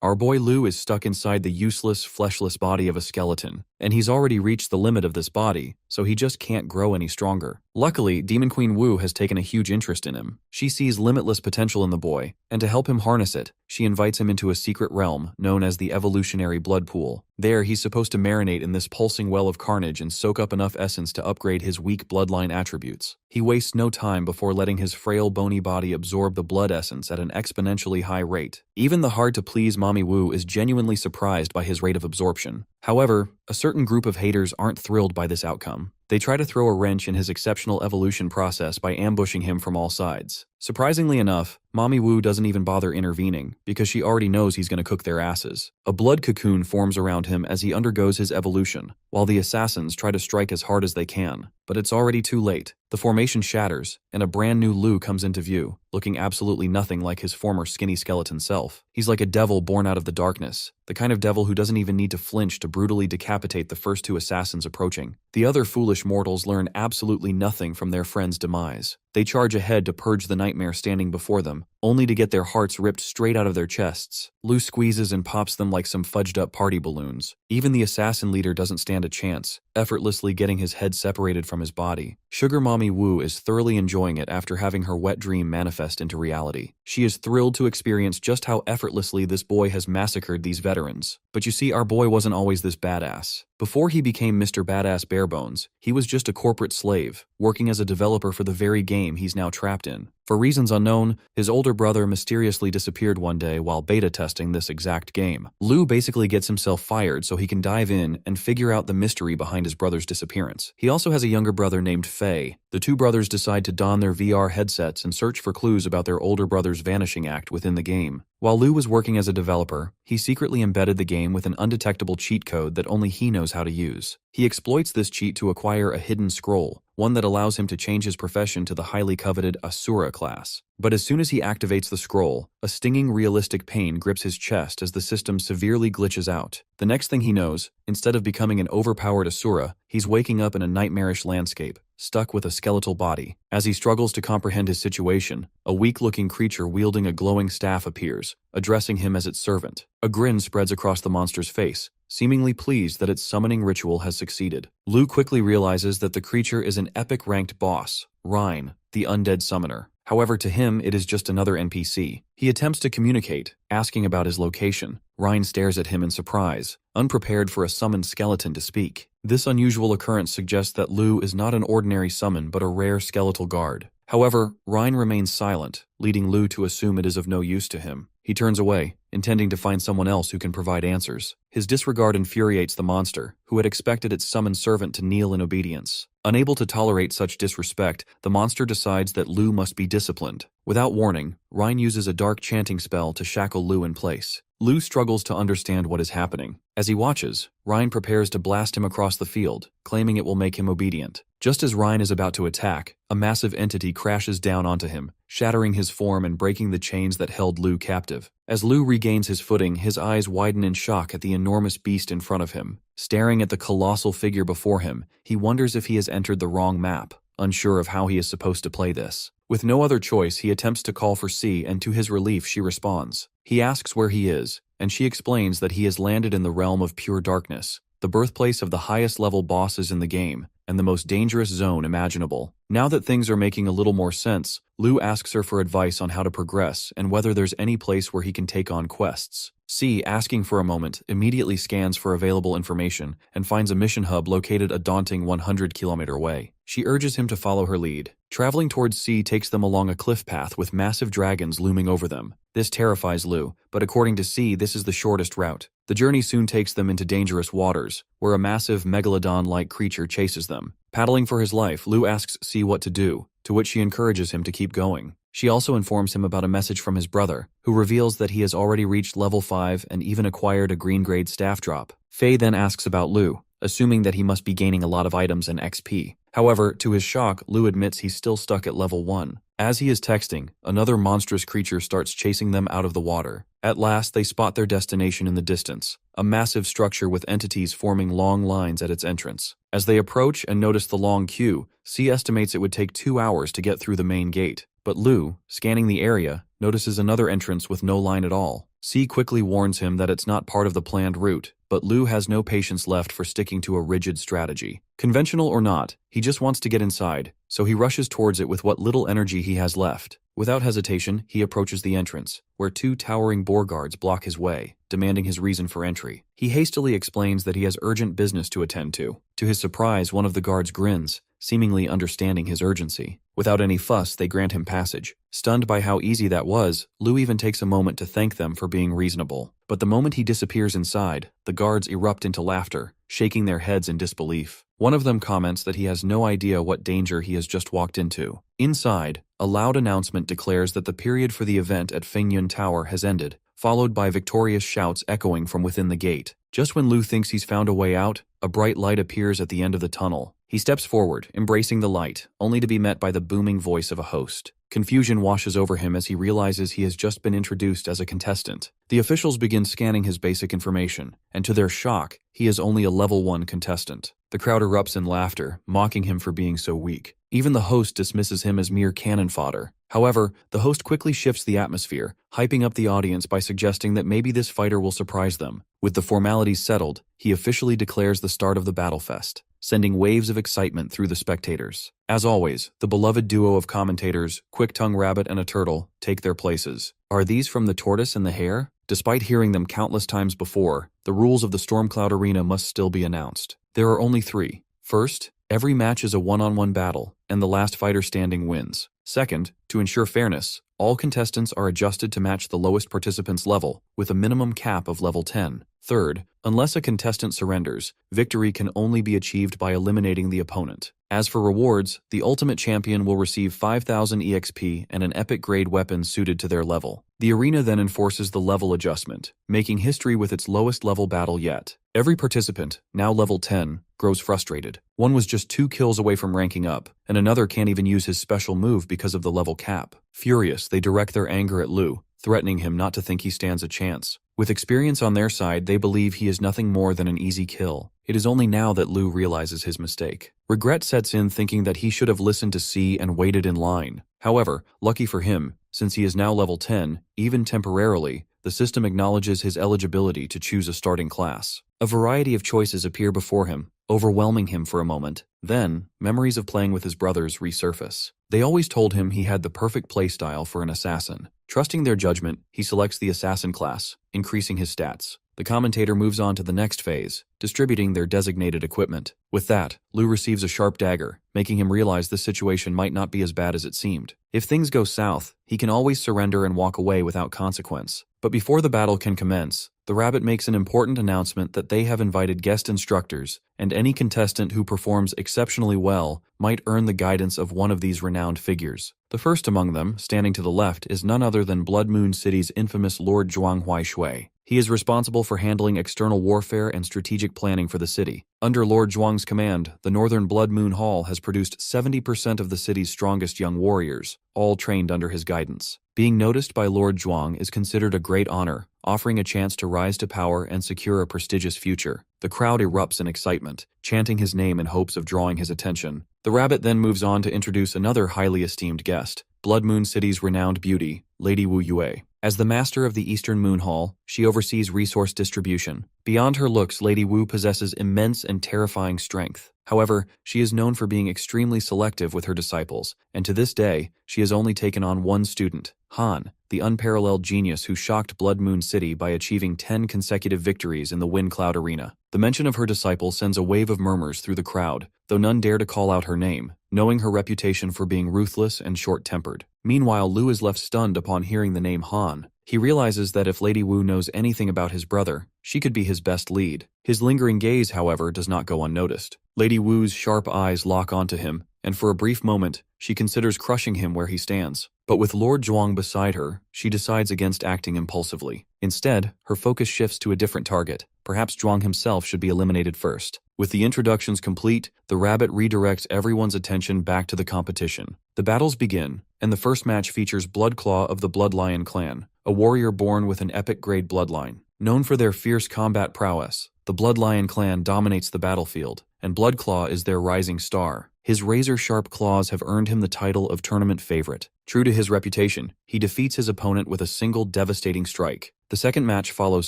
Our boy Lu is stuck inside the useless, fleshless body of a skeleton, and he's already reached the limit of this body, so he just can't grow any stronger. Luckily, Demon Queen Wu has taken a huge interest in him. She sees limitless potential in the boy, and to help him harness it, she invites him into a secret realm known as the Evolutionary Blood Pool. There, he's supposed to marinate in this pulsing well of carnage and soak up enough essence to upgrade his weak bloodline attributes. He wastes no time before letting his frail bony body absorb the blood essence at an exponentially high rate. Even the hard-to-please Mommy Wu is genuinely surprised by his rate of absorption. However, a certain group of haters aren't thrilled by this outcome. They try to throw a wrench in his exceptional evolution process by ambushing him from all sides. Surprisingly enough, Mommy Wu doesn't even bother intervening, because she already knows he's going to cook their asses. A blood cocoon forms around him as he undergoes his evolution, while the assassins try to strike as hard as they can. But it's already too late. The formation shatters, and a brand new Lu comes into view, looking absolutely nothing like his former skinny skeleton self. He's like a devil born out of the darkness, the kind of devil who doesn't even need to flinch to brutally decapitate the first two assassins approaching. The other foolish mortals learn absolutely nothing from their friend's demise. They charge ahead to purge the nightmare standing before them, only to get their hearts ripped straight out of their chests. Lu squeezes and pops them like some fudged-up party balloons. Even the assassin leader doesn't stand a chance, effortlessly getting his head separated from his body. Sugar Mommy Wu is thoroughly enjoying it after having her wet dream manifest into reality. She is thrilled to experience just how effortlessly this boy has massacred these veterans. But you see, our boy wasn't always this badass. Before he became Mr. Badass Barebones, he was just a corporate slave, working as a developer for the very game he's now trapped in. For reasons unknown, his older brother mysteriously disappeared one day while beta testing this exact game. Lu basically gets himself fired so he can dive in and figure out the mystery behind his brother's disappearance. He also has a younger brother named Fei. The two brothers decide to don their VR headsets and search for clues about their older brother's vanishing act within the game. While Lu was working as a developer, he secretly embedded the game with an undetectable cheat code that only he knows how to use. He exploits this cheat to acquire a hidden scroll, one that allows him to change his profession to the highly coveted Asura class. But as soon as he activates the scroll, a stinging realistic pain grips his chest as the system severely glitches out. The next thing he knows, instead of becoming an overpowered Asura, he's waking up in a nightmarish landscape, stuck with a skeletal body. As he struggles to comprehend his situation, a weak-looking creature wielding a glowing staff appears, addressing him as its servant. A grin spreads across the monster's face, seemingly pleased that its summoning ritual has succeeded. Lu quickly realizes that the creature is an epic-ranked boss, Rhine, the undead summoner. However, to him, it is just another NPC. He attempts to communicate, asking about his location. Rhine stares at him in surprise, unprepared for a summoned skeleton to speak. This unusual occurrence suggests that Lu is not an ordinary summon but a rare skeletal guard. However, Rhine remains silent, leading Lu to assume it is of no use to him. He turns away, intending to find someone else who can provide answers. His disregard infuriates the monster, who had expected its summoned servant to kneel in obedience. Unable to tolerate such disrespect, the monster decides that Lu must be disciplined. Without warning, Rhine uses a dark chanting spell to shackle Lu in place. Lu struggles to understand what is happening. As he watches, Rhine prepares to blast him across the field, claiming it will make him obedient. Just as Rhine is about to attack, a massive entity crashes down onto him, shattering his form and breaking the chains that held Lu captive. As Lu regains his footing, his eyes widen in shock at the enormous beast in front of him. Staring at the colossal figure before him, he wonders if he has entered the wrong map, unsure of how he is supposed to play this. With no other choice, he attempts to call for C, and to his relief, she responds. He asks where he is, and she explains that he has landed in the realm of pure darkness, the birthplace of the highest level bosses in the game, and the most dangerous zone imaginable. Now that things are making a little more sense, Lu asks her for advice on how to progress and whether there's any place where he can take on quests. C, asking for a moment, immediately scans for available information and finds a mission hub located a daunting 100-kilometer away. She urges him to follow her lead. Traveling towards C takes them along a cliff path with massive dragons looming over them. This terrifies Lu, but according to C, this is the shortest route. The journey soon takes them into dangerous waters, where a massive megalodon-like creature chases them. Paddling for his life, Lu asks C what to do, to which she encourages him to keep going. She also informs him about a message from his brother, who reveals that he has already reached level 5 and even acquired a green-grade staff drop. Fei then asks about Lu, assuming that he must be gaining a lot of items and XP. However, to his shock, Lu admits he's still stuck at level 1. As he is texting, another monstrous creature starts chasing them out of the water. At last, they spot their destination in the distance, a massive structure with entities forming long lines at its entrance. As they approach and notice the long queue, C estimates it would take 2 hours to get through the main gate. But Lu, scanning the area, notices another entrance with no line at all. C quickly warns him that it's not part of the planned route, but Lu has no patience left for sticking to a rigid strategy. Conventional or not, he just wants to get inside, so he rushes towards it with what little energy he has left. Without hesitation, he approaches the entrance, where two towering boar guards block his way, demanding his reason for entry. He hastily explains that he has urgent business to attend to. To his surprise, one of the guards grins, seemingly understanding his urgency. Without any fuss, they grant him passage. Stunned by how easy that was, Lu even takes a moment to thank them for being reasonable. But the moment he disappears inside, the guards erupt into laughter, shaking their heads in disbelief. One of them comments that he has no idea what danger he has just walked into. Inside, a loud announcement declares that the period for the event at Fengyun Tower has ended, followed by victorious shouts echoing from within the gate. Just when Lu thinks he's found a way out, a bright light appears at the end of the tunnel. He steps forward, embracing the light, only to be met by the booming voice of a host. Confusion washes over him as he realizes he has just been introduced as a contestant. The officials begin scanning his basic information, and to their shock, he is only a level 1 contestant. The crowd erupts in laughter, mocking him for being so weak. Even the host dismisses him as mere cannon fodder. However, the host quickly shifts the atmosphere, hyping up the audience by suggesting that maybe this fighter will surprise them. With the formalities settled, he officially declares the start of the Battlefest, sending waves of excitement through the spectators. As always, the beloved duo of commentators, Quick-Tongue Rabbit and a Turtle, take their places. Are these from the Tortoise and the Hare? Despite hearing them countless times before, the rules of the Stormcloud Arena must still be announced. There are only 3. First, every match is a one-on-one battle, and the last fighter standing wins. Second, to ensure fairness, all contestants are adjusted to match the lowest participant's level, with a minimum cap of level 10. Third, unless a contestant surrenders, victory can only be achieved by eliminating the opponent. As for rewards, the ultimate champion will receive 5,000 EXP and an epic-grade weapon suited to their level. The arena then enforces the level adjustment, making history with its lowest level battle yet. Every participant, now level 10, grows frustrated. One was just 2 kills away from ranking up, and another can't even use his special move because of the level cap. Furious, they direct their anger at Lu, threatening him not to think he stands a chance. With experience on their side, they believe he is nothing more than an easy kill. It is only now that Lu realizes his mistake. Regret sets in, thinking that he should have listened to C and waited in line. However, lucky for him, since he is now level 10, even temporarily, the system acknowledges his eligibility to choose a starting class. A variety of choices appear before him, overwhelming him for a moment. Then, memories of playing with his brothers resurface. They always told him he had the perfect playstyle for an assassin. Trusting their judgment, he selects the assassin class, increasing his stats. The commentator moves on to the next phase, distributing their designated equipment. With that, Lu receives a sharp dagger, making him realize this situation might not be as bad as it seemed. If things go south, he can always surrender and walk away without consequence. But before the battle can commence, the rabbit makes an important announcement that they have invited guest instructors, and any contestant who performs exceptionally well might earn the guidance of one of these renowned figures. The first among them, standing to the left, is none other than Blood Moon City's infamous Lord Zhuang Huaishui. He is responsible for handling external warfare and strategic planning for the city. Under Lord Zhuang's command, the Northern Blood Moon Hall has produced 70% of the city's strongest young warriors, all trained under his guidance. Being noticed by Lord Zhuang is considered a great honor, offering a chance to rise to power and secure a prestigious future. The crowd erupts in excitement, chanting his name in hopes of drawing his attention. The rabbit then moves on to introduce another highly esteemed guest, Blood Moon City's renowned beauty, Lady Wu Yue. As the master of the Eastern Moon Hall, she oversees resource distribution. Beyond her looks, Lady Wu possesses immense and terrifying strength. However, she is known for being extremely selective with her disciples, and to this day, she has only taken on one student, Han, the unparalleled genius who shocked Blood Moon City by achieving 10 consecutive victories in the Wind Cloud Arena. The mention of her disciple sends a wave of murmurs through the crowd, though none dare to call out her name, knowing her reputation for being ruthless and short-tempered. Meanwhile, Lu is left stunned upon hearing the name Han. He realizes that if Lady Wu knows anything about his brother, she could be his best lead. His lingering gaze, however, does not go unnoticed. Lady Wu's sharp eyes lock onto him, and for a brief moment, she considers crushing him where he stands. But with Lord Zhuang beside her, she decides against acting impulsively. Instead, her focus shifts to a different target. Perhaps Zhuang himself should be eliminated first. With the introductions complete, the rabbit redirects everyone's attention back to the competition. The battles begin, and the first match features Bloodclaw of the Blood Lion clan, a warrior born with an epic-grade bloodline. Known for their fierce combat prowess, the Blood Lion clan dominates the battlefield, and Bloodclaw is their rising star. His razor-sharp claws have earned him the title of tournament favorite. True to his reputation, he defeats his opponent with a single devastating strike. The second match follows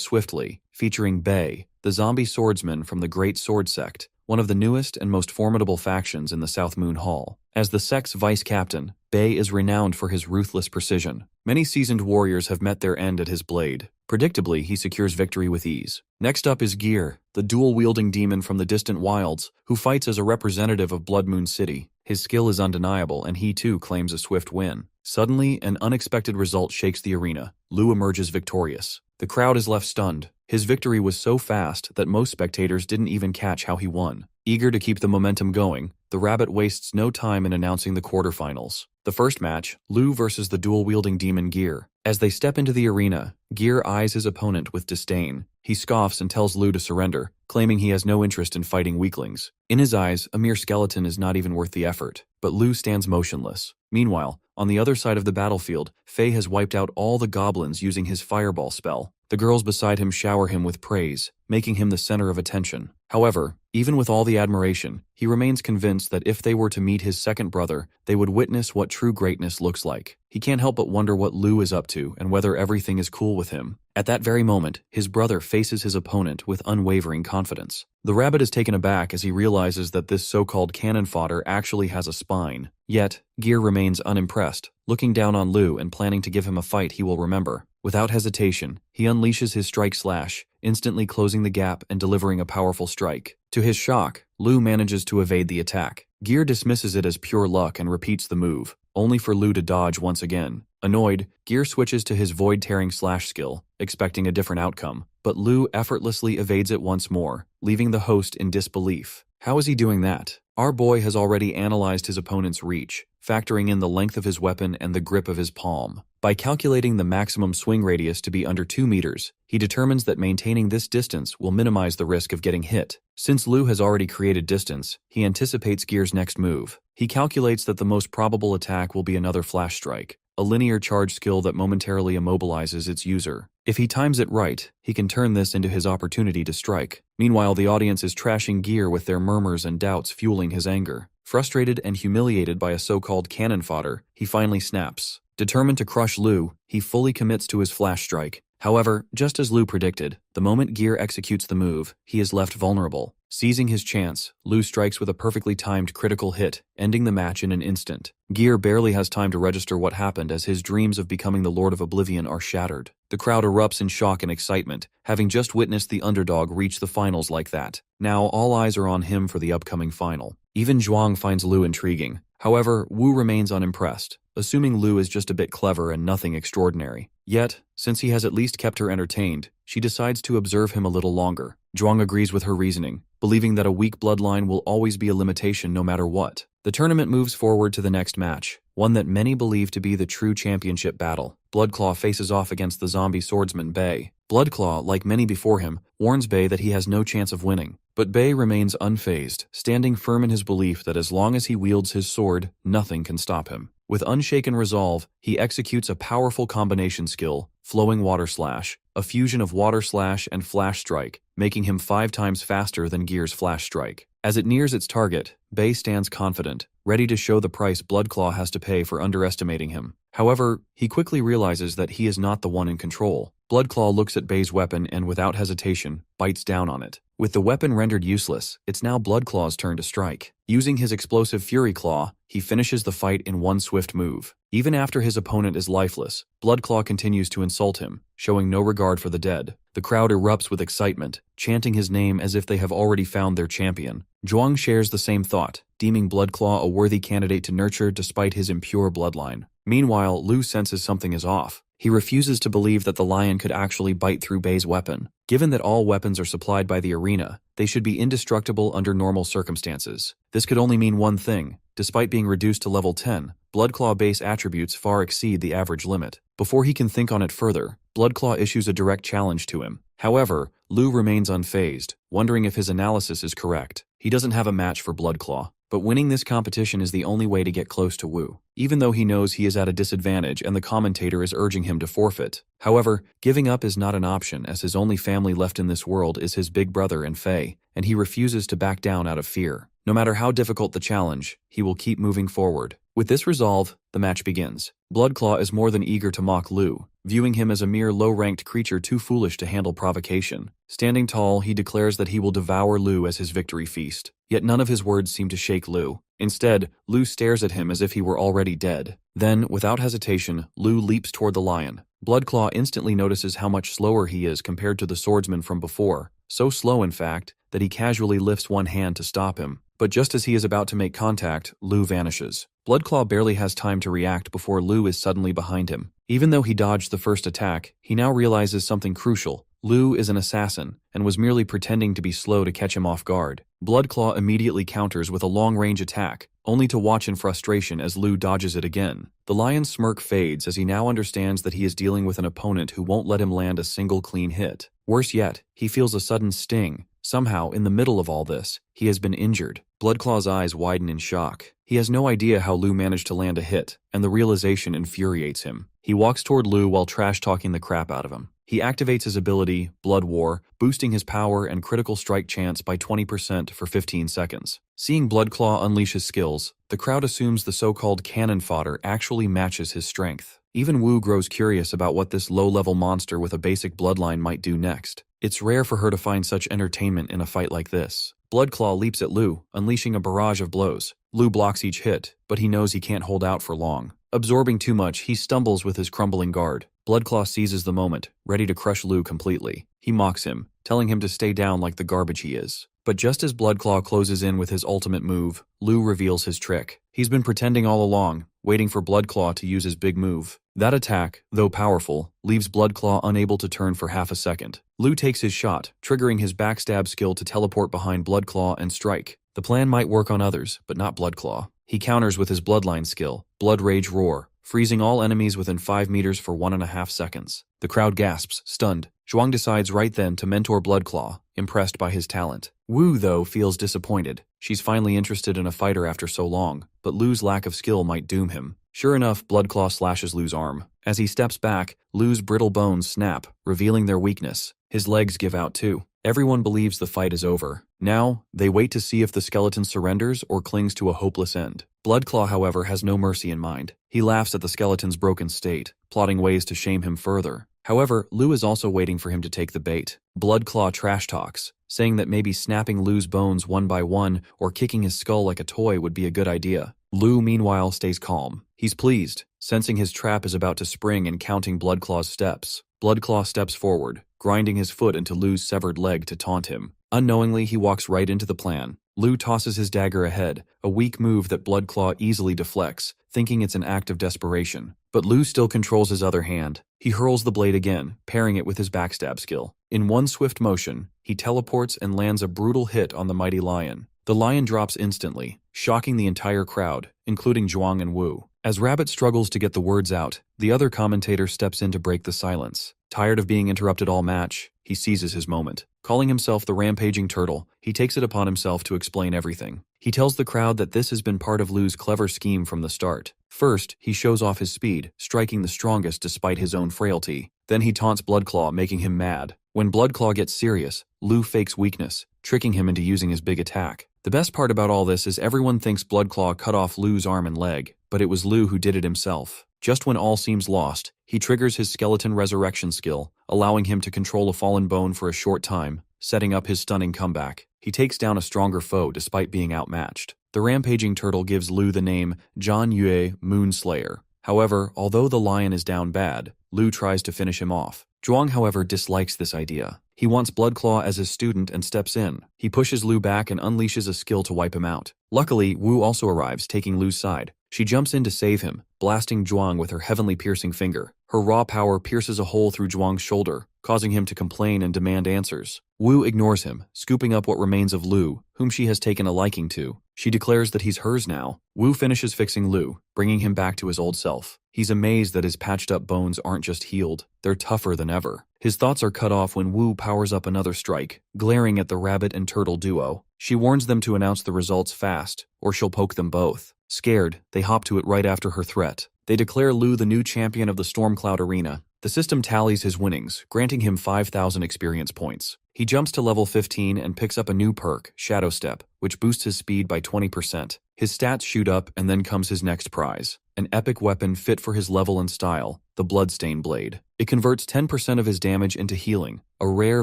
swiftly, featuring Bei, the zombie swordsman from the Great Sword Sect, one of the newest and most formidable factions in the South Moon Hall. As the sect's vice-captain, Bei is renowned for his ruthless precision. Many seasoned warriors have met their end at his blade. Predictably, he secures victory with ease. Next up is Gear, the dual-wielding demon from the distant wilds, who fights as a representative of Blood Moon City. His skill is undeniable, and he too claims a swift win. Suddenly, an unexpected result shakes the arena. Lu emerges victorious. The crowd is left stunned. His victory was so fast that most spectators didn't even catch how he won. Eager to keep the momentum going, the rabbit wastes no time in announcing the quarterfinals. The first match, Lu versus the dual-wielding demon Gear. As they step into the arena, Gear eyes his opponent with disdain. He scoffs and tells Lu to surrender, claiming he has no interest in fighting weaklings. In his eyes, a mere skeleton is not even worth the effort. But Lu stands motionless. Meanwhile, on the other side of the battlefield, Fei has wiped out all the goblins using his fireball spell. The girls beside him shower him with praise, making him the center of attention. However, even with all the admiration, he remains convinced that if they were to meet his second brother, they would witness what true greatness looks like. He can't help but wonder what Lu is up to and whether everything is cool with him. At that very moment, his brother faces his opponent with unwavering confidence. The rabbit is taken aback as he realizes that this so-called cannon fodder actually has a spine. Yet, Gear remains unimpressed, looking down on Lu and planning to give him a fight he will remember. Without hesitation, he unleashes his strike slash, instantly closing the gap and delivering a powerful strike. To his shock, Lu manages to evade the attack. Gear dismisses it as pure luck and repeats the move, only for Lu to dodge once again. Annoyed, Gear switches to his void-tearing slash skill, expecting a different outcome, but Lu effortlessly evades it once more, leaving the host in disbelief. How is he doing that? Our boy has already analyzed his opponent's reach, factoring in the length of his weapon and the grip of his palm. By calculating the maximum swing radius to be under 2 meters, he determines that maintaining this distance will minimize the risk of getting hit. Since Lu has already created distance, he anticipates Gear's next move. He calculates that the most probable attack will be another flash strike, a linear charge skill that momentarily immobilizes its user. If he times it right, he can turn this into his opportunity to strike. Meanwhile, the audience is trashing Gear with their murmurs and doubts fueling his anger. Frustrated and humiliated by a so-called cannon fodder, he finally snaps. Determined to crush Lu, he fully commits to his flash strike. However, just as Lu predicted, the moment Gear executes the move, he is left vulnerable. Seizing his chance, Lu strikes with a perfectly timed critical hit, ending the match in an instant. Gear barely has time to register what happened as his dreams of becoming the Lord of Oblivion are shattered. The crowd erupts in shock and excitement, having just witnessed the underdog reach the finals like that. Now all eyes are on him for the upcoming final. Even Zhuang finds Lu intriguing. However, Wu remains unimpressed, assuming Lu is just a bit clever and nothing extraordinary. Yet, since he has at least kept her entertained, she decides to observe him a little longer. Zhuang agrees with her reasoning, believing that a weak bloodline will always be a limitation no matter what. The tournament moves forward to the next match, one that many believe to be the true championship battle. Bloodclaw faces off against the zombie swordsman Bei. Bloodclaw, like many before him, warns Bei that he has no chance of winning. But Bei remains unfazed, standing firm in his belief that as long as he wields his sword, nothing can stop him. With unshaken resolve, he executes a powerful combination skill, Flowing Water Slash, a fusion of Water Slash and Flash Strike, making him 5 times faster than Gear's Flash Strike. As it nears its target, Bei stands confident, ready to show the price Bloodclaw has to pay for underestimating him. However, he quickly realizes that he is not the one in control. Bloodclaw looks at Bei's weapon and without hesitation, bites down on it. With the weapon rendered useless, it's now Bloodclaw's turn to strike. Using his explosive Fury Claw, he finishes the fight in one swift move. Even after his opponent is lifeless, Bloodclaw continues to insult him, showing no regard for the dead. The crowd erupts with excitement, chanting his name as if they have already found their champion. Zhuang shares the same thought, deeming Bloodclaw a worthy candidate to nurture despite his impure bloodline. Meanwhile, Lu senses something is off. He refuses to believe that the lion could actually bite through Bei's weapon. Given that all weapons are supplied by the arena, they should be indestructible under normal circumstances. This could only mean one thing. Despite being reduced to level 10, Bloodclaw base attributes far exceed the average limit. Before he can think on it further, Bloodclaw issues a direct challenge to him. However, Lu remains unfazed, wondering if his analysis is correct. He doesn't have a match for Bloodclaw, but winning this competition is the only way to get close to Wu, even though he knows he is at a disadvantage and the commentator is urging him to forfeit. However, giving up is not an option as his only family left in this world is his big brother and Fei, and he refuses to back down out of fear. No matter how difficult the challenge, he will keep moving forward. With this resolve, the match begins. Bloodclaw is more than eager to mock Lu, viewing him as a mere low-ranked creature too foolish to handle provocation. Standing tall, he declares that he will devour Lu as his victory feast. Yet none of his words seem to shake Lu. Instead, Lu stares at him as if he were already dead. Then, without hesitation, Lu leaps toward the lion. Bloodclaw instantly notices how much slower he is compared to the swordsman from before. So slow, in fact, that he casually lifts one hand to stop him. But just as he is about to make contact, Lu vanishes. Bloodclaw barely has time to react before Lu is suddenly behind him. Even though he dodged the first attack, he now realizes something crucial. Lu is an assassin, and was merely pretending to be slow to catch him off guard. Bloodclaw immediately counters with a long-range attack, only to watch in frustration as Lu dodges it again. The lion's smirk fades as he now understands that he is dealing with an opponent who won't let him land a single clean hit. Worse yet, he feels a sudden sting. Somehow, in the middle of all this, he has been injured. Bloodclaw's eyes widen in shock. He has no idea how Lu managed to land a hit, and the realization infuriates him. He walks toward Lu while trash-talking the crap out of him. He activates his ability, Blood War, boosting his power and critical strike chance by 20% for 15 seconds. Seeing Bloodclaw unleash his skills, the crowd assumes the so-called cannon fodder actually matches his strength. Even Wu grows curious about what this low-level monster with a basic bloodline might do next. It's rare for her to find such entertainment in a fight like this. Bloodclaw leaps at Lu, unleashing a barrage of blows. Lu blocks each hit, but he knows he can't hold out for long. Absorbing too much, he stumbles with his crumbling guard. Bloodclaw seizes the moment, ready to crush Lu completely. He mocks him, telling him to stay down like the garbage he is. But just as Bloodclaw closes in with his ultimate move, Lu reveals his trick. He's been pretending all along, waiting for Bloodclaw to use his big move. That attack, though powerful, leaves Bloodclaw unable to turn for half a second. Lu takes his shot, triggering his backstab skill to teleport behind Bloodclaw and strike. The plan might work on others, but not Bloodclaw. He counters with his Bloodline skill, Blood Rage Roar, freezing all enemies within 5 meters for 1.5 seconds. The crowd gasps, stunned. Zhuang decides right then to mentor Bloodclaw, impressed by his talent. Wu, though, feels disappointed. She's finally interested in a fighter after so long, but Lu's lack of skill might doom him. Sure enough, Bloodclaw slashes Lu's arm. As he steps back, Lu's brittle bones snap, revealing their weakness. His legs give out too. Everyone believes the fight is over. Now, they wait to see if the skeleton surrenders or clings to a hopeless end. Bloodclaw, however, has no mercy in mind. He laughs at the skeleton's broken state, plotting ways to shame him further. However, Lu is also waiting for him to take the bait. Bloodclaw trash talks, saying that maybe snapping Lu's bones one by one or kicking his skull like a toy would be a good idea. Lu, meanwhile, stays calm. He's pleased, sensing his trap is about to spring and counting Bloodclaw's steps. Bloodclaw steps forward, grinding his foot into Lu's severed leg to taunt him. Unknowingly, he walks right into the plan. Lu tosses his dagger ahead, a weak move that Bloodclaw easily deflects, thinking it's an act of desperation. But Lu still controls his other hand. He hurls the blade again, pairing it with his backstab skill. In one swift motion, he teleports and lands a brutal hit on the mighty lion. The lion drops instantly, shocking the entire crowd, including Zhuang and Wu. As Rabbit struggles to get the words out, the other commentator steps in to break the silence. Tired of being interrupted all match, he seizes his moment. Calling himself the Rampaging Turtle, he takes it upon himself to explain everything. He tells the crowd that this has been part of Lu's clever scheme from the start. First, he shows off his speed, striking the strongest despite his own frailty. Then he taunts Bloodclaw, making him mad. When Bloodclaw gets serious, Lu fakes weakness, tricking him into using his big attack. The best part about all this is everyone thinks Bloodclaw cut off Lu's arm and leg, but it was Lu who did it himself. Just when all seems lost, he triggers his skeleton resurrection skill, allowing him to control a fallen bone for a short time, setting up his stunning comeback. He takes down a stronger foe despite being outmatched. The Rampaging Turtle gives Lu the name Zhan Yue Moonslayer. However, although the lion is down bad, Lu tries to finish him off. Zhuang, however, dislikes this idea. He wants Bloodclaw as his student and steps in. He pushes Lu back and unleashes a skill to wipe him out. Luckily, Wu also arrives, taking Lu's side. She jumps in to save him, blasting Zhuang with her heavenly piercing finger. Her raw power pierces a hole through Zhuang's shoulder, causing him to complain and demand answers. Wu ignores him, scooping up what remains of Lu, whom she has taken a liking to. She declares that he's hers now. Wu finishes fixing Lu, bringing him back to his old self. He's amazed that his patched-up bones aren't just healed, they're tougher than ever. His thoughts are cut off when Wu powers up another strike, glaring at the rabbit and turtle duo. She warns them to announce the results fast, or she'll poke them both. Scared, they hop to it right after her threat. They declare Lu the new champion of the Stormcloud Arena. The system tallies his winnings, granting him 5,000 experience points. He jumps to level 15 and picks up a new perk, Shadow Step, which boosts his speed by 20%. His stats shoot up, and then comes his next prize. an epic weapon fit for his level and style, the Bloodstain Blade. It converts 10% of his damage into healing, a rare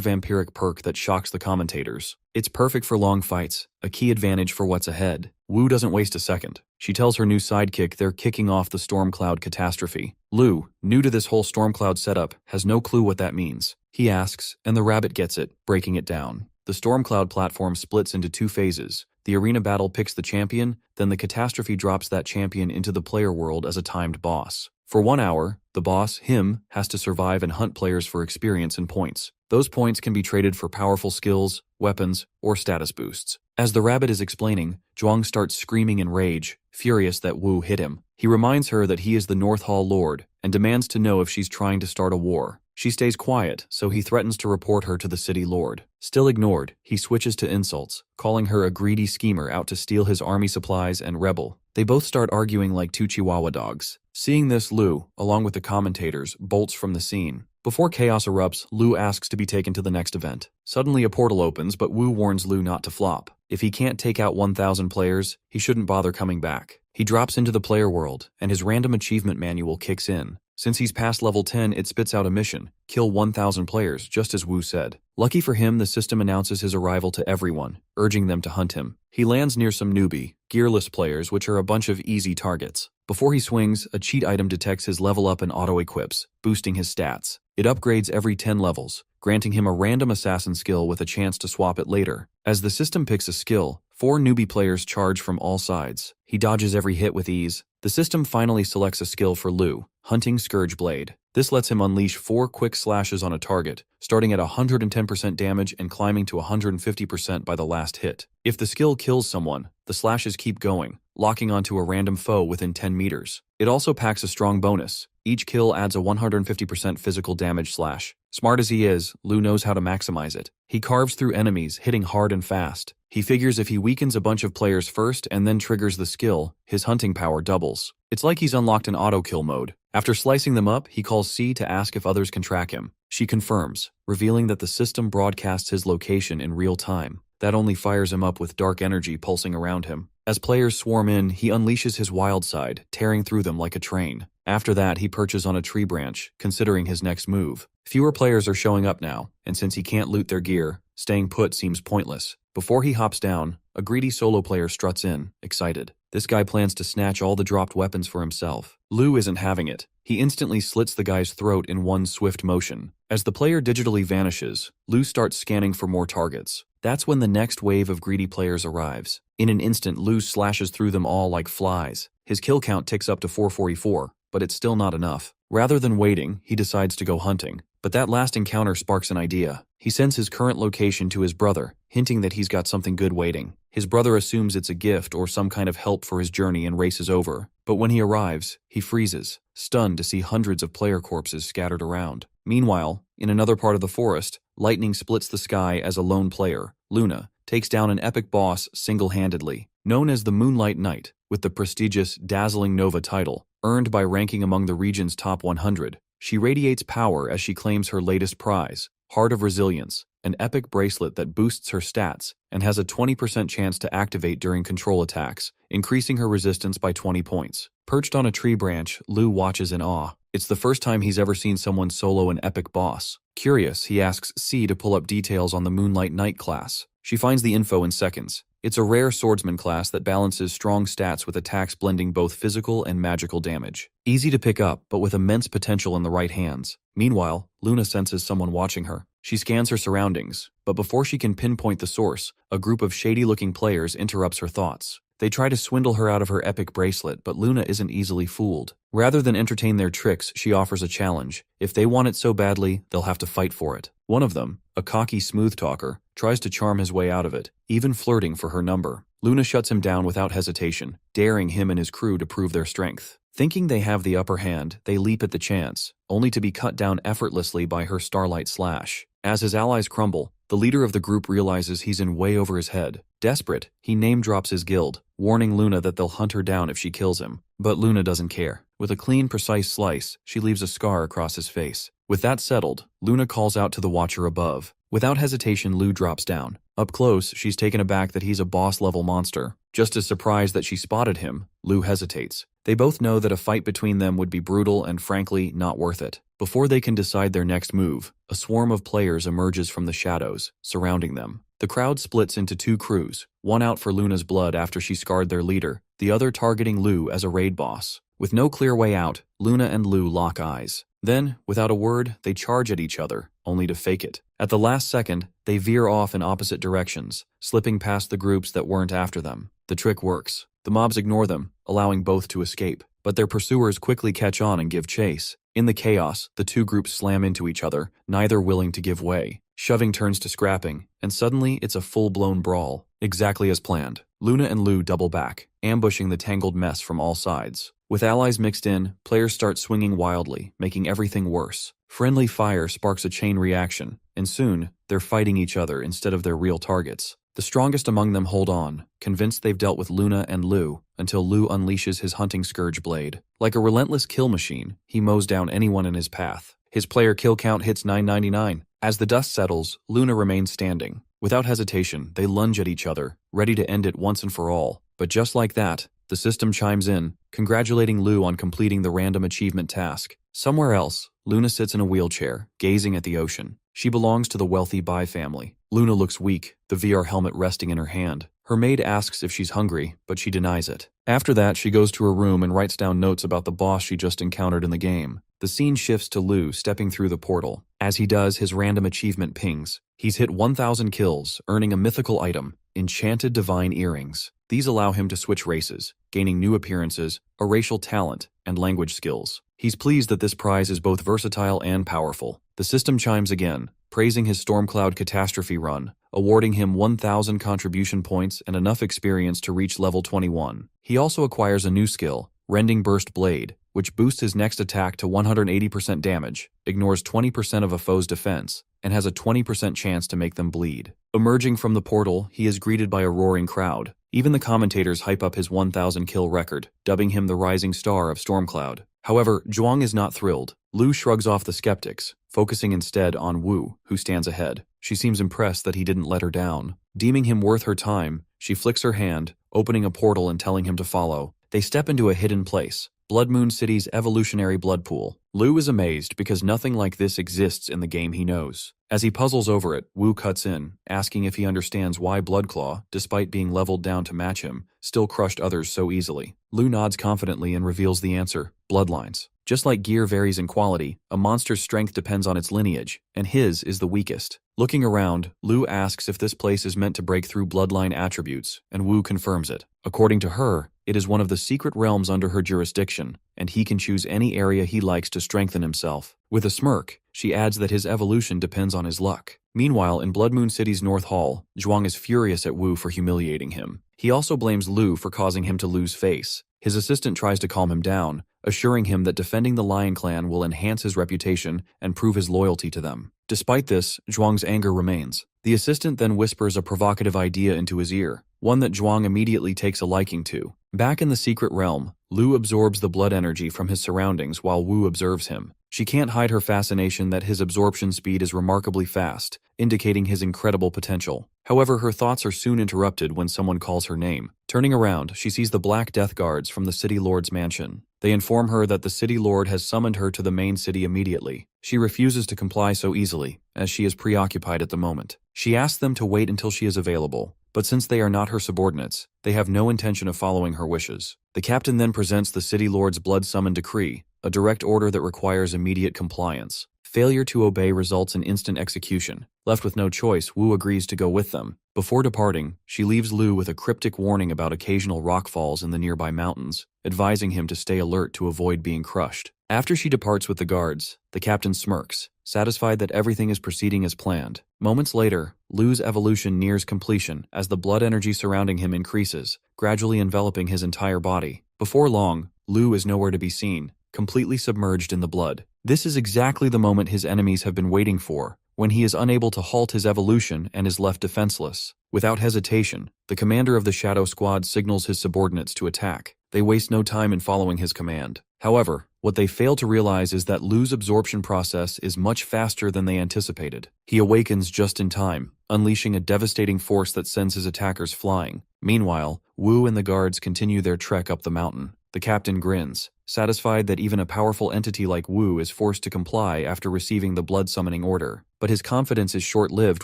vampiric perk that shocks the commentators. It's perfect for long fights, a key advantage for what's ahead. Wu doesn't waste a second. She tells her new sidekick they're kicking off the Stormcloud catastrophe. Lu, new to this whole Stormcloud setup, has no clue what that means. He asks, and the rabbit gets it, breaking it down. The Stormcloud platform splits into 2 phases. The arena battle picks the champion, then the catastrophe drops that champion into the player world as a timed boss. For 1 hour, the boss, him, has to survive and hunt players for experience and points. Those points can be traded for powerful skills, weapons, or status boosts. As the rabbit is explaining, Zhuang starts screaming in rage, furious that Wu hit him. He reminds her that he is the North Hall Lord and demands to know if she's trying to start a war. She stays quiet, so he threatens to report her to the city lord. Still ignored, he switches to insults, calling her a greedy schemer out to steal his army supplies and rebel. They both start arguing like 2 Chihuahua dogs. Seeing this, Lu, along with the commentators, bolts from the scene. Before chaos erupts, Lu asks to be taken to the next event. Suddenly a portal opens, but Wu warns Lu not to flop. If he can't take out 1,000 players, he shouldn't bother coming back. He drops into the player world, and his random achievement manual kicks in. Since he's past level 10, it spits out a mission: kill 1,000 players, just as Wu said. Lucky for him, the system announces his arrival to everyone, urging them to hunt him. He lands near some newbie, gearless players, which are a bunch of easy targets. Before he swings, a cheat item detects his level up and auto-equips, boosting his stats. It upgrades every 10 levels, granting him a random assassin skill with a chance to swap it later. As the system picks a skill, 4 newbie players charge from all sides. He dodges every hit with ease. The system finally selects a skill for Lu, Hunting Scourge Blade. This lets him unleash 4 quick slashes on a target, starting at 110% damage and climbing to 150% by the last hit. If the skill kills someone, the slashes keep going, locking onto a random foe within 10 meters. It also packs a strong bonus. Each kill adds a 150% physical damage slash. Smart as he is, Lu knows how to maximize it. He carves through enemies, hitting hard and fast. He figures if he weakens a bunch of players first and then triggers the skill, his hunting power doubles. It's like he's unlocked an auto-kill mode. After slicing them up, he calls C to ask if others can track him. She confirms, revealing that the system broadcasts his location in real time. That only fires him up with dark energy pulsing around him. As players swarm in, he unleashes his wild side, tearing through them like a train. After that, he perches on a tree branch, considering his next move. Fewer players are showing up now, and since he can't loot their gear, staying put seems pointless. Before he hops down, a greedy solo player struts in, excited. This guy plans to snatch all the dropped weapons for himself. Lu isn't having it. He instantly slits the guy's throat in one swift motion. As the player digitally vanishes, Lu starts scanning for more targets. That's when the next wave of greedy players arrives. In an instant, Lu slashes through them all like flies. His kill count ticks up to 444, but it's still not enough. Rather than waiting, he decides to go hunting. But that last encounter sparks an idea. He sends his current location to his brother, hinting that he's got something good waiting. His brother assumes it's a gift or some kind of help for his journey and races over. But when he arrives, he freezes, stunned to see hundreds of player corpses scattered around. Meanwhile, in another part of the forest, lightning splits the sky as a lone player, Luna, takes down an epic boss single-handedly. Known as the Moonlight Knight, with the prestigious Dazzling Nova title, earned by ranking among the region's top 100. She radiates power as she claims her latest prize, Heart of Resilience, an epic bracelet that boosts her stats and has a 20% chance to activate during control attacks, increasing her resistance by 20 points. Perched on a tree branch, Lu watches in awe. It's the first time he's ever seen someone solo an epic boss. Curious, he asks C to pull up details on the Moonlight Knight class. She finds the info in seconds. It's a rare swordsman class that balances strong stats with attacks blending both physical and magical damage. Easy to pick up, but with immense potential in the right hands. Meanwhile, Luna senses someone watching her. She scans her surroundings, but before she can pinpoint the source, a group of shady-looking players interrupts her thoughts. They try to swindle her out of her epic bracelet, but Luna isn't easily fooled. Rather than entertain their tricks, she offers a challenge. If they want it so badly, they'll have to fight for it. One of them, a cocky smooth talker, tries to charm his way out of it, even flirting for her number. Luna shuts him down without hesitation, daring him and his crew to prove their strength. Thinking they have the upper hand, they leap at the chance, only to be cut down effortlessly by her starlight slash. As his allies crumble, the leader of the group realizes he's in way over his head. Desperate, he name-drops his guild, warning Luna that they'll hunt her down if she kills him. But Luna doesn't care. With a clean, precise slice, she leaves a scar across his face. With that settled, Luna calls out to the watcher above. Without hesitation, Lu drops down. Up close, she's taken aback that he's a boss-level monster. Just as surprised that she spotted him, Lu hesitates. They both know that a fight between them would be brutal and frankly not worth it. Before they can decide their next move, a swarm of players emerges from the shadows, surrounding them. The crowd splits into two crews, one out for Luna's blood after she scarred their leader, the other targeting Lu as a raid boss. With no clear way out, Luna and Lu lock eyes. Then, without a word, they charge at each other, only to fake it. At the last second, they veer off in opposite directions, slipping past the groups that weren't after them. The trick works. The mobs ignore them, allowing both to escape. But their pursuers quickly catch on and give chase. In the chaos, the two groups slam into each other, neither willing to give way. Shoving turns to scrapping, and suddenly it's a full-blown brawl. Exactly as planned. Luna and Lu double back, ambushing the tangled mess from all sides. With allies mixed in, players start swinging wildly, making everything worse. Friendly fire sparks a chain reaction, and soon, they're fighting each other instead of their real targets. The strongest among them hold on, convinced they've dealt with Luna and Lu, until Lu unleashes his hunting scourge blade. Like a relentless kill machine, he mows down anyone in his path. His player kill count hits 999. As the dust settles, Luna remains standing. Without hesitation, they lunge at each other, ready to end it once and for all. But just like that, the system chimes in, congratulating Lu on completing the random achievement task. Somewhere else, Luna sits in a wheelchair, gazing at the ocean. She belongs to the wealthy Bai family. Luna looks weak, the VR helmet resting in her hand. Her maid asks if she's hungry, but she denies it. After that, she goes to her room and writes down notes about the boss she just encountered in the game. The scene shifts to Lu stepping through the portal. As he does, his random achievement pings. He's hit 1,000 kills, earning a mythical item, Enchanted Divine Earrings. These allow him to switch races, gaining new appearances, a racial talent, and language skills. He's pleased that this prize is both versatile and powerful. The system chimes again, praising his Stormcloud Catastrophe run, awarding him 1,000 contribution points and enough experience to reach level 21. He also acquires a new skill, Rending Burst Blade, which boosts his next attack to 180% damage, ignores 20% of a foe's defense, and has a 20% chance to make them bleed. Emerging from the portal, he is greeted by a roaring crowd. Even the commentators hype up his 1,000 kill record, dubbing him the rising star of Stormcloud. However, Zhuang is not thrilled. Lu shrugs off the skeptics, focusing instead on Wu, who stands ahead. She seems impressed that he didn't let her down. Deeming him worth her time, she flicks her hand, opening a portal and telling him to follow. They step into a hidden place, Blood Moon City's evolutionary blood pool. Lu is amazed because nothing like this exists in the game he knows. As he puzzles over it, Wu cuts in, asking if he understands why Bloodclaw, despite being leveled down to match him, still crushed others so easily. Lu nods confidently and reveals the answer: bloodlines. Just like gear varies in quality, a monster's strength depends on its lineage, and his is the weakest. Looking around, Lu asks if this place is meant to break through bloodline attributes, and Wu confirms it. According to her, it is one of the secret realms under her jurisdiction, and he can choose any area he likes to strengthen himself. With a smirk, she adds that his evolution depends on his luck. Meanwhile, in Blood Moon City's North Hall, Zhuang is furious at Wu for humiliating him. He also blames Lu for causing him to lose face. His assistant tries to calm him down, assuring him that defending the Lion Clan will enhance his reputation and prove his loyalty to them. Despite this, Zhuang's anger remains. The assistant then whispers a provocative idea into his ear, one that Zhuang immediately takes a liking to. Back in the secret realm, Lu absorbs the blood energy from his surroundings while Wu observes him. She can't hide her fascination that his absorption speed is remarkably fast, indicating his incredible potential. However, her thoughts are soon interrupted when someone calls her name. Turning around, she sees the Black Death Guards from the City Lord's mansion. They inform her that the City Lord has summoned her to the main city immediately. She refuses to comply so easily, as she is preoccupied at the moment. She asks them to wait until she is available, but since they are not her subordinates, they have no intention of following her wishes. The captain then presents the City Lord's blood summon decree, a direct order that requires immediate compliance. Failure to obey results in instant execution. Left with no choice, Wu agrees to go with them. Before departing, she leaves Lu with a cryptic warning about occasional rockfalls in the nearby mountains, advising him to stay alert to avoid being crushed. After she departs with the guards, the captain smirks, satisfied that everything is proceeding as planned. Moments later, Lu's evolution nears completion as the blood energy surrounding him increases, gradually enveloping his entire body. Before long, Lu is nowhere to be seen, completely submerged in the blood. This is exactly the moment his enemies have been waiting for, when he is unable to halt his evolution and is left defenseless. Without hesitation, the commander of the Shadow Squad signals his subordinates to attack. They waste no time in following his command. However, what they fail to realize is that Lu's absorption process is much faster than they anticipated. He awakens just in time, unleashing a devastating force that sends his attackers flying. Meanwhile, Wu and the guards continue their trek up the mountain. The captain grins, satisfied that even a powerful entity like Wu is forced to comply after receiving the blood-summoning order. But his confidence is short-lived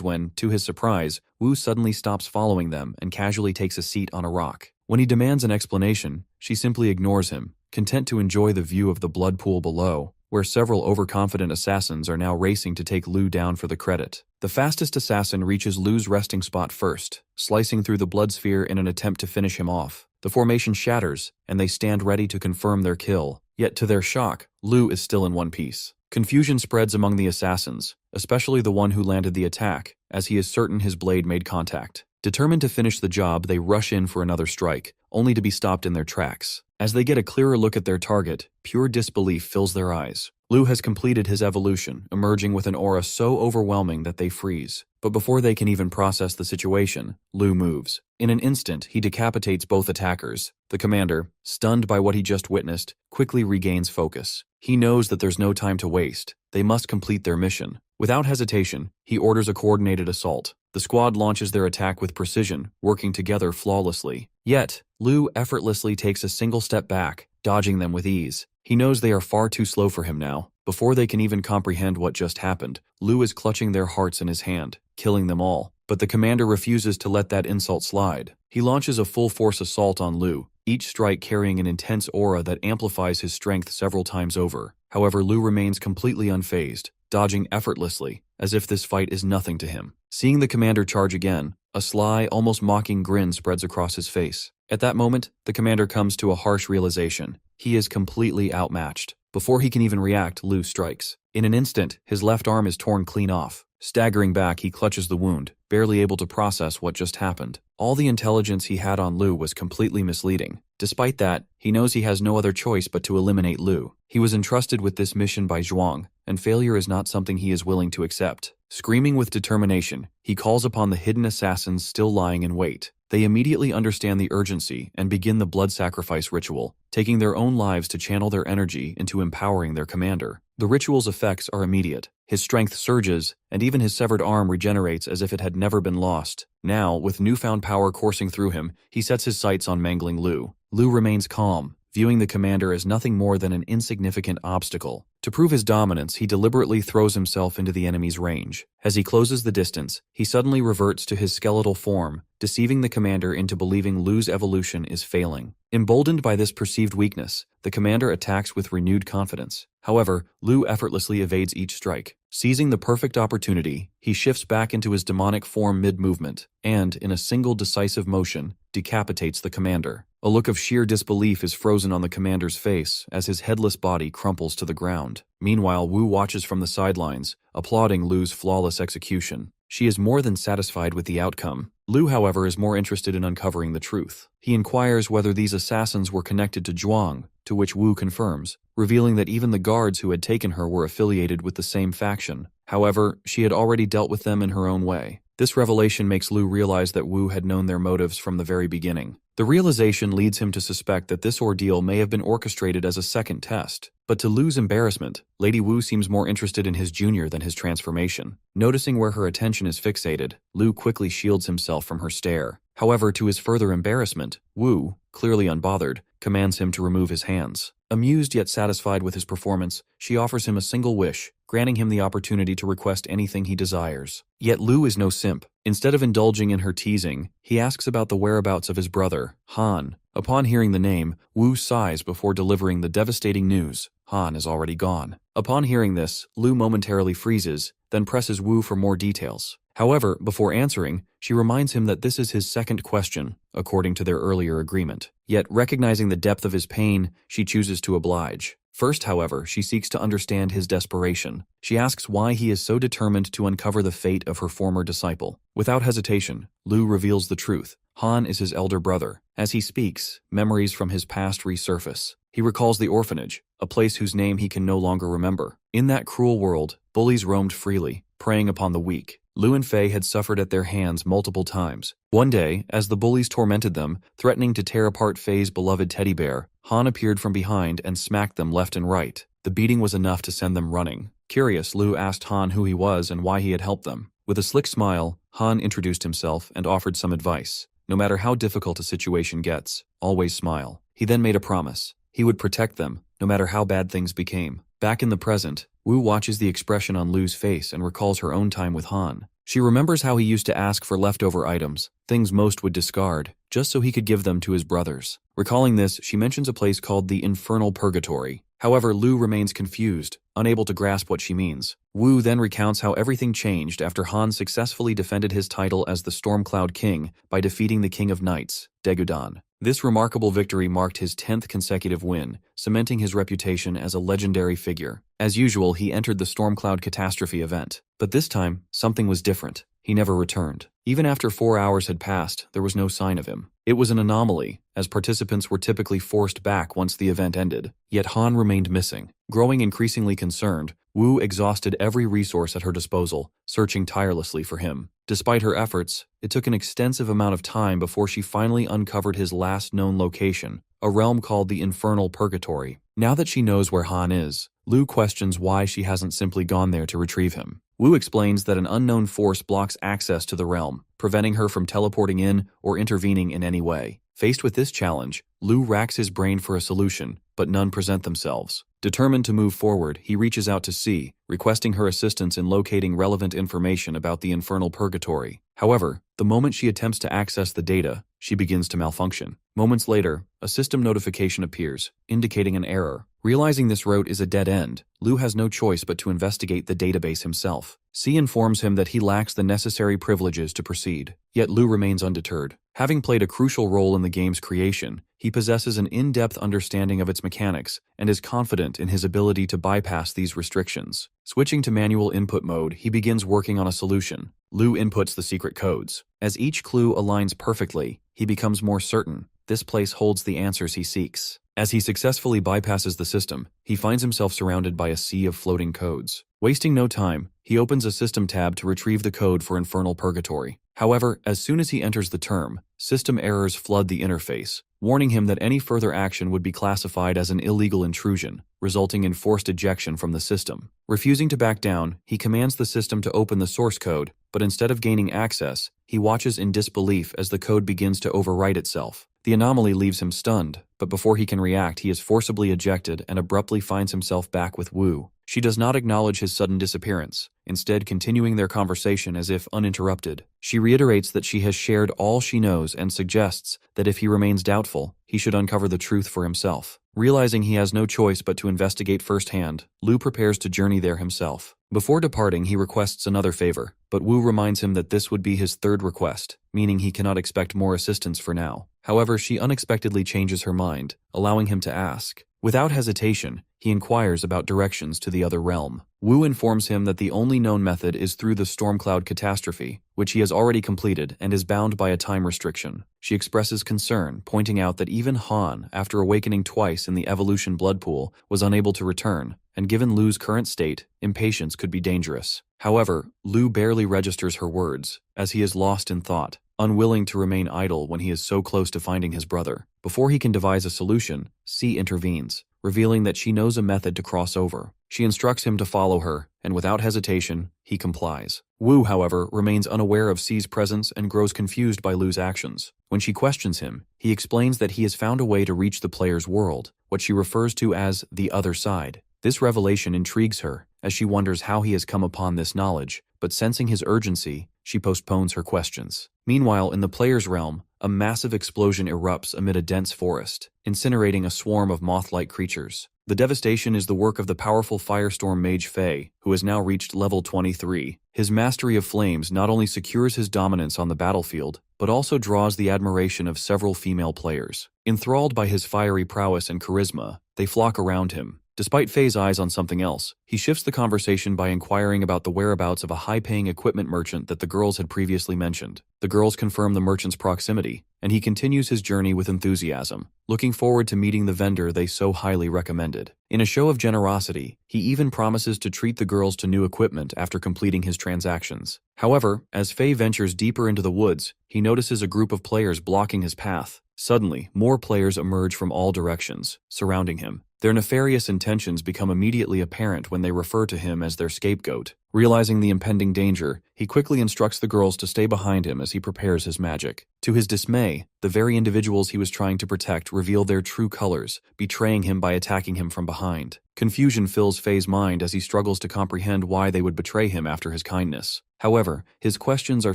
when, to his surprise, Wu suddenly stops following them and casually takes a seat on a rock. When he demands an explanation, she simply ignores him, content to enjoy the view of the blood pool below, where several overconfident assassins are now racing to take Lu down for the credit. The fastest assassin reaches Lu's resting spot first, slicing through the blood sphere in an attempt to finish him off. The formation shatters, and they stand ready to confirm their kill. Yet to their shock, Lu is still in one piece. Confusion spreads among the assassins, especially the one who landed the attack, as he is certain his blade made contact. Determined to finish the job, they rush in for another strike, only to be stopped in their tracks. As they get a clearer look at their target, pure disbelief fills their eyes. Lu has completed his evolution, emerging with an aura so overwhelming that they freeze. But before they can even process the situation, Lu moves. In an instant, he decapitates both attackers. The commander, stunned by what he just witnessed, quickly regains focus. He knows that there's no time to waste. They must complete their mission. Without hesitation, he orders a coordinated assault. The squad launches their attack with precision, working together flawlessly. Yet, Lu effortlessly takes a single step back, dodging them with ease. He knows they are far too slow for him now. Before they can even comprehend what just happened, Lu is clutching their hearts in his hand, killing them all. But the commander refuses to let that insult slide. He launches a full-force assault on Lu, each strike carrying an intense aura that amplifies his strength several times over. However, Lu remains completely unfazed, dodging effortlessly, as if this fight is nothing to him. Seeing the commander charge again, a sly, almost mocking grin spreads across his face. At that moment, the commander comes to a harsh realization. He is completely outmatched. Before he can even react, Lu strikes. In an instant, his left arm is torn clean off. Staggering back, he clutches the wound, barely able to process what just happened. All the intelligence he had on Lu was completely misleading. Despite that, he knows he has no other choice but to eliminate Lu. He was entrusted with this mission by Zhuang, and failure is not something he is willing to accept. Screaming with determination, he calls upon the hidden assassins still lying in wait. They immediately understand the urgency and begin the blood sacrifice ritual, taking their own lives to channel their energy into empowering their commander. The ritual's effects are immediate. His strength surges, and even his severed arm regenerates as if it had never been lost. Now, with newfound power coursing through him, he sets his sights on mangling Lu. Lu remains calm, viewing the commander as nothing more than an insignificant obstacle. To prove his dominance, he deliberately throws himself into the enemy's range. As he closes the distance, he suddenly reverts to his skeletal form, deceiving the commander into believing Lu's evolution is failing. Emboldened by this perceived weakness, the commander attacks with renewed confidence. However, Lu effortlessly evades each strike. Seizing the perfect opportunity, he shifts back into his demonic form mid-movement, and, in a single decisive motion, decapitates the commander. A look of sheer disbelief is frozen on the commander's face as his headless body crumples to the ground. Meanwhile, Wu watches from the sidelines, applauding Lu's flawless execution. She is more than satisfied with the outcome. Lu, however, is more interested in uncovering the truth. He inquires whether these assassins were connected to Zhuang, to which Wu confirms, revealing that even the guards who had taken her were affiliated with the same faction. However, she had already dealt with them in her own way. This revelation makes Lu realize that Wu had known their motives from the very beginning. The realization leads him to suspect that this ordeal may have been orchestrated as a second test. But to Lu's embarrassment, Lady Wu seems more interested in his junior than his transformation. Noticing where her attention is fixated, Lu quickly shields himself from her stare. However, to his further embarrassment, Wu, clearly unbothered, commands him to remove his hands. Amused yet satisfied with his performance, she offers him a single wish, granting him the opportunity to request anything he desires. Yet Lu is no simp. Instead of indulging in her teasing, he asks about the whereabouts of his brother, Han. Upon hearing the name, Wu sighs before delivering the devastating news. Han is already gone. Upon hearing this, Lu momentarily freezes, then presses Wu for more details. However, before answering, she reminds him that this is his second question, according to their earlier agreement. Yet, recognizing the depth of his pain, she chooses to oblige. First, however, she seeks to understand his desperation. She asks why he is so determined to uncover the fate of her former disciple. Without hesitation, Lu reveals the truth. Han is his elder brother. As he speaks, memories from his past resurface. He recalls the orphanage, a place whose name he can no longer remember. In that cruel world, bullies roamed freely, preying upon the weak. Lu and Fei had suffered at their hands multiple times. One day, as the bullies tormented them, threatening to tear apart Fei's beloved teddy bear, Han appeared from behind and smacked them left and right. The beating was enough to send them running. Curious, Lu asked Han who he was and why he had helped them. With a slick smile, Han introduced himself and offered some advice. no matter how difficult a situation gets, always smile. He then made a promise. He would protect them, no matter how bad things became. Back in the present, Wu watches the expression on Lu's face and recalls her own time with Han. She remembers how he used to ask for leftover items, things most would discard, just so he could give them to his brothers. Recalling this, she mentions a place called the Infernal Purgatory. However, Lu remains confused, unable to grasp what she means. Wu then recounts how everything changed after Han successfully defended his title as the Stormcloud King by defeating the King of Knights, Daegudan. This remarkable victory marked his 10th consecutive win, cementing his reputation as a legendary figure. As usual, he entered the Stormcloud Catastrophe event. But this time, something was different. He never returned. Even after 4 hours had passed, there was no sign of him. It was an anomaly, as participants were typically forced back once the event ended. Yet Han remained missing. Growing increasingly concerned, Wu exhausted every resource at her disposal, searching tirelessly for him. Despite her efforts, it took an extensive amount of time before she finally uncovered his last known location, a realm called the Infernal Purgatory. Now that she knows where Han is, Lu questions why she hasn't simply gone there to retrieve him. Wu explains that an unknown force blocks access to the realm, preventing her from teleporting in or intervening in any way. Faced with this challenge, Lu racks his brain for a solution, but none present themselves. Determined to move forward, he reaches out to C, requesting her assistance in locating relevant information about the Infernal Purgatory. However, the moment she attempts to access the data, she begins to malfunction. Moments later, a system notification appears, indicating an error. Realizing this route is a dead end, Lu has no choice but to investigate the database himself. C informs him that he lacks the necessary privileges to proceed, yet Lu remains undeterred. Having played a crucial role in the game's creation, he possesses an in-depth understanding of its mechanics and is confident in his ability to bypass these restrictions. Switching to manual input mode, he begins working on a solution. Lu inputs the secret codes. As each clue aligns perfectly, he becomes more certain this place holds the answers he seeks. As he successfully bypasses the system, he finds himself surrounded by a sea of floating codes. Wasting no time, he opens a system tab to retrieve the code for Infernal Purgatory. However, as soon as he enters the term, system errors flood the interface, warning him that any further action would be classified as an illegal intrusion, resulting in forced ejection from the system. Refusing to back down, he commands the system to open the source code, but instead of gaining access, he watches in disbelief as the code begins to overwrite itself. The anomaly leaves him stunned, but before he can react, he is forcibly ejected and abruptly finds himself back with Wu. She does not acknowledge his sudden disappearance, instead continuing their conversation as if uninterrupted. She reiterates that she has shared all she knows and suggests that if he remains doubtful, he should uncover the truth for himself. Realizing he has no choice but to investigate firsthand, Lu prepares to journey there himself. Before departing, he requests another favor, but Wu reminds him that this would be his third request, meaning he cannot expect more assistance for now. However, she unexpectedly changes her mind, allowing him to ask. Without hesitation, he inquires about directions to the other realm. Wu informs him that the only known method is through the Stormcloud Catastrophe, which he has already completed and is bound by a time restriction. She expresses concern, pointing out that even Han, after awakening twice in the Evolution blood pool, was unable to return, and given Lu's current state, impatience could be dangerous. However, Lu barely registers her words, as he is lost in thought, unwilling to remain idle when he is so close to finding his brother. Before he can devise a solution, C intervenes, revealing that she knows a method to cross over. She instructs him to follow her, and without hesitation, he complies. Wu, however, remains unaware of C's presence and grows confused by Lu's actions. When she questions him, he explains that he has found a way to reach the player's world, what she refers to as the other side. This revelation intrigues her, as she wonders how he has come upon this knowledge, but sensing his urgency, she postpones her questions. Meanwhile, in the player's realm, a massive explosion erupts amid a dense forest, incinerating a swarm of moth-like creatures. The devastation is the work of the powerful firestorm mage Fei, who has now reached level 23. His mastery of flames not only secures his dominance on the battlefield, but also draws the admiration of several female players. Enthralled by his fiery prowess and charisma, they flock around him. Despite Fei's eyes on something else, he shifts the conversation by inquiring about the whereabouts of a high-paying equipment merchant that the girls had previously mentioned. The girls confirm the merchant's proximity, and he continues his journey with enthusiasm, looking forward to meeting the vendor they so highly recommended. In a show of generosity, he even promises to treat the girls to new equipment after completing his transactions. However, as Fei ventures deeper into the woods, he notices a group of players blocking his path. Suddenly, more players emerge from all directions, surrounding him. Their nefarious intentions become immediately apparent when they refer to him as their scapegoat. Realizing the impending danger, he quickly instructs the girls to stay behind him as he prepares his magic. To his dismay, the very individuals he was trying to protect reveal their true colors, betraying him by attacking him from behind. Confusion fills Faye's mind as he struggles to comprehend why they would betray him after his kindness. However, his questions are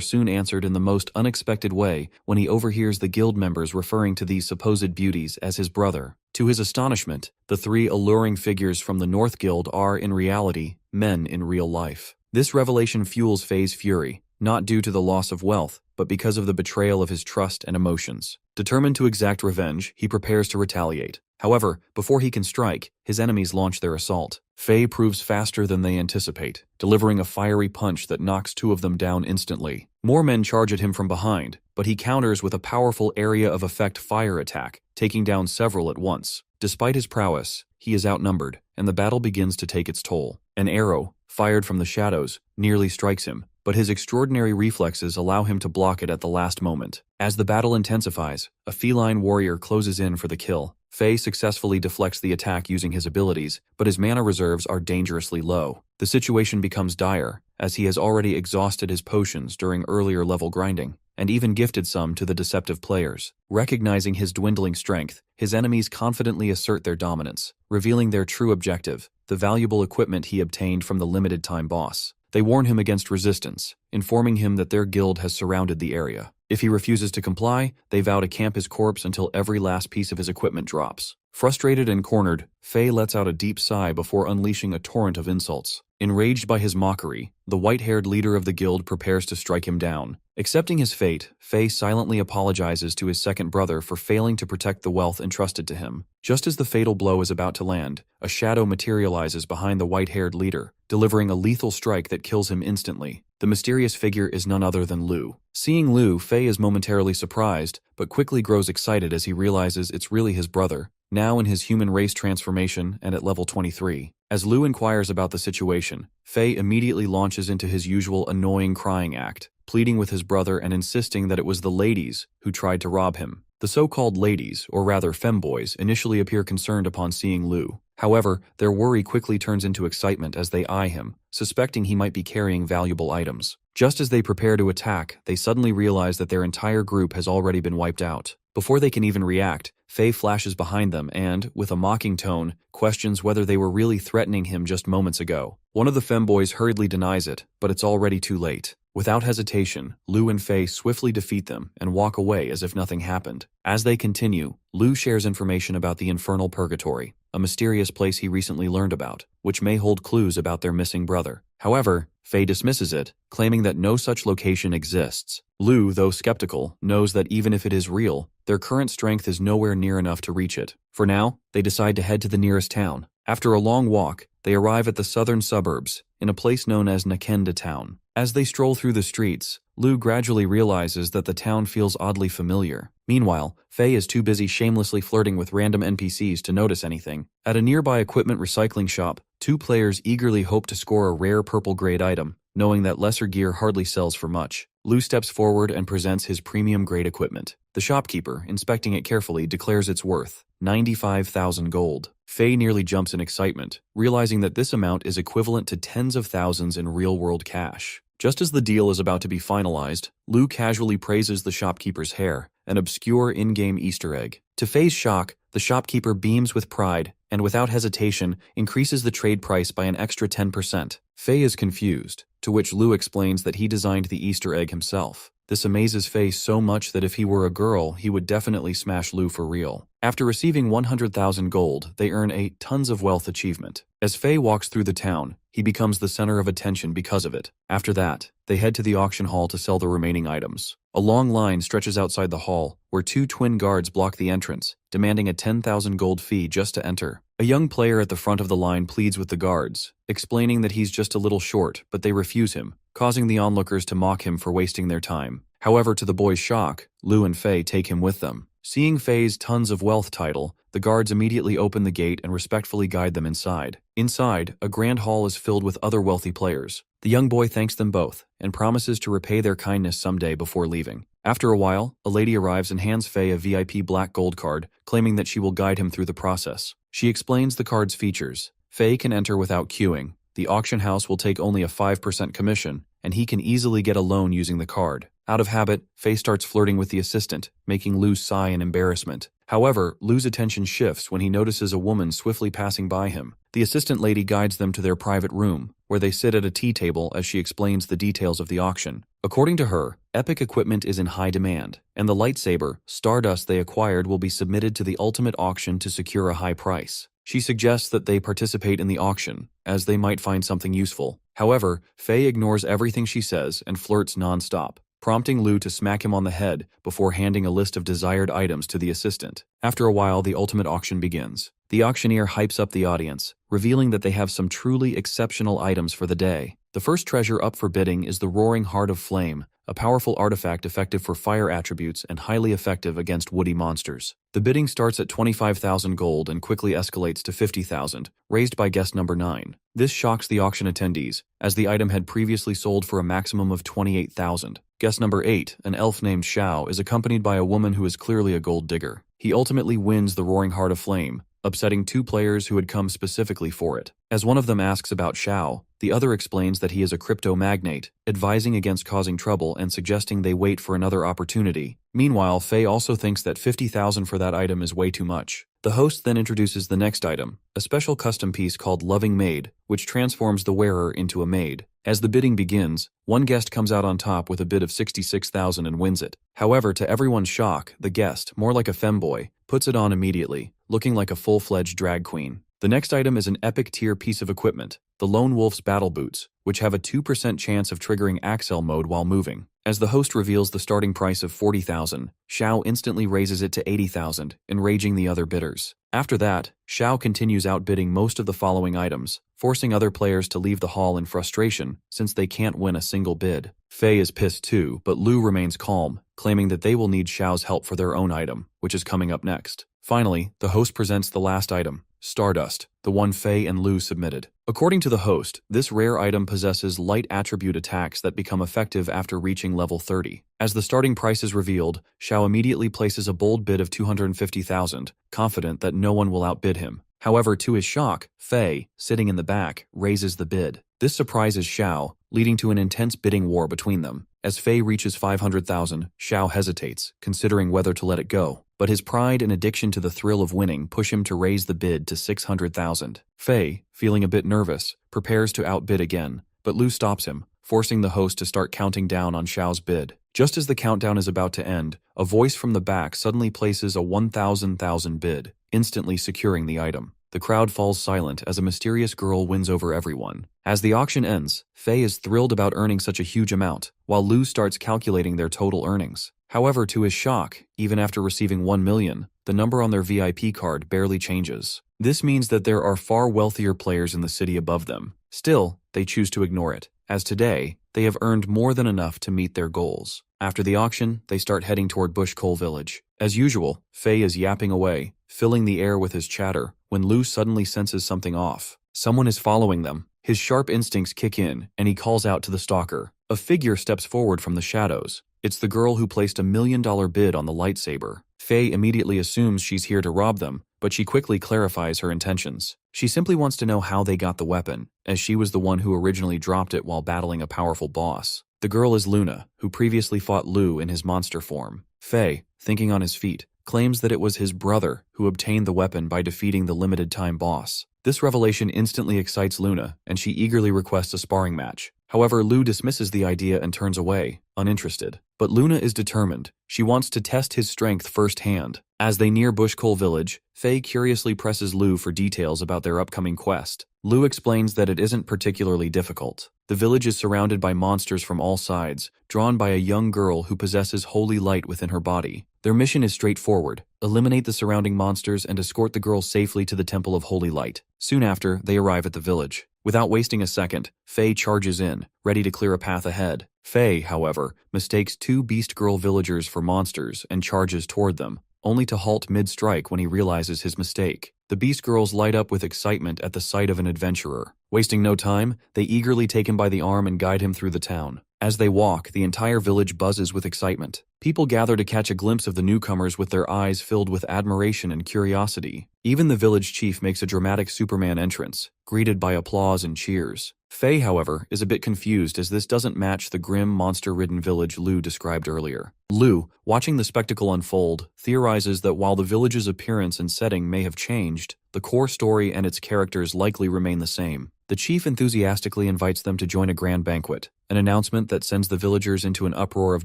soon answered in the most unexpected way when he overhears the guild members referring to these supposed beauties as his brother. To his astonishment, the three alluring figures from the North Guild are, in reality, men in real life. This revelation fuels Faye's fury, not due to the loss of wealth, but because of the betrayal of his trust and emotions. Determined to exact revenge, he prepares to retaliate. However, before he can strike, his enemies launch their assault. Faye proves faster than they anticipate, delivering a fiery punch that knocks two of them down instantly. More men charge at him from behind, but he counters with a powerful area of effect fire attack, taking down several at once. Despite his prowess, he is outnumbered, and the battle begins to take its toll. An arrow, fired from the shadows, nearly strikes him, but his extraordinary reflexes allow him to block it at the last moment. As the battle intensifies, a feline warrior closes in for the kill. Faye successfully deflects the attack using his abilities, but his mana reserves are dangerously low. The situation becomes dire, as he has already exhausted his potions during earlier level grinding, and even gifted some to the deceptive players. Recognizing his dwindling strength, his enemies confidently assert their dominance, revealing their true objective, the valuable equipment he obtained from the limited-time boss. They warn him against resistance, informing him that their guild has surrounded the area. If he refuses to comply, they vow to camp his corpse until every last piece of his equipment drops. Frustrated and cornered, Faye lets out a deep sigh before unleashing a torrent of insults. Enraged by his mockery, the white-haired leader of the guild prepares to strike him down. Accepting his fate, Faye silently apologizes to his second brother for failing to protect the wealth entrusted to him. Just as the fatal blow is about to land, a shadow materializes behind the white-haired leader, delivering a lethal strike that kills him instantly. The mysterious figure is none other than Lu. Seeing Lu, Faye is momentarily surprised, but quickly grows excited as he realizes it's really his brother, now in his human race transformation and at level 23. As Lu inquires about the situation, Faye immediately launches into his usual annoying crying act, pleading with his brother and insisting that it was the ladies who tried to rob him. The so-called ladies, or rather femboys, initially appear concerned upon seeing Lu. However, their worry quickly turns into excitement as they eye him, suspecting he might be carrying valuable items. Just as they prepare to attack, they suddenly realize that their entire group has already been wiped out. Before they can even react, Faye flashes behind them and, with a mocking tone, questions whether they were really threatening him just moments ago. One of the femboys hurriedly denies it, but it's already too late. Without hesitation, Lu and Faye swiftly defeat them and walk away as if nothing happened. As they continue, Lu shares information about the Infernal Purgatory, a mysterious place he recently learned about, which may hold clues about their missing brother. However, Faye dismisses it, claiming that no such location exists. Lu, though skeptical, knows that even if it is real, their current strength is nowhere near enough to reach it. For now, they decide to head to the nearest town. After a long walk, they arrive at the southern suburbs, in a place known as Nakenda Town. As they stroll through the streets, Lu gradually realizes that the town feels oddly familiar. Meanwhile, Faye is too busy shamelessly flirting with random NPCs to notice anything. At a nearby equipment recycling shop, two players eagerly hope to score a rare purple-grade item, knowing that lesser gear hardly sells for much. Lu steps forward and presents his premium-grade equipment. The shopkeeper, inspecting it carefully, declares its worth, 95,000 gold. Faye nearly jumps in excitement, realizing that this amount is equivalent to tens of thousands in real-world cash. Just as the deal is about to be finalized, Lu casually praises the shopkeeper's hair, an obscure in-game Easter egg. To Faye's shock, the shopkeeper beams with pride and without hesitation increases the trade price by an extra 10%. Faye is confused, to which Lu explains that he designed the Easter egg himself. This amazes Faye so much that if he were a girl, he would definitely smash Lu for real. After receiving 100,000 gold, they earn a tons of wealth achievement. As Faye walks through the town, he becomes the center of attention because of it. After that, they head to the auction hall to sell the remaining items. A long line stretches outside the hall, where two twin guards block the entrance, demanding a 10,000 gold fee just to enter. A young player at the front of the line pleads with the guards, explaining that he's just a little short, but they refuse him, causing the onlookers to mock him for wasting their time. However, to the boy's shock, Lu and Faye take him with them. Seeing Faye's tons of wealth title, the guards immediately open the gate and respectfully guide them inside. Inside, a grand hall is filled with other wealthy players. The young boy thanks them both and promises to repay their kindness someday before leaving. After a while, a lady arrives and hands Faye a VIP black gold card, claiming that she will guide him through the process. She explains the card's features. Faye can enter without queuing. The auction house will take only a 5% commission, and he can easily get a loan using the card. Out of habit, Faye starts flirting with the assistant, making Lu sigh in embarrassment. However, Lu's attention shifts when he notices a woman swiftly passing by him. The assistant lady guides them to their private room, where they sit at a tea table as she explains the details of the auction. According to her, epic equipment is in high demand, and the lightsaber, Stardust, they acquired will be submitted to the ultimate auction to secure a high price. She suggests that they participate in the auction, as they might find something useful. However, Faye ignores everything she says and flirts non-stop, prompting Lu to smack him on the head before handing a list of desired items to the assistant. After a while, the ultimate auction begins. The auctioneer hypes up the audience, revealing that they have some truly exceptional items for the day. The first treasure up for bidding is the Roaring Heart of Flame, a powerful artifact effective for fire attributes and highly effective against woody monsters. The bidding starts at 25,000 gold and quickly escalates to 50,000, raised by guest number 9. This shocks the auction attendees, as the item had previously sold for a maximum of 28,000. Guest number 8, an elf named Xiao, is accompanied by a woman who is clearly a gold digger. He ultimately wins the Roaring Heart of Flame, upsetting 2 players who had come specifically for it. As one of them asks about Xiao, the other explains that he is a crypto magnate, advising against causing trouble and suggesting they wait for another opportunity. Meanwhile, Faye also thinks that 50,000 for that item is way too much. The host then introduces the next item, a special custom piece called Loving Maid, which transforms the wearer into a maid. As the bidding begins, one guest comes out on top with a bid of 66,000 and wins it. However, to everyone's shock, the guest, more like a femboy, puts it on immediately, looking like a full-fledged drag queen. The next item is an epic tier piece of equipment, the Lone Wolf's Battle Boots, which have a 2% chance of triggering Axel mode while moving. As the host reveals the starting price of 40,000, Xiao instantly raises it to 80,000, enraging the other bidders. After that, Xiao continues outbidding most of the following items, forcing other players to leave the hall in frustration since they can't win a single bid. Faye is pissed too, but Lu remains calm, claiming that they will need Xiao's help for their own item, which is coming up next. Finally, the host presents the last item, Stardust, the one Faye and Lu submitted. According to the host, this rare item possesses light attribute attacks that become effective after reaching level 30. As the starting price is revealed, Xiao immediately places a bold bid of 250,000, confident that no one will outbid him. However, to his shock, Faye, sitting in the back, raises the bid. This surprises Xiao, leading to an intense bidding war between them. As Faye reaches 500,000, Xiao hesitates, considering whether to let it go. But his pride and addiction to the thrill of winning push him to raise the bid to 600,000. Faye, feeling a bit nervous, prepares to outbid again, but Lu stops him, forcing the host to start counting down on Xiao's bid. Just as the countdown is about to end, a voice from the back suddenly places a 1,000,000 bid, instantly securing the item. The crowd falls silent as a mysterious girl wins over everyone. As the auction ends, Faye is thrilled about earning such a huge amount, while Lu starts calculating their total earnings. However, to his shock, even after receiving 1 million, the number on their VIP card barely changes. This means that there are far wealthier players in the city above them. Still, they choose to ignore it, as today, they have earned more than enough to meet their goals. After the auction, they start heading toward Bush Coal Village. As usual, Faye is yapping away, filling the air with his chatter, when Lu suddenly senses something off. Someone is following them. His sharp instincts kick in, and he calls out to the stalker. A figure steps forward from the shadows. It's the girl who placed $1 million bid on the lightsaber. Faye immediately assumes she's here to rob them, but she quickly clarifies her intentions. She simply wants to know how they got the weapon, as she was the one who originally dropped it while battling a powerful boss. The girl is Luna, who previously fought Lu in his monster form. Faye, thinking on his feet, claims that it was his brother who obtained the weapon by defeating the limited-time boss. This revelation instantly excites Luna, and she eagerly requests a sparring match. However, Lu dismisses the idea and turns away, uninterested. But Luna is determined. She wants to test his strength firsthand. As they near Bush Coal Village, Faye curiously presses Lu for details about their upcoming quest. Lu explains that it isn't particularly difficult. The village is surrounded by monsters from all sides, drawn by a young girl who possesses holy light within her body. Their mission is straightforward: eliminate the surrounding monsters and escort the girl safely to the Temple of Holy Light. Soon after, they arrive at the village. Without wasting a second, Faye charges in, ready to clear a path ahead. Faye, however, mistakes 2 Beast Girl villagers for monsters and charges toward them, only to halt mid-strike when he realizes his mistake. The Beast Girls light up with excitement at the sight of an adventurer. Wasting no time, they eagerly take him by the arm and guide him through the town. As they walk, the entire village buzzes with excitement. People gather to catch a glimpse of the newcomers with their eyes filled with admiration and curiosity. Even the village chief makes a dramatic Superman entrance, greeted by applause and cheers. Faye, however, is a bit confused as this doesn't match the grim, monster-ridden village Lou described earlier. Lou, watching the spectacle unfold, theorizes that while the village's appearance and setting may have changed, the core story and its characters likely remain the same. The chief enthusiastically invites them to join a grand banquet, an announcement that sends the villagers into an uproar of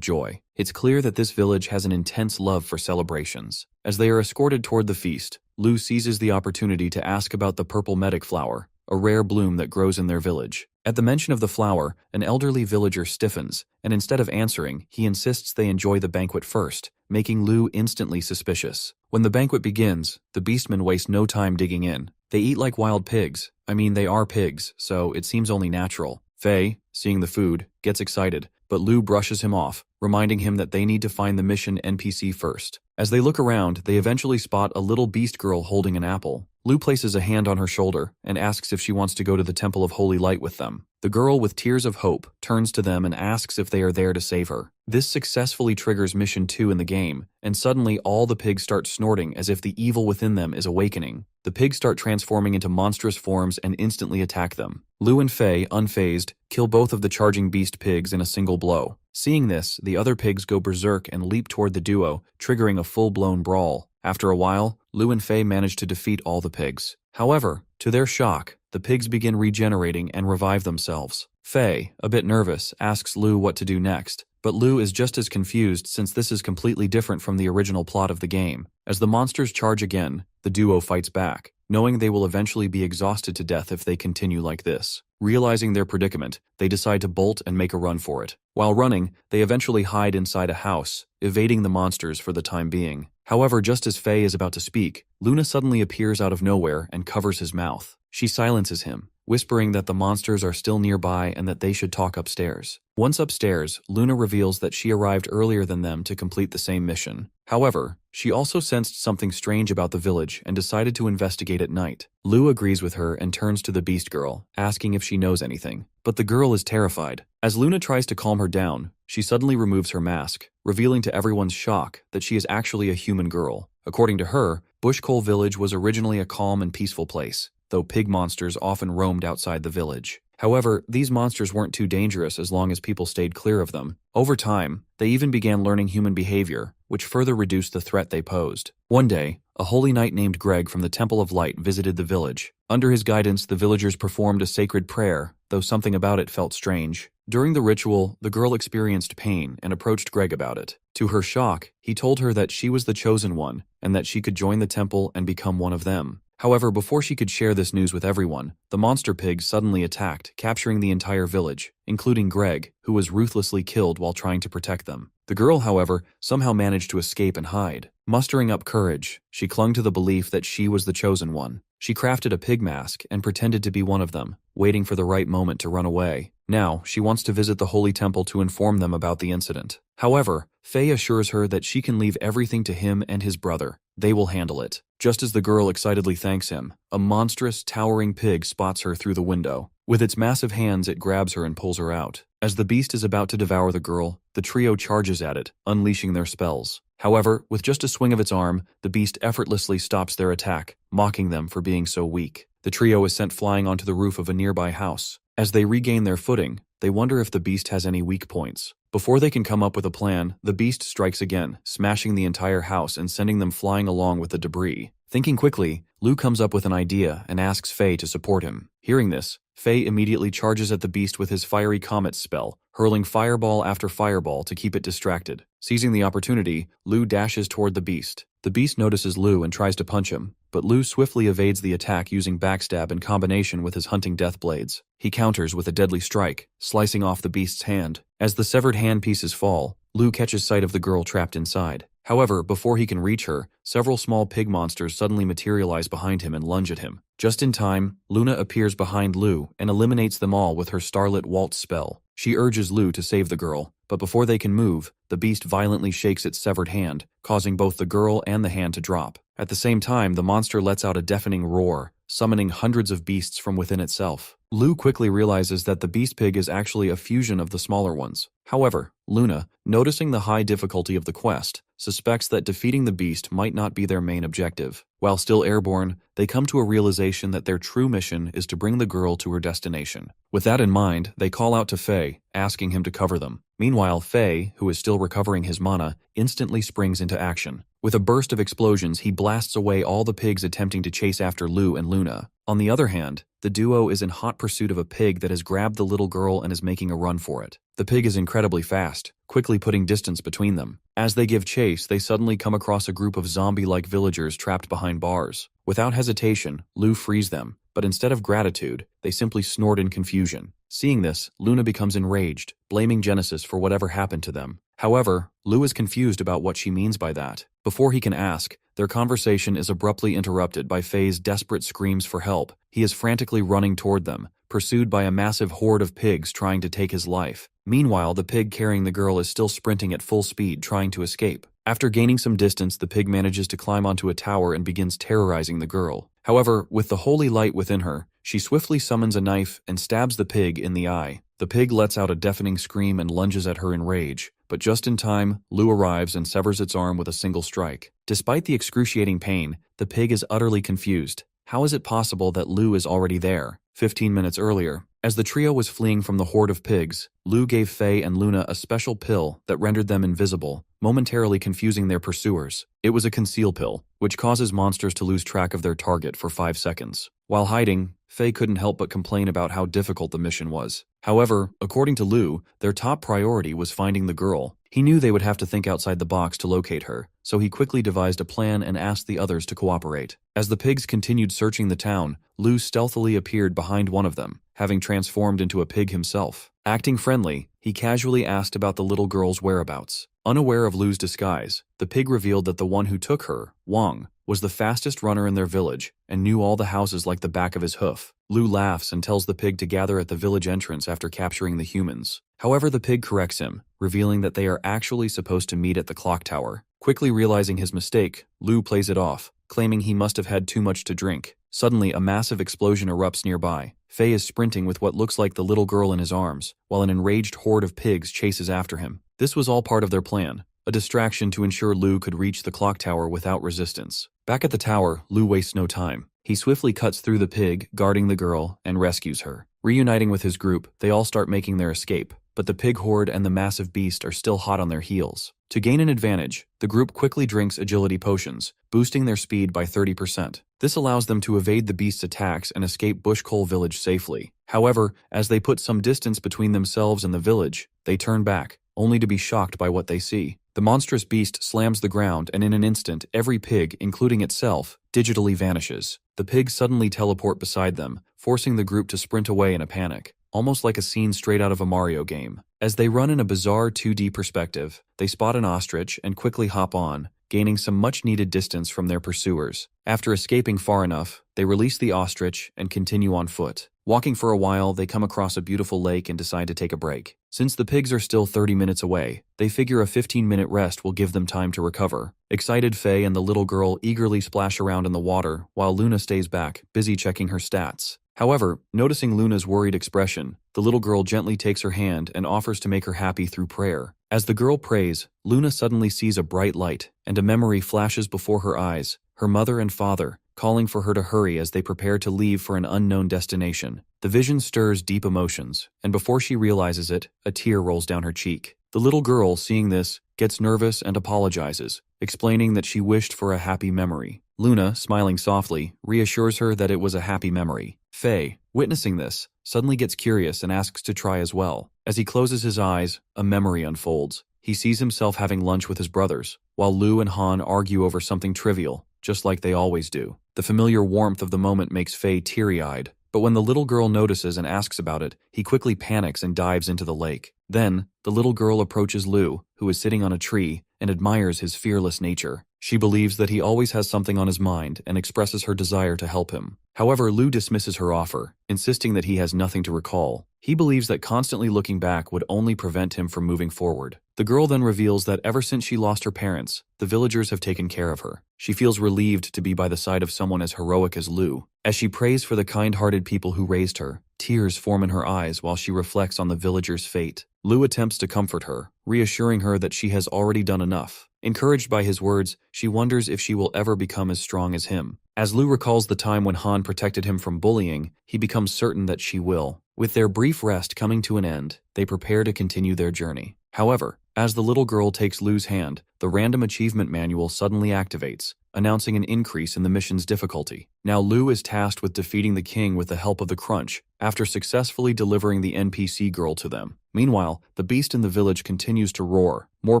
joy. It's clear that this village has an intense love for celebrations. As they are escorted toward the feast, Lou seizes the opportunity to ask about the purple medic flower, a rare bloom that grows in their village. At the mention of the flower, an elderly villager stiffens, and instead of answering, he insists they enjoy the banquet first, making Lou instantly suspicious. When the banquet begins, the beastmen waste no time digging in. They eat like wild pigs. I mean, they are pigs, so it seems only natural. Faye, seeing the food, gets excited, but Lou brushes him off, reminding him that they need to find the mission NPC first. As they look around, they eventually spot a little beast girl holding an apple. Lou places a hand on her shoulder and asks if she wants to go to the Temple of Holy Light with them. The girl, with tears of hope, turns to them and asks if they are there to save her. This successfully triggers Mission 2 in the game, and suddenly all the pigs start snorting as if the evil within them is awakening. The pigs start transforming into monstrous forms and instantly attack them. Lou and Faye, unfazed, kill both of the charging beast pigs in a single blow. Seeing this, the other pigs go berserk and leap toward the duo, triggering a full-blown brawl. After a while, Lou and Faye manage to defeat all the pigs. However, to their shock, the pigs begin regenerating and revive themselves. Faye, a bit nervous, asks Lou what to do next, but Lou is just as confused since this is completely different from the original plot of the game. As the monsters charge again, the duo fights back, knowing they will eventually be exhausted to death if they continue like this. Realizing their predicament, they decide to bolt and make a run for it. While running, they eventually hide inside a house, evading the monsters for the time being. However, just as Faye is about to speak, Luna suddenly appears out of nowhere and covers his mouth. She silences him, whispering that the monsters are still nearby and that they should talk upstairs. Once upstairs, Luna reveals that she arrived earlier than them to complete the same mission. However, she also sensed something strange about the village and decided to investigate at night. Lou agrees with her and turns to the Beast Girl, asking if she knows anything. But the girl is terrified. As Luna tries to calm her down, she suddenly removes her mask, revealing to everyone's shock that she is actually a human girl. According to her, Bushcoal Village was originally a calm and peaceful place, though pig monsters often roamed outside the village. However, these monsters weren't too dangerous as long as people stayed clear of them. Over time, they even began learning human behavior, which further reduced the threat they posed. One day, a holy knight named Greg from the Temple of Light visited the village. Under his guidance, the villagers performed a sacred prayer, though something about it felt strange. During the ritual, the girl experienced pain and approached Greg about it. To her shock, he told her that she was the chosen one and that she could join the temple and become one of them. However, before she could share this news with everyone, the monster pigs suddenly attacked, capturing the entire village, including Greg, who was ruthlessly killed while trying to protect them. The girl, however, somehow managed to escape and hide. Mustering up courage, she clung to the belief that she was the chosen one. She crafted a pig mask and pretended to be one of them, waiting for the right moment to run away. Now, she wants to visit the Holy Temple to inform them about the incident. However, Faye assures her that she can leave everything to him and his brother. They will handle it. Just as the girl excitedly thanks him, a monstrous, towering pig spots her through the window. With its massive hands, it grabs her and pulls her out. As the beast is about to devour the girl, the trio charges at it, unleashing their spells. However, with just a swing of its arm, the beast effortlessly stops their attack, mocking them for being so weak. The trio is sent flying onto the roof of a nearby house. As they regain their footing, they wonder if the beast has any weak points. Before they can come up with a plan, the beast strikes again, smashing the entire house and sending them flying along with the debris. Thinking quickly, Lou comes up with an idea and asks Faye to support him. Hearing this, Faye immediately charges at the beast with his Fiery Comet spell, hurling fireball after fireball to keep it distracted. Seizing the opportunity, Lou dashes toward the beast. The beast notices Lou and tries to punch him, but Lou swiftly evades the attack using backstab in combination with his hunting death blades. He counters with a deadly strike, slicing off the beast's hand. As the severed hand pieces fall, Lou catches sight of the girl trapped inside. However, before he can reach her, several small pig monsters suddenly materialize behind him and lunge at him. Just in time, Luna appears behind Lou and eliminates them all with her Starlit Waltz spell. She urges Lou to save the girl, but before they can move, the beast violently shakes its severed hand, causing both the girl and the hand to drop. At the same time, the monster lets out a deafening roar, summoning hundreds of beasts from within itself. Lu quickly realizes that the beast pig is actually a fusion of the smaller ones. However, Luna, noticing the high difficulty of the quest, suspects that defeating the beast might not be their main objective. While still airborne, they come to a realization that their true mission is to bring the girl to her destination. With that in mind, they call out to Faye, asking him to cover them. Meanwhile, Faye, who is still recovering his mana, instantly springs into action. With a burst of explosions, he blasts away all the pigs attempting to chase after Lu and Luna. On the other hand, the duo is in hot pursuit of a pig that has grabbed the little girl and is making a run for it. The pig is incredibly fast, quickly putting distance between them. As they give chase, they suddenly come across a group of zombie-like villagers trapped behind bars. Without hesitation, Lu frees them, but instead of gratitude, they simply snort in confusion. Seeing this, Luna becomes enraged, blaming Genesis for whatever happened to them. However, Lu is confused about what she means by that. Before he can ask, their conversation is abruptly interrupted by Faye's desperate screams for help. He is frantically running toward them, pursued by a massive horde of pigs trying to take his life. Meanwhile, the pig carrying the girl is still sprinting at full speed, trying to escape. After gaining some distance, the pig manages to climb onto a tower and begins terrorizing the girl. However, with the holy light within her, she swiftly summons a knife and stabs the pig in the eye. The pig lets out a deafening scream and lunges at her in rage, but just in time, Lu arrives and severs its arm with a single strike. Despite the excruciating pain, the pig is utterly confused. How is it possible that Lu is already there? 15 minutes earlier, as the trio was fleeing from the horde of pigs, Lu gave Faye and Luna a special pill that rendered them invisible, momentarily confusing their pursuers. It was a conceal pill, which causes monsters to lose track of their target for 5 seconds. While hiding, Faye couldn't help but complain about how difficult the mission was. However, according to Lu, their top priority was finding the girl. He knew they would have to think outside the box to locate her, so he quickly devised a plan and asked the others to cooperate. As the pigs continued searching the town, Lu stealthily appeared behind one of them, having transformed into a pig himself. Acting friendly, he casually asked about the little girl's whereabouts. Unaware of Lu's disguise, the pig revealed that the one who took her, Wang, was the fastest runner in their village and knew all the houses like the back of his hoof. Lu laughs and tells the pig to gather at the village entrance after capturing the humans. However, the pig corrects him, revealing that they are actually supposed to meet at the clock tower. Quickly realizing his mistake, Lu plays it off, claiming he must have had too much to drink. Suddenly, a massive explosion erupts nearby. Faye is sprinting with what looks like the little girl in his arms, while an enraged horde of pigs chases after him. This was all part of their plan, a distraction to ensure Lu could reach the clock tower without resistance. Back at the tower, Lu wastes no time. He swiftly cuts through the pig, guarding the girl, and rescues her. Reuniting with his group, they all start making their escape, but the pig horde and the massive beast are still hot on their heels. To gain an advantage, the group quickly drinks agility potions, boosting their speed by 30%. This allows them to evade the beast's attacks and escape Bushcoal Village safely. However, as they put some distance between themselves and the village, they turn back, only to be shocked by what they see. The monstrous beast slams the ground, and in an instant, every pig, including itself, digitally vanishes. The pigs suddenly teleport beside them, forcing the group to sprint away in a panic, almost like a scene straight out of a Mario game. As they run in a bizarre 2D perspective, they spot an ostrich and quickly hop on, gaining some much-needed distance from their pursuers. After escaping far enough, they release the ostrich and continue on foot. Walking for a while, they come across a beautiful lake and decide to take a break. Since the pigs are still 30 minutes away, they figure a 15-minute rest will give them time to recover. Excited, Faye and the little girl eagerly splash around in the water, while Luna stays back, busy checking her stats. However, noticing Luna's worried expression, the little girl gently takes her hand and offers to make her happy through prayer. As the girl prays, Luna suddenly sees a bright light, and a memory flashes before her eyes, her mother and father, calling for her to hurry as they prepare to leave for an unknown destination. The vision stirs deep emotions, and before she realizes it, a tear rolls down her cheek. The little girl, seeing this, gets nervous and apologizes, explaining that she wished for a happy memory. Luna, smiling softly, reassures her that it was a happy memory. Faye, witnessing this, suddenly gets curious and asks to try as well. As he closes his eyes, a memory unfolds. He sees himself having lunch with his brothers, while Lu and Han argue over something trivial, just like they always do. The familiar warmth of the moment makes Faye teary-eyed, but when the little girl notices and asks about it, he quickly panics and dives into the lake. Then, the little girl approaches Lu, who is sitting on a tree, and admires his fearless nature. She believes that he always has something on his mind and expresses her desire to help him. However, Lu dismisses her offer, insisting that he has nothing to recall. He believes that constantly looking back would only prevent him from moving forward. The girl then reveals that ever since she lost her parents, the villagers have taken care of her. She feels relieved to be by the side of someone as heroic as Lu. As she prays for the kind-hearted people who raised her, tears form in her eyes while she reflects on the villagers' fate. Lu attempts to comfort her, reassuring her that she has already done enough. Encouraged by his words, she wonders if she will ever become as strong as him. As Lu recalls the time when Han protected him from bullying, he becomes certain that she will. With their brief rest coming to an end, they prepare to continue their journey. However, as the little girl takes Lu's hand, the random achievement manual suddenly activates, announcing an increase in the mission's difficulty. Now Lu is tasked with defeating the king with the help of the Crunch, after successfully delivering the NPC girl to them. Meanwhile, the beast in the village continues to roar, more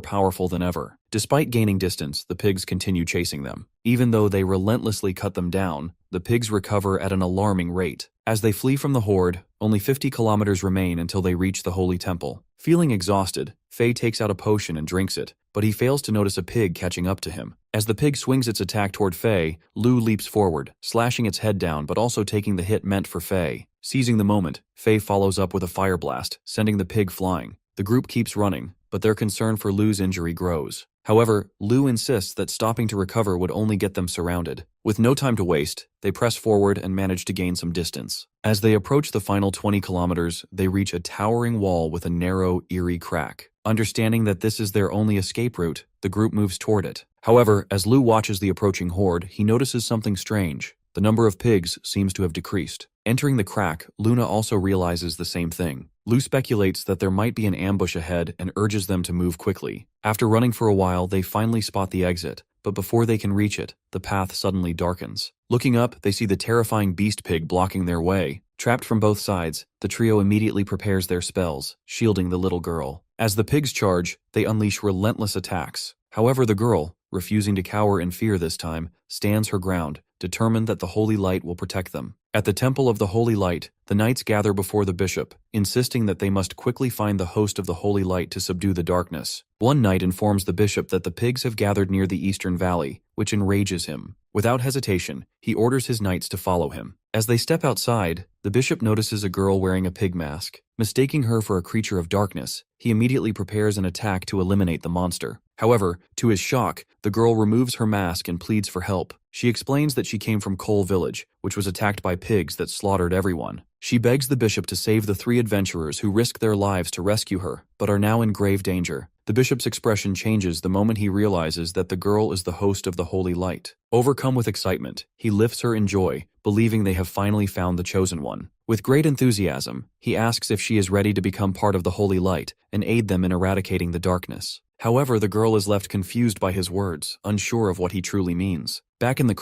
powerful than ever. Despite gaining distance, the pigs continue chasing them. Even though they relentlessly cut them down, the pigs recover at an alarming rate. As they flee from the horde, only 50 kilometers remain until they reach the holy temple. Feeling exhausted, Fei takes out a potion and drinks it, but he fails to notice a pig catching up to him. As the pig swings its attack toward Fei, Lu leaps forward, slashing its head down but also taking the hit meant for Fei. Seizing the moment, Fei follows up with a fire blast, sending the pig flying. The group keeps running, but their concern for Lu's injury grows. However, Lu insists that stopping to recover would only get them surrounded. With no time to waste, they press forward and manage to gain some distance. As they approach the final 20 kilometers, they reach a towering wall with a narrow, eerie crack. Understanding that this is their only escape route, the group moves toward it. However, as Lu watches the approaching horde, he notices something strange. The number of pigs seems to have decreased. Entering the crack, Luna also realizes the same thing. Lu speculates that there might be an ambush ahead and urges them to move quickly. After running for a while, they finally spot the exit, but before they can reach it, the path suddenly darkens. Looking up, they see the terrifying beast pig blocking their way. Trapped from both sides, the trio immediately prepares their spells, shielding the little girl. As the pigs charge, they unleash relentless attacks. However, the girl, refusing to cower in fear this time, stands her ground, determined that the holy light will protect them. At the temple of the holy light, the knights gather before the bishop, insisting that they must quickly find the host of the holy light to subdue the darkness. One knight informs the bishop that the pigs have gathered near the eastern valley, which enrages him. Without hesitation, he orders his knights to follow him. As they step outside, the bishop notices a girl wearing a pig mask. Mistaking her for a creature of darkness, he immediately prepares an attack to eliminate the monster. However, to his shock, the girl removes her mask and pleads for help. She explains that she came from Cole Village, which was attacked by pigs that slaughtered everyone. She begs the bishop to save the three adventurers who risked their lives to rescue her, but are now in grave danger. The bishop's expression changes the moment he realizes that the girl is the host of the holy light. Overcome with excitement, he lifts her in joy, believing they have finally found the chosen one. With great enthusiasm, he asks if she is ready to become part of the holy light and aid them in eradicating the darkness. However, the girl is left confused by his words, unsure of what he truly means. Back in the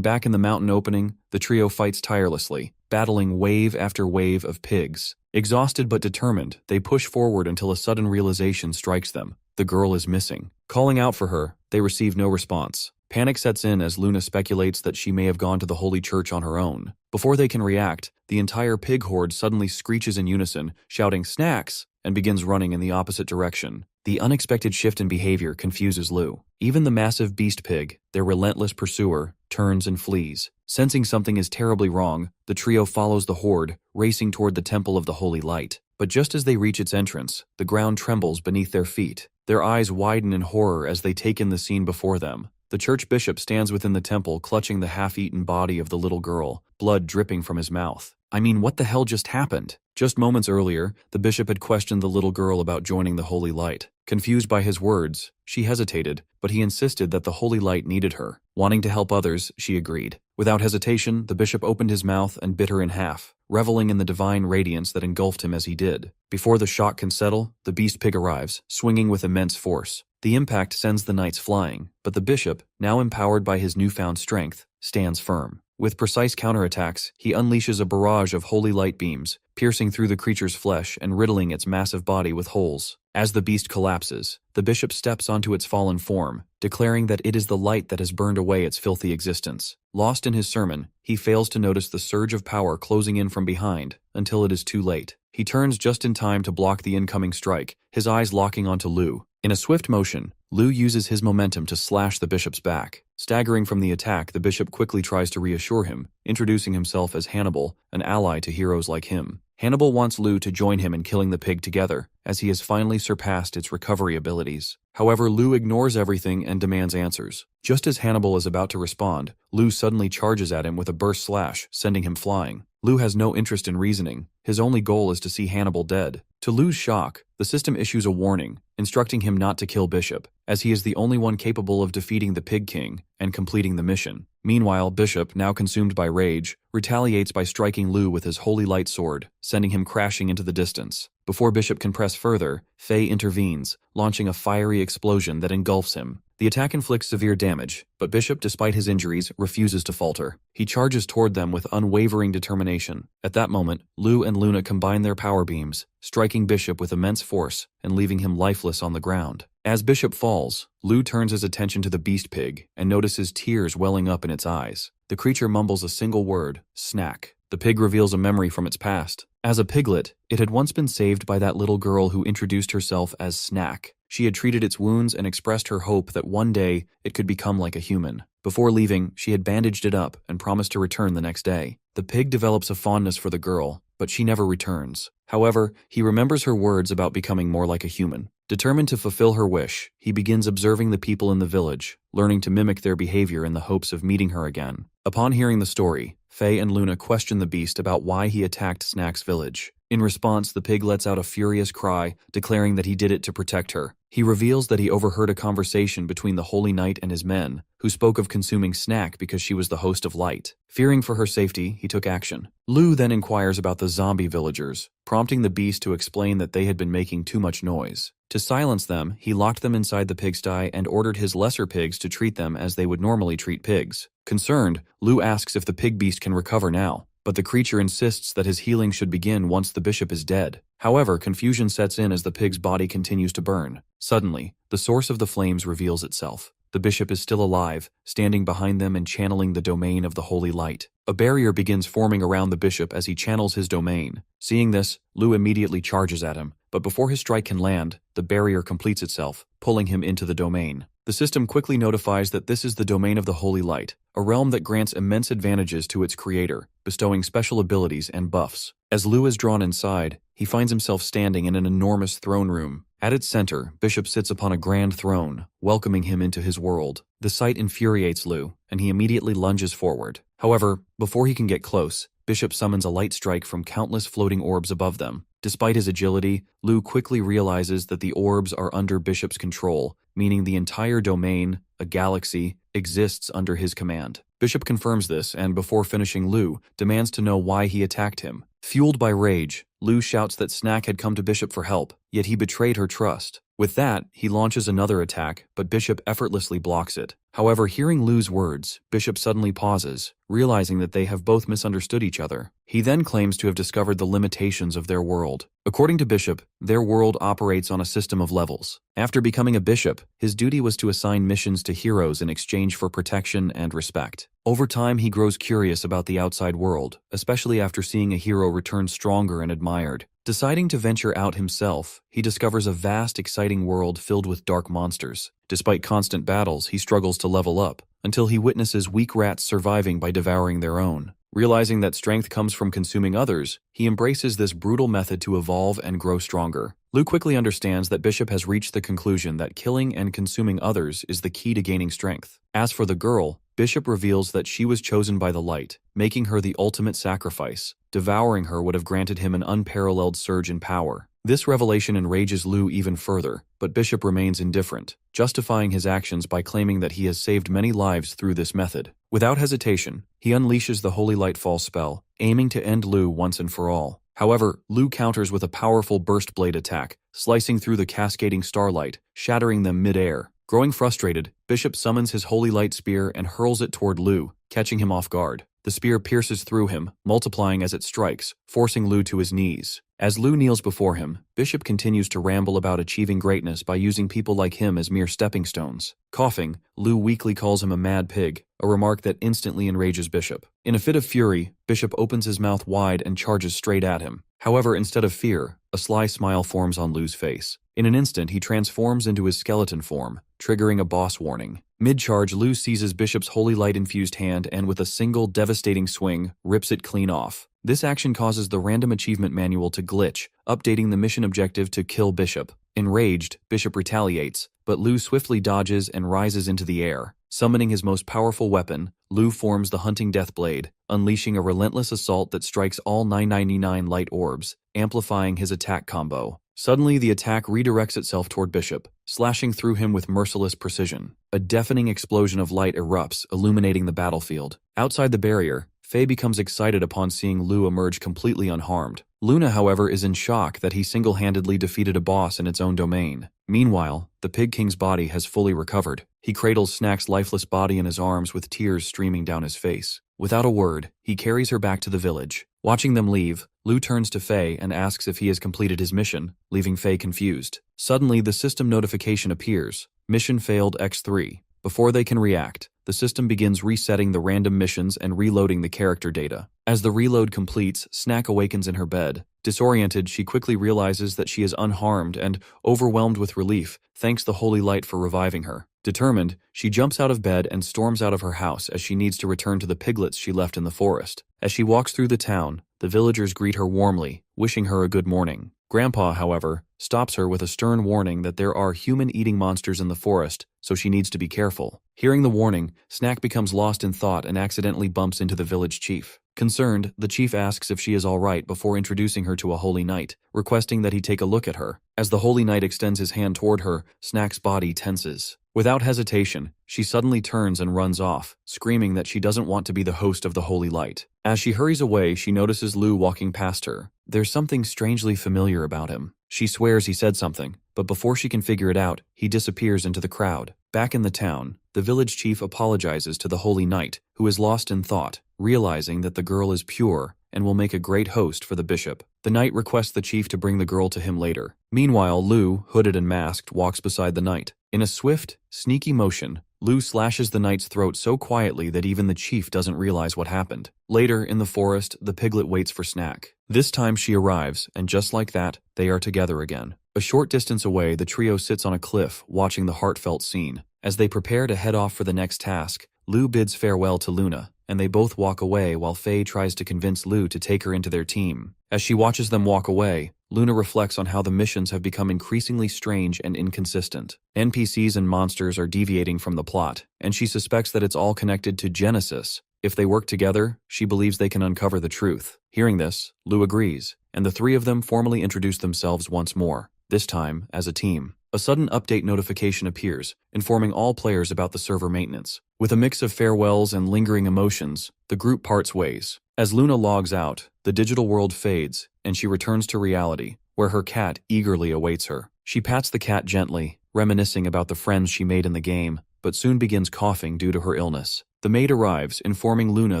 back in the mountain opening, the trio fights tirelessly, battling wave after wave of pigs. Exhausted but determined, they push forward until a sudden realization strikes them. The girl is missing. Calling out for her, they receive no response. Panic sets in as Luna speculates that she may have gone to the holy church on her own. Before they can react, the entire pig horde suddenly screeches in unison, shouting "Snacks!" and begins running in the opposite direction. The unexpected shift in behavior confuses Lu. Even the massive beast pig, their relentless pursuer, turns and flees. Sensing something is terribly wrong, the trio follows the horde, racing toward the temple of the holy light. But just as they reach its entrance, the ground trembles beneath their feet. Their eyes widen in horror as they take in the scene before them. The church bishop stands within the temple, clutching the half-eaten body of the little girl, blood dripping from his mouth. What the hell just happened? Just moments earlier, the bishop had questioned the little girl about joining the holy light. Confused by his words, she hesitated, but he insisted that the holy light needed her. Wanting to help others, she agreed. Without hesitation, the bishop opened his mouth and bit her in half, reveling in the divine radiance that engulfed him as he did. Before the shock can settle, the beast pig arrives, swinging with immense force. The impact sends the knights flying, but the bishop, now empowered by his newfound strength, stands firm. With precise counterattacks, he unleashes a barrage of holy light beams, piercing through the creature's flesh and riddling its massive body with holes. As the beast collapses, the bishop steps onto its fallen form, declaring that it is the light that has burned away its filthy existence. Lost in his sermon, he fails to notice the surge of power closing in from behind, until it is too late. He turns just in time to block the incoming strike, his eyes locking onto Lu. In a swift motion, Lu uses his momentum to slash the bishop's back. Staggering from the attack, the bishop quickly tries to reassure him, introducing himself as Hannibal, an ally to heroes like him. Hannibal wants Lu to join him in killing the pig together, as he has finally surpassed its recovery abilities. However, Lu ignores everything and demands answers. Just as Hannibal is about to respond, Lu suddenly charges at him with a burst slash, sending him flying. Lu has no interest in reasoning. His only goal is to see Hannibal dead. To Lu's shock, the system issues a warning, instructing him not to kill Bishop, as he is the only one capable of defeating the Pig King and completing the mission. Meanwhile, Bishop, now consumed by rage, retaliates by striking Lu with his holy light sword, sending him crashing into the distance. Before Bishop can press further, Faye intervenes, launching a fiery explosion that engulfs him. The attack inflicts severe damage, but Bishop, despite his injuries, refuses to falter. He charges toward them with unwavering determination. At that moment, Lu and Luna combine their power beams, striking Bishop with immense force and leaving him lifeless on the ground. As Bishop falls, Lu turns his attention to the beast pig and notices tears welling up in its eyes. The creature mumbles a single word, snack. The pig reveals a memory from its past. As a piglet, it had once been saved by that little girl who introduced herself as Snack. She had treated its wounds and expressed her hope that one day it could become like a human. Before leaving, she had bandaged it up and promised to return the next day. The pig develops a fondness for the girl, but she never returns. However, he remembers her words about becoming more like a human. Determined to fulfill her wish, he begins observing the people in the village, learning to mimic their behavior in the hopes of meeting her again. Upon hearing the story, Faye and Luna question the beast about why he attacked Snack's village. In response, the pig lets out a furious cry, declaring that he did it to protect her. He reveals that he overheard a conversation between the Holy Knight and his men, who spoke of consuming Snack because she was the host of light. Fearing for her safety, he took action. Lu then inquires about the zombie villagers, prompting the beast to explain that they had been making too much noise. To silence them, he locked them inside the pigsty and ordered his lesser pigs to treat them as they would normally treat pigs. Concerned, Lu asks if the pig beast can recover now, but the creature insists that his healing should begin once the bishop is dead. However, confusion sets in as the pig's body continues to burn. Suddenly, the source of the flames reveals itself. The bishop is still alive, standing behind them and channeling the domain of the holy light. A barrier begins forming around the bishop as he channels his domain. Seeing this, Lu immediately charges at him, but before his strike can land, the barrier completes itself, pulling him into the domain. The system quickly notifies that this is the domain of the holy light, a realm that grants immense advantages to its creator, bestowing special abilities and buffs. As Lu is drawn inside, he finds himself standing in an enormous throne room. At its center, Bishop sits upon a grand throne, welcoming him into his world. The sight infuriates Lu, and he immediately lunges forward. However, before he can get close, Bishop summons a light strike from countless floating orbs above them. Despite his agility, Lu quickly realizes that the orbs are under Bishop's control, meaning the entire domain, a galaxy, exists under his command. Bishop confirms this and, before finishing Lu, demands to know why he attacked him. Fueled by rage, Lu shouts that Snack had come to Bishop for help, yet he betrayed her trust. With that, he launches another attack, but Bishop effortlessly blocks it. However, hearing Lu's words, Bishop suddenly pauses, realizing that they have both misunderstood each other. He then claims to have discovered the limitations of their world. According to Bishop, their world operates on a system of levels. After becoming a bishop, his duty was to assign missions to heroes in exchange for protection and respect. Over time, he grows curious about the outside world, especially after seeing a hero return stronger and admired. Deciding to venture out himself, he discovers a vast, exciting world filled with dark monsters. Despite constant battles, he struggles to level up, until he witnesses weak rats surviving by devouring their own. Realizing that strength comes from consuming others, he embraces this brutal method to evolve and grow stronger. Lu quickly understands that Bishop has reached the conclusion that killing and consuming others is the key to gaining strength. As for the girl, Bishop reveals that she was chosen by the light, making her the ultimate sacrifice. Devouring her would have granted him an unparalleled surge in power. This revelation enrages Lu even further, but Bishop remains indifferent, justifying his actions by claiming that he has saved many lives through this method. Without hesitation, he unleashes the Holy Lightfall spell, aiming to end Lu once and for all. However, Lu counters with a powerful burst blade attack, slicing through the cascading starlight, shattering them mid-air. Growing frustrated, Bishop summons his Holy Light Spear and hurls it toward Lu, catching him off guard. The spear pierces through him, multiplying as it strikes, forcing Lu to his knees. As Lu kneels before him, Bishop continues to ramble about achieving greatness by using people like him as mere stepping stones. Coughing, Lu weakly calls him a mad pig, a remark that instantly enrages Bishop. In a fit of fury, Bishop opens his mouth wide and charges straight at him. However, instead of fear, a sly smile forms on Lu's face. In an instant, he transforms into his skeleton form, triggering a boss warning. Mid-charge, Lu seizes Bishop's holy light-infused hand and with a single devastating swing, rips it clean off. This action causes the random achievement manual to glitch, updating the mission objective to kill Bishop. Enraged, Bishop retaliates, but Lu swiftly dodges and rises into the air. Summoning his most powerful weapon, Lu forms the Hunting Death Blade, unleashing a relentless assault that strikes all 999 light orbs, amplifying his attack combo. Suddenly, the attack redirects itself toward Bishop, slashing through him with merciless precision. A deafening explosion of light erupts, illuminating the battlefield. Outside the barrier, Faye becomes excited upon seeing Lu emerge completely unharmed. Luna, however, is in shock that he single-handedly defeated a boss in its own domain. Meanwhile, the Pig King's body has fully recovered. He cradles Snack's lifeless body in his arms with tears streaming down his face. Without a word, he carries her back to the village. Watching them leave, Lu turns to Faye and asks if he has completed his mission, leaving Faye confused. Suddenly, the system notification appears. Mission failed X3. Before they can react, the system begins resetting the random missions and reloading the character data. As the reload completes, Snack awakens in her bed. Disoriented, she quickly realizes that she is unharmed and, overwhelmed with relief, thanks the holy light for reviving her. Determined, she jumps out of bed and storms out of her house as she needs to return to the piglets she left in the forest. As she walks through the town, the villagers greet her warmly, wishing her a good morning. Grandpa, however, stops her with a stern warning that there are human-eating monsters in the forest, so she needs to be careful. Hearing the warning, Snack becomes lost in thought and accidentally bumps into the village chief. Concerned, the chief asks if she is all right before introducing her to a holy knight, requesting that he take a look at her. As the holy knight extends his hand toward her, Snack's body tenses. Without hesitation, she suddenly turns and runs off, screaming that she doesn't want to be the host of the holy light. As she hurries away, she notices Lu walking past her. There's something strangely familiar about him. She swears he said something, but before she can figure it out, he disappears into the crowd. Back in the town, the village chief apologizes to the holy knight, who is lost in thought, realizing that the girl is pure and will make a great host for the bishop. The knight requests the chief to bring the girl to him later. Meanwhile, Lu, hooded and masked, walks beside the knight. In a swift, sneaky motion, Lu slashes the knight's throat so quietly that even the chief doesn't realize what happened. Later, in the forest, the piglet waits for Snack. This time she arrives, and just like that, they are together again. A short distance away, the trio sits on a cliff, watching the heartfelt scene. As they prepare to head off for the next task, Lu bids farewell to Luna, and they both walk away while Faye tries to convince Lu to take her into their team. As she watches them walk away, Luna reflects on how the missions have become increasingly strange and inconsistent. NPCs and monsters are deviating from the plot, and she suspects that it's all connected to Genesis. If they work together, she believes they can uncover the truth. Hearing this, Lu agrees, and the three of them formally introduce themselves once more, this time as a team. A sudden update notification appears, informing all players about the server maintenance. With a mix of farewells and lingering emotions, the group parts ways. As Luna logs out, the digital world fades, and she returns to reality, where her cat eagerly awaits her. She pats the cat gently, reminiscing about the friends she made in the game, but soon begins coughing due to her illness. The maid arrives, informing Luna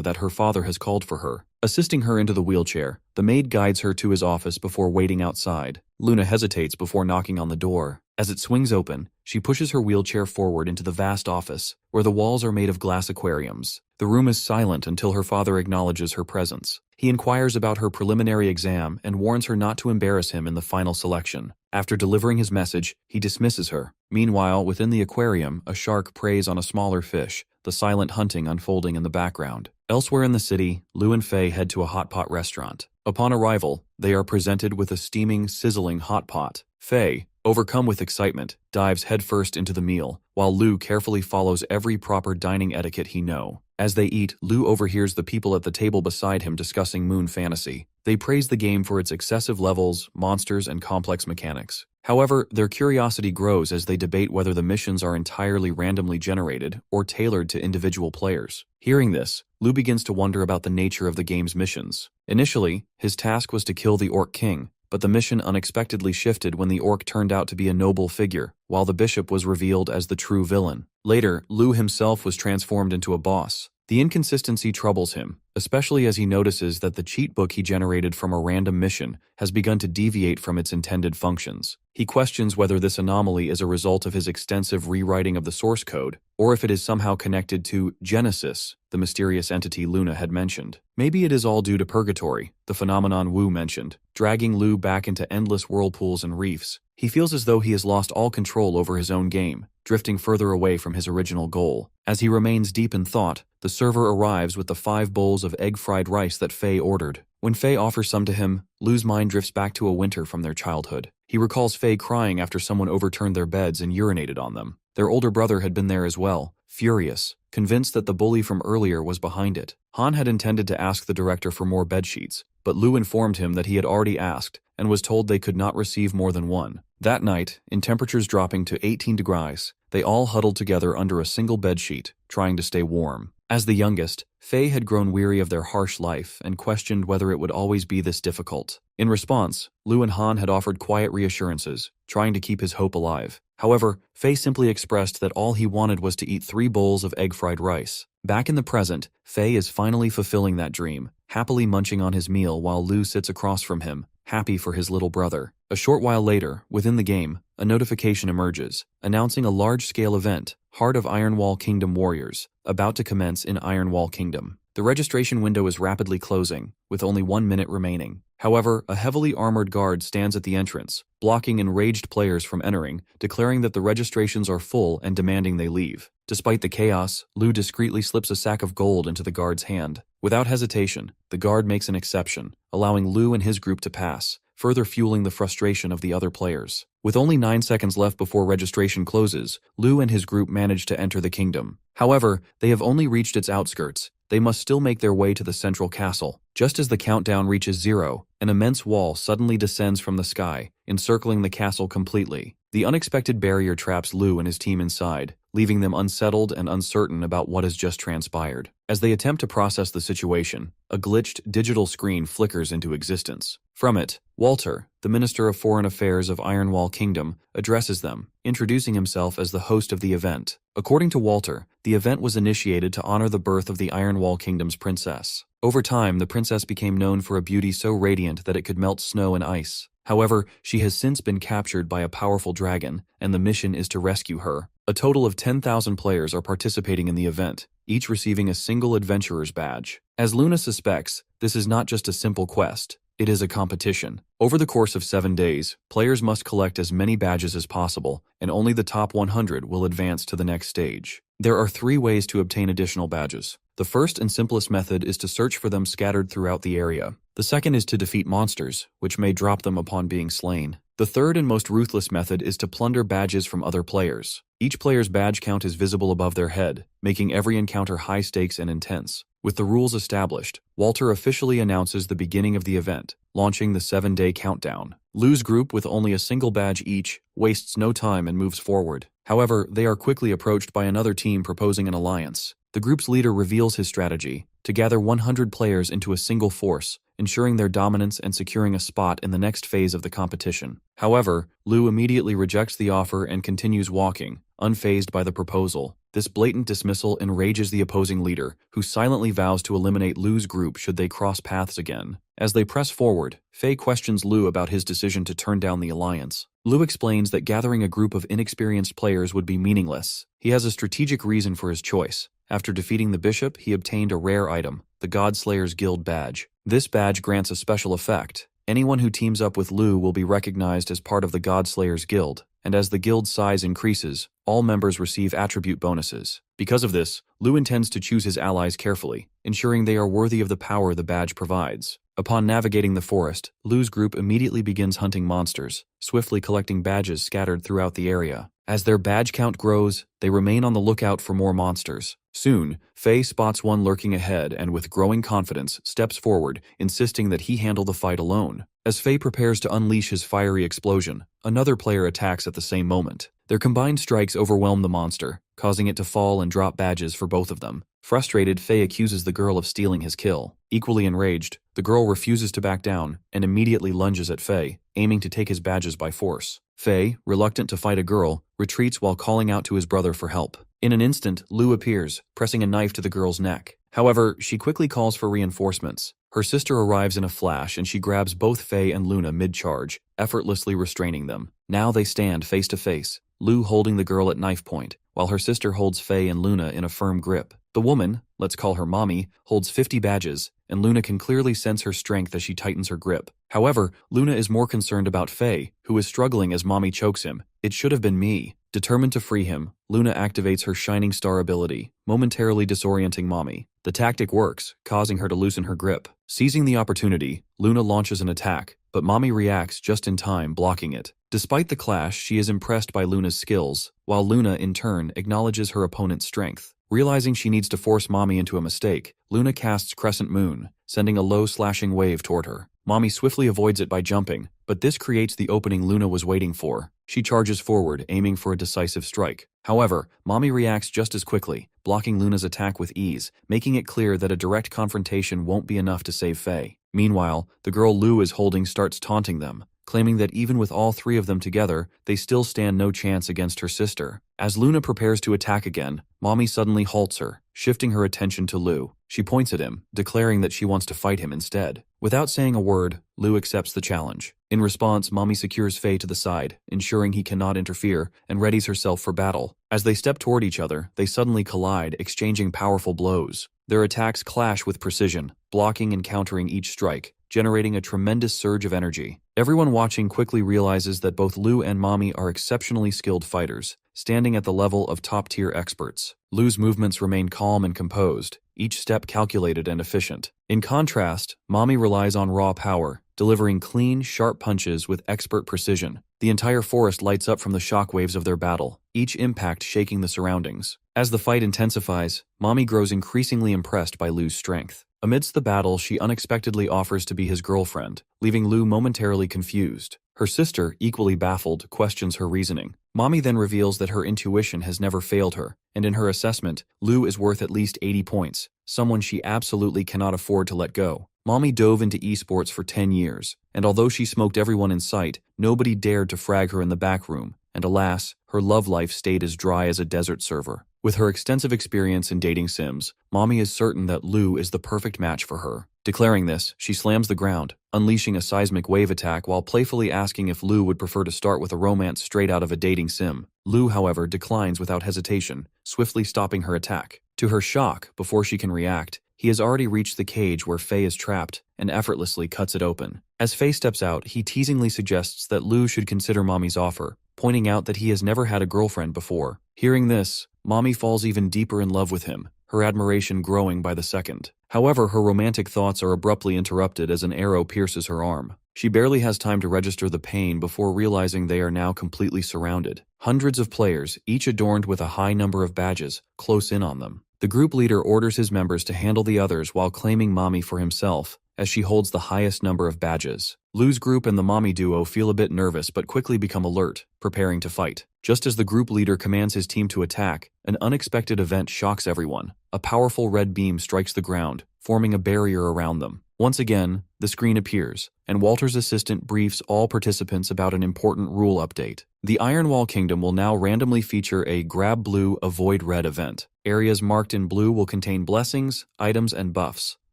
that her father has called for her. Assisting her into the wheelchair, the maid guides her to his office before waiting outside. Luna hesitates before knocking on the door. As it swings open, she pushes her wheelchair forward into the vast office, where the walls are made of glass aquariums. The room is silent until her father acknowledges her presence. He inquires about her preliminary exam and warns her not to embarrass him in the final selection. After delivering his message, he dismisses her. Meanwhile, within the aquarium, a shark preys on a smaller fish, the silent hunting unfolding in the background. Elsewhere in the city, Lu and Faye head to a hot pot restaurant. Upon arrival, they are presented with a steaming, sizzling hot pot. Faye, overcome with excitement, dives headfirst into the meal, while Lu carefully follows every proper dining etiquette he knows. As they eat, Lu overhears the people at the table beside him discussing Moon Fantasy. They praise the game for its excessive levels, monsters, and complex mechanics. However, their curiosity grows as they debate whether the missions are entirely randomly generated or tailored to individual players. Hearing this, Lu begins to wonder about the nature of the game's missions. Initially, his task was to kill the Orc King, but the mission unexpectedly shifted when the orc turned out to be a noble figure, while the bishop was revealed as the true villain. Later, Lu himself was transformed into a boss. The inconsistency troubles him, especially as he notices that the cheat book he generated from a random mission has begun to deviate from its intended functions. He questions whether this anomaly is a result of his extensive rewriting of the source code, or if it is somehow connected to Genesis, the mysterious entity Luna had mentioned. Maybe it is all due to purgatory, the phenomenon Wu mentioned, dragging Lu back into endless whirlpools and reefs. He feels as though he has lost all control over his own game, drifting further away from his original goal. As he remains deep in thought, the server arrives with the 5 bowls of egg-fried rice that Faye ordered. When Faye offers some to him, Lu's mind drifts back to a winter from their childhood. He recalls Faye crying after someone overturned their beds and urinated on them. Their older brother had been there as well, furious, convinced that the bully from earlier was behind it. Han had intended to ask the director for more bedsheets, but Lu informed him that he had already asked and was told they could not receive more than one. That night, in temperatures dropping to 18 degrees, they all huddled together under a single bedsheet, trying to stay warm. As the youngest, Faye had grown weary of their harsh life and questioned whether it would always be this difficult. In response, Lu and Han had offered quiet reassurances, trying to keep his hope alive. However, Faye simply expressed that all he wanted was to eat 3 bowls of egg-fried rice. Back in the present, Faye is finally fulfilling that dream, happily munching on his meal while Lu sits across from him, happy for his little brother. A short while later, within the game, a notification emerges, announcing a large-scale event, Heart of Ironwall Kingdom Warriors, about to commence in Ironwall Kingdom. The registration window is rapidly closing, with only 1 minute remaining. However, a heavily armored guard stands at the entrance, blocking enraged players from entering, declaring that the registrations are full and demanding they leave. Despite the chaos, Lu discreetly slips a sack of gold into the guard's hand. Without hesitation, the guard makes an exception, allowing Lu and his group to pass, further fueling the frustration of the other players. With only 9 seconds left before registration closes, Lu and his group manage to enter the kingdom. However, they have only reached its outskirts. They must still make their way to the central castle. Just as the countdown reaches 0, an immense wall suddenly descends from the sky, encircling the castle completely. The unexpected barrier traps Lu and his team inside, leaving them unsettled and uncertain about what has just transpired. As they attempt to process the situation, a glitched digital screen flickers into existence. From it, Walter, the Minister of Foreign Affairs of Ironwall Kingdom, addresses them, introducing himself as the host of the event. According to Walter, the event was initiated to honor the birth of the Ironwall Kingdom's princess. Over time, the princess became known for a beauty so radiant that it could melt snow and ice. However, she has since been captured by a powerful dragon, and the mission is to rescue her. A total of 10,000 players are participating in the event, each receiving a single adventurer's badge. As Luna suspects, this is not just a simple quest. It is a competition. Over the course of 7 days, players must collect as many badges as possible, and only the top 100 will advance to the next stage. There are 3 ways to obtain additional badges. The first and simplest method is to search for them scattered throughout the area. The second is to defeat monsters, which may drop them upon being slain. The third and most ruthless method is to plunder badges from other players. Each player's badge count is visible above their head, making every encounter high stakes and intense. With the rules established, Walter officially announces the beginning of the event, launching the 7-day countdown. Lu's group, with only a single badge each, wastes no time and moves forward. However, they are quickly approached by another team proposing an alliance. The group's leader reveals his strategy, to gather 100 players into a single force, ensuring their dominance and securing a spot in the next phase of the competition. However, Lu immediately rejects the offer and continues walking, unfazed by the proposal. This blatant dismissal enrages the opposing leader, who silently vows to eliminate Lu's group should they cross paths again. As they press forward, Faye questions Lu about his decision to turn down the alliance. Lu explains that gathering a group of inexperienced players would be meaningless. He has a strategic reason for his choice. After defeating the bishop, he obtained a rare item, the Godslayer's Guild badge. This badge grants a special effect. Anyone who teams up with Lu will be recognized as part of the Godslayer's Guild, and as the guild's size increases, all members receive attribute bonuses. Because of this, Lu intends to choose his allies carefully, ensuring they are worthy of the power the badge provides. Upon navigating the forest, Lu's group immediately begins hunting monsters, swiftly collecting badges scattered throughout the area. As their badge count grows, they remain on the lookout for more monsters. Soon, Faye spots one lurking ahead and with growing confidence steps forward, insisting that he handle the fight alone. As Faye prepares to unleash his fiery explosion, another player attacks at the same moment. Their combined strikes overwhelm the monster, causing it to fall and drop badges for both of them. Frustrated, Faye accuses the girl of stealing his kill. Equally enraged, the girl refuses to back down and immediately lunges at Faye, aiming to take his badges by force. Faye, reluctant to fight a girl, retreats while calling out to his brother for help. In an instant, Lu appears, pressing a knife to the girl's neck. However, she quickly calls for reinforcements. Her sister arrives in a flash and she grabs both Faye and Luna mid-charge, effortlessly restraining them. Now they stand face to face, Lu holding the girl at knife point, while her sister holds Faye and Luna in a firm grip. The woman, let's call her Mommy, holds 50 badges, and Luna can clearly sense her strength as she tightens her grip. However, Luna is more concerned about Faye, who is struggling as Mommy chokes him. It should have been me. Determined to free him, Luna activates her Shining Star ability, momentarily disorienting Mommy. The tactic works, causing her to loosen her grip. Seizing the opportunity, Luna launches an attack, but Mommy reacts just in time, blocking it. Despite the clash, she is impressed by Luna's skills, while Luna, in turn, acknowledges her opponent's strength. Realizing she needs to force Mommy into a mistake, Luna casts Crescent Moon, sending a low slashing wave toward her. Mommy swiftly avoids it by jumping, but this creates the opening Luna was waiting for. She charges forward, aiming for a decisive strike. However, Mommy reacts just as quickly, blocking Luna's attack with ease, making it clear that a direct confrontation won't be enough to save Faye. Meanwhile, the girl Lu is holding starts taunting them, claiming that even with all three of them together, they still stand no chance against her sister. As Luna prepares to attack again, Mommy suddenly halts her, shifting her attention to Lu. She points at him, declaring that she wants to fight him instead. Without saying a word, Lu accepts the challenge. In response, Mommy secures Faye to the side, ensuring he cannot interfere, and readies herself for battle. As they step toward each other, they suddenly collide, exchanging powerful blows. Their attacks clash with precision, blocking and countering each strike, generating a tremendous surge of energy. Everyone watching quickly realizes that both Lu and Mommy are exceptionally skilled fighters, standing at the level of top-tier experts. Lu's movements remain calm and composed, each step calculated and efficient. In contrast, Mommy relies on raw power, delivering clean, sharp punches with expert precision. The entire forest lights up from the shockwaves of their battle, each impact shaking the surroundings. As the fight intensifies, Mommy grows increasingly impressed by Lu's strength. Amidst the battle, she unexpectedly offers to be his girlfriend, leaving Lu momentarily confused. Her sister, equally baffled, questions her reasoning. Mommy then reveals that her intuition has never failed her, and in her assessment, Lu is worth at least 80 points, someone she absolutely cannot afford to let go. Mommy dove into esports for 10 years, and although she smoked everyone in sight, nobody dared to frag her in the back room, and alas, her love life stayed as dry as a desert server. With her extensive experience in dating sims, Mommy is certain that Lu is the perfect match for her. Declaring this, she slams the ground, unleashing a seismic wave attack while playfully asking if Lu would prefer to start with a romance straight out of a dating sim. Lu, however, declines without hesitation, swiftly stopping her attack. To her shock, before she can react, he has already reached the cage where Faye is trapped and effortlessly cuts it open. As Faye steps out, he teasingly suggests that Lu should consider Mommy's offer, pointing out that he has never had a girlfriend before. Hearing this, Mommy falls even deeper in love with him, her admiration growing by the second. However, her romantic thoughts are abruptly interrupted as an arrow pierces her arm. She barely has time to register the pain before realizing they are now completely surrounded. Hundreds of players, each adorned with a high number of badges, close in on them. The group leader orders his members to handle the others while claiming Mommy for himself, as she holds the highest number of badges. Lu's group and the Mommy duo feel a bit nervous but quickly become alert, preparing to fight. Just as the group leader commands his team to attack, an unexpected event shocks everyone. A powerful red beam strikes the ground, forming a barrier around them. Once again, the screen appears, and Walter's assistant briefs all participants about an important rule update. The Ironwall Kingdom will now randomly feature a Grab Blue, Avoid Red event. Areas marked in blue will contain blessings, items, and buffs,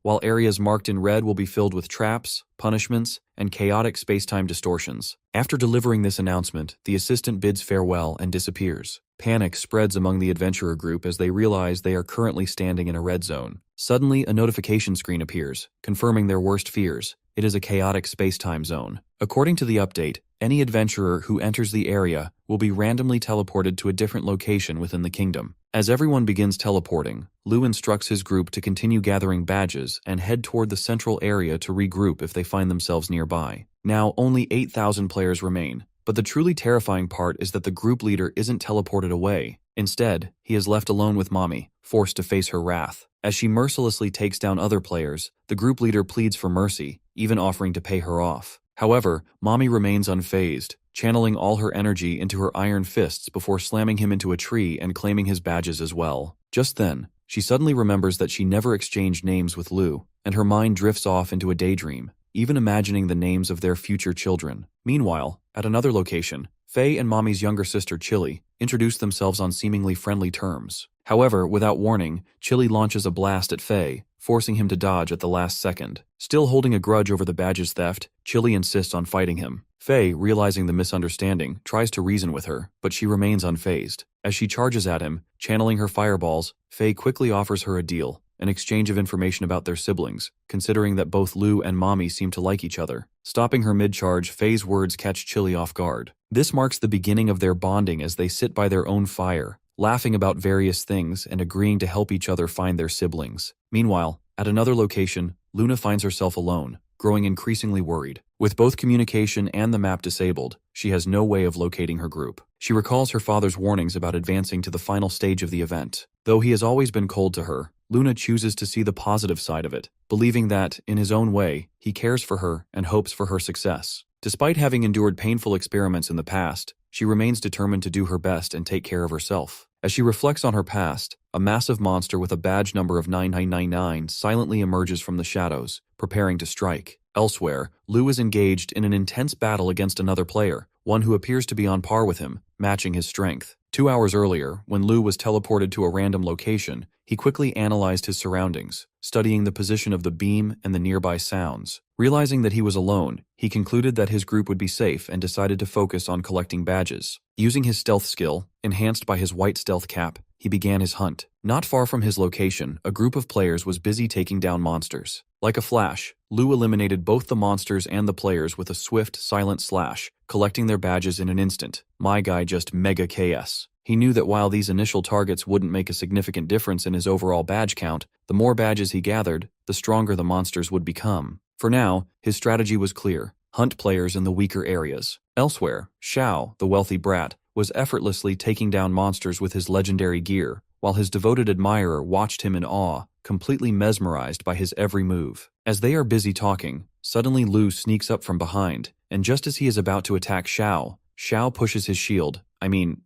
while areas marked in red will be filled with traps, punishments, and chaotic space-time distortions. After delivering this announcement, the assistant bids farewell and disappears. Panic spreads among the adventurer group as they realize they are currently standing in a red zone. Suddenly, a notification screen appears, confirming their worst fears. It is a chaotic space-time zone. According to the update, any adventurer who enters the area will be randomly teleported to a different location within the kingdom. As everyone begins teleporting, Lu instructs his group to continue gathering badges and head toward the central area to regroup if they find themselves nearby. Now, only 8,000 players remain, but the truly terrifying part is that the group leader isn't teleported away. Instead, he is left alone with Mommy, forced to face her wrath. As she mercilessly takes down other players, the group leader pleads for mercy, even offering to pay her off. However, Mommy remains unfazed, channeling all her energy into her iron fists before slamming him into a tree and claiming his badges as well. Just then, she suddenly remembers that she never exchanged names with Lu, and her mind drifts off into a daydream, even imagining the names of their future children. Meanwhile, at another location, Faye and Mommy's younger sister Chili introduce themselves on seemingly friendly terms. However, without warning, Chili launches a blast at Faye, forcing him to dodge at the last second. Still holding a grudge over the badge's theft, Chili insists on fighting him. Fei, realizing the misunderstanding, tries to reason with her, but she remains unfazed. As she charges at him, channeling her fireballs, Fei quickly offers her a deal, an exchange of information about their siblings, considering that both Lu and Mommy seem to like each other. Stopping her mid-charge, Fei's words catch Chili off guard. This marks the beginning of their bonding as they sit by their own fire, laughing about various things and agreeing to help each other find their siblings. Meanwhile, at another location, Luna finds herself alone, growing increasingly worried. With both communication and the map disabled, she has no way of locating her group. She recalls her father's warnings about advancing to the final stage of the event. Though he has always been cold to her, Luna chooses to see the positive side of it, believing that, in his own way, he cares for her and hopes for her success. Despite having endured painful experiments in the past, she remains determined to do her best and take care of herself. As she reflects on her past, a massive monster with a badge number of 9999 silently emerges from the shadows, preparing to strike. Elsewhere, Lu is engaged in an intense battle against another player, one who appears to be on par with him, matching his strength. 2 hours earlier, when Lu was teleported to a random location, he quickly analyzed his surroundings, studying the position of the beam and the nearby sounds. Realizing that he was alone, he concluded that his group would be safe and decided to focus on collecting badges. Using his stealth skill, enhanced by his white stealth cap, he began his hunt. Not far from his location, a group of players was busy taking down monsters. Like a flash, Lu eliminated both the monsters and the players with a swift, silent slash, collecting their badges in an instant. My guy just mega KS. He knew that while these initial targets wouldn't make a significant difference in his overall badge count, the more badges he gathered, the stronger the monsters would become. For now, his strategy was clear: hunt players in the weaker areas. Elsewhere, Xiao, the wealthy brat, was effortlessly taking down monsters with his legendary gear, while his devoted admirer watched him in awe, completely mesmerized by his every move. As they are busy talking, suddenly Lu sneaks up from behind, and just as he is about to attack Xiao, Xiao pushes his shield,